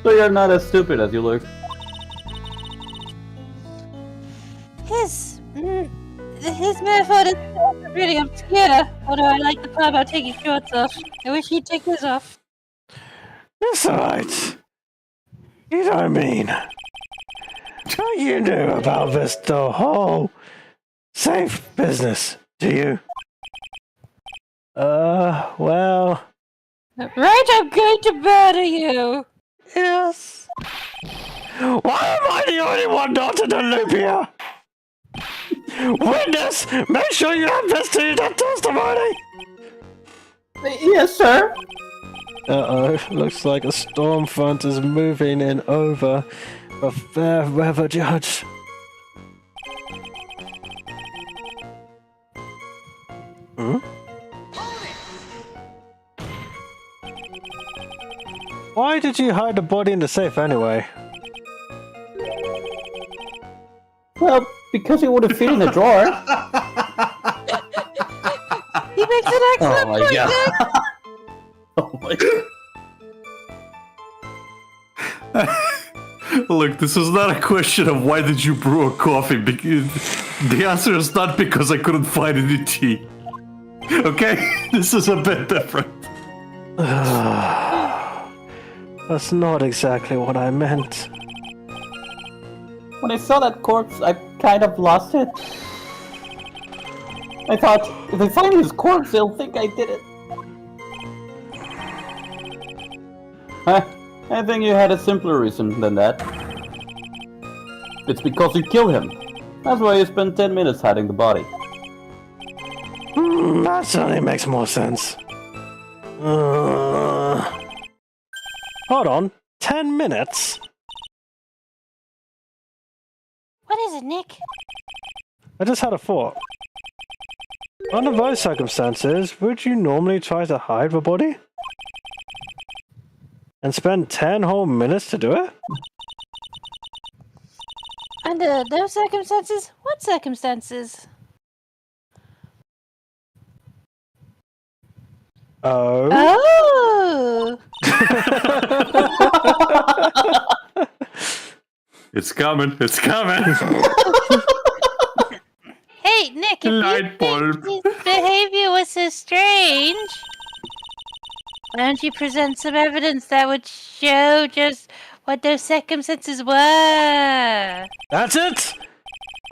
So you're not as stupid as you look. His method is really obscure, although I like the part about taking shorts off. I wish he'd take his off. That's alright. You don't mean. You knew about this, the whole safe business, do you? Well... Right, I'm going to murder you! Yes. Why am I the only one not in the loop here? Witness, make sure you have this to your testimony! Yes, sir. Uh-oh, looks like a storm front is moving in over the fair weather judge. Hmm? Why did you hide the body in the safe anyway? Well, because it would have fit in the drawer. He makes an excellent point, Nick! Oh my god. Look, this is not a question of why did you brew a coffee. The answer is not because I couldn't find any tea. Okay? This is a bit different. That's not exactly what I meant. When I saw that corpse, I kind of lost it. I thought, if they find his corpse, they'll think I did it. I think you had a simpler reason than that. It's because you killed him. That's why you spent 10 minutes hiding the body. That certainly makes more sense. Hold on. 10 minutes? What is it, Nick? I just had a thought. Under those circumstances, would you normally try to hide the body? And spend 10 whole minutes to do it? Under those circumstances? What circumstances? Oh. Oh! It's coming. It's coming. Hey, Nick, if Light you think bulb. his behavior was so strange, why don't you present some evidence that would show just what those circumstances were? That's it!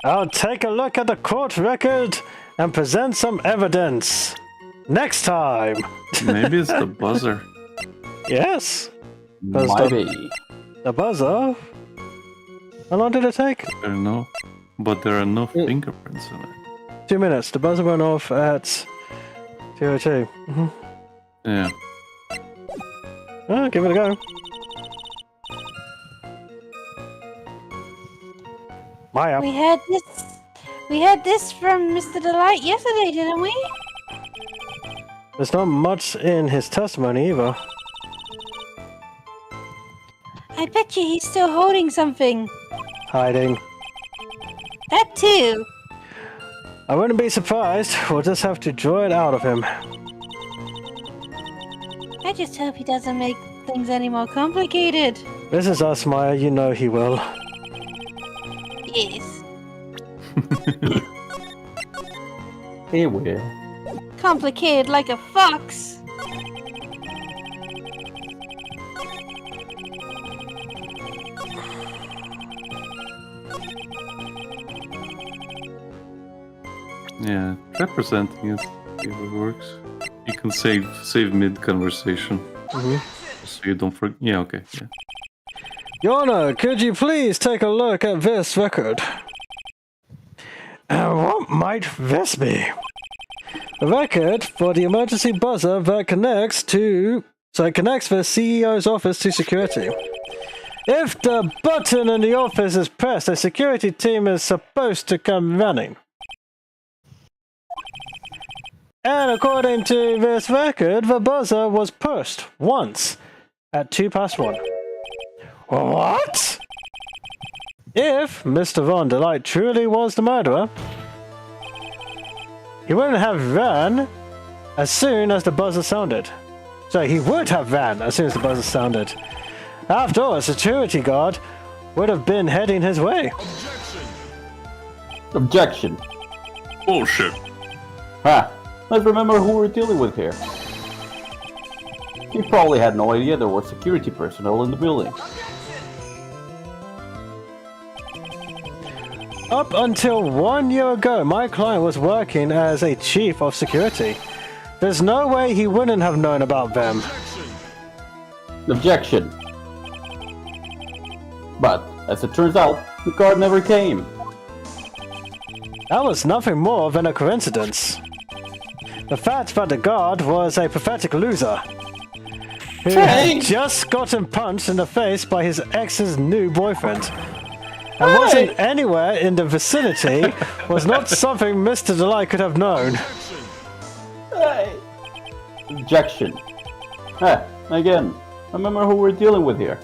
I'll take a look at the court record and present some evidence. Next time! Maybe it's the buzzer. Yes! Maybe. The buzzer? How long did it take? I don't know. But there are no fingerprints in it. 2 minutes. The buzzer went off at 2:02. Yeah. Oh, give it a go. Maya. We had this from Mr. Delight yesterday, didn't we? There's not much in his testimony either. I bet you he's still holding something. Hiding. That too. I wouldn't be surprised. We'll just have to draw it out of him. I just hope he doesn't make things any more complicated. This is us, Maya. You know he will. Yes. He will. Complicated like a fox. Yeah. Try presenting it. See if it works. You can save mid conversation. So you don't forget. Yeah. Okay. Yeah. Your Honor, could you please take a look at this record? What might this be? The record for the emergency buzzer that connects the CEO's office to security. If the button in the office is pressed, a security team is supposed to come running. And according to this record, the buzzer was pushed once at 1:02. What? If Mr. Von Delight truly was the murderer, he wouldn't have ran as soon as the buzzer sounded. So he would have ran as soon as the buzzer sounded. After all, a security guard would have been heading his way. Objection. Bullshit. Ha! Let's remember who we're dealing with here. He probably had no idea there were security personnel in the building. Up until 1 year ago, my client was working as a chief of security. There's no way he wouldn't have known about them. Objection. But, as it turns out, the guard never came. That was nothing more than a coincidence. The fact that the guard was a pathetic loser who had just gotten punched in the face by his ex's new boyfriend and wasn't anywhere in the vicinity was not something Mr. Delight could have known. Objection. Again, remember who we're dealing with here.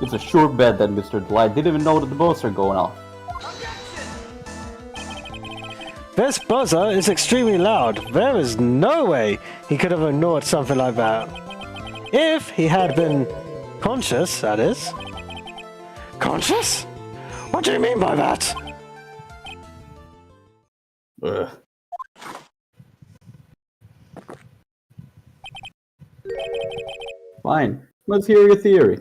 It's a sure bet that Mr. Delight didn't even know that the boats are going off. This buzzer is extremely loud. There is no way he could have ignored something like that. If he had been conscious, that is. Conscious? What do you mean by that? Ugh. Fine. Let's hear your theory.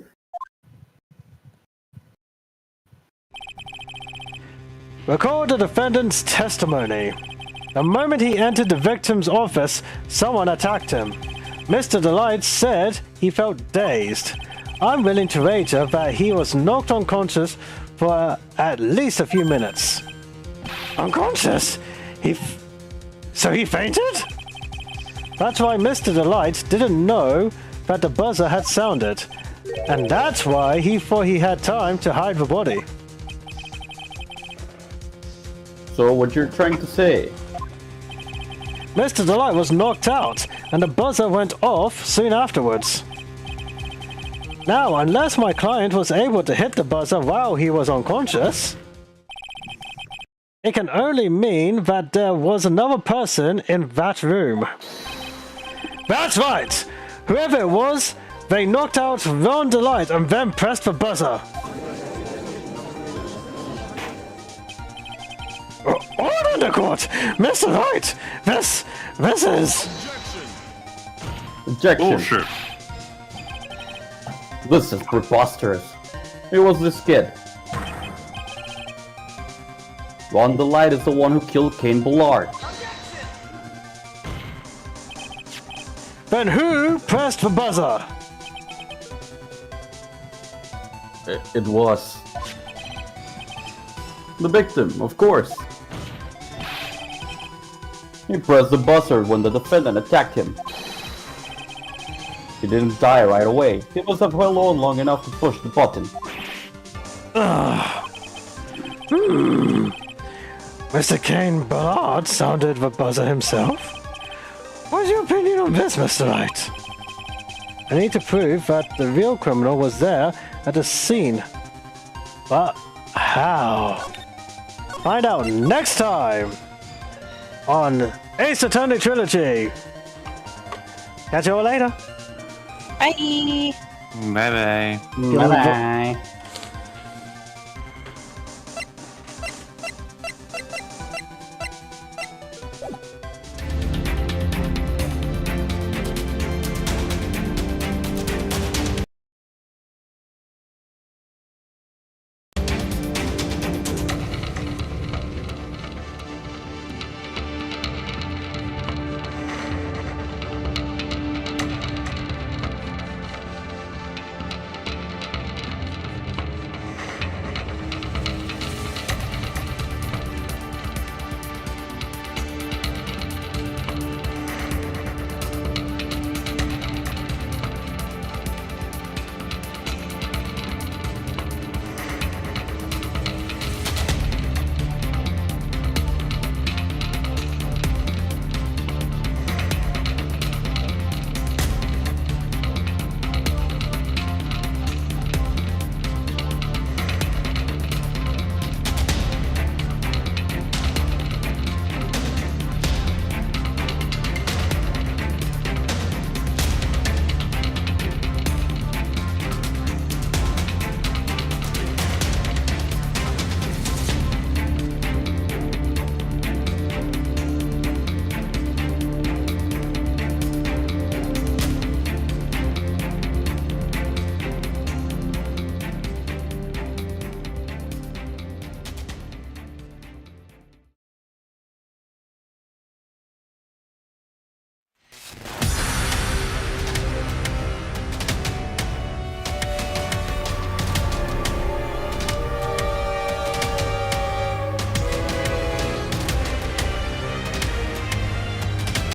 Record the defendant's testimony. The moment he entered the victim's office, someone attacked him. Mr. Delight said he felt dazed. I'm willing to wager that he was knocked unconscious for at least a few minutes. Unconscious? So he fainted? That's why Mr. Delight didn't know that the buzzer had sounded. And that's why he thought he had time to hide the body. So what you're trying to say? Mr. Delight was knocked out, and the buzzer went off soon afterwards. Now, unless my client was able to hit the buzzer while he was unconscious, it can only mean that there was another person in that room. That's right! Whoever it was, They knocked out Ron Delight and then pressed the buzzer. Order in the court! Mr. Wright! This is... Objection. Bullshit. This is preposterous. It was this kid. Ron Delight is the one who killed Kane Bullard. Then who pressed the buzzer? It was... the victim, of course. He pressed the buzzer when the defendant attacked him. He didn't die right away. He must have held on long enough to push the button. Mr. Kane Bullard sounded the buzzer himself. What's your opinion on this, Mr. Wright? I need to prove that the real criminal was there at the scene. But how? Find out next time on Ace Attorney Trilogy. Catch you all later. Bye. Bye bye. Mm. Bye-bye.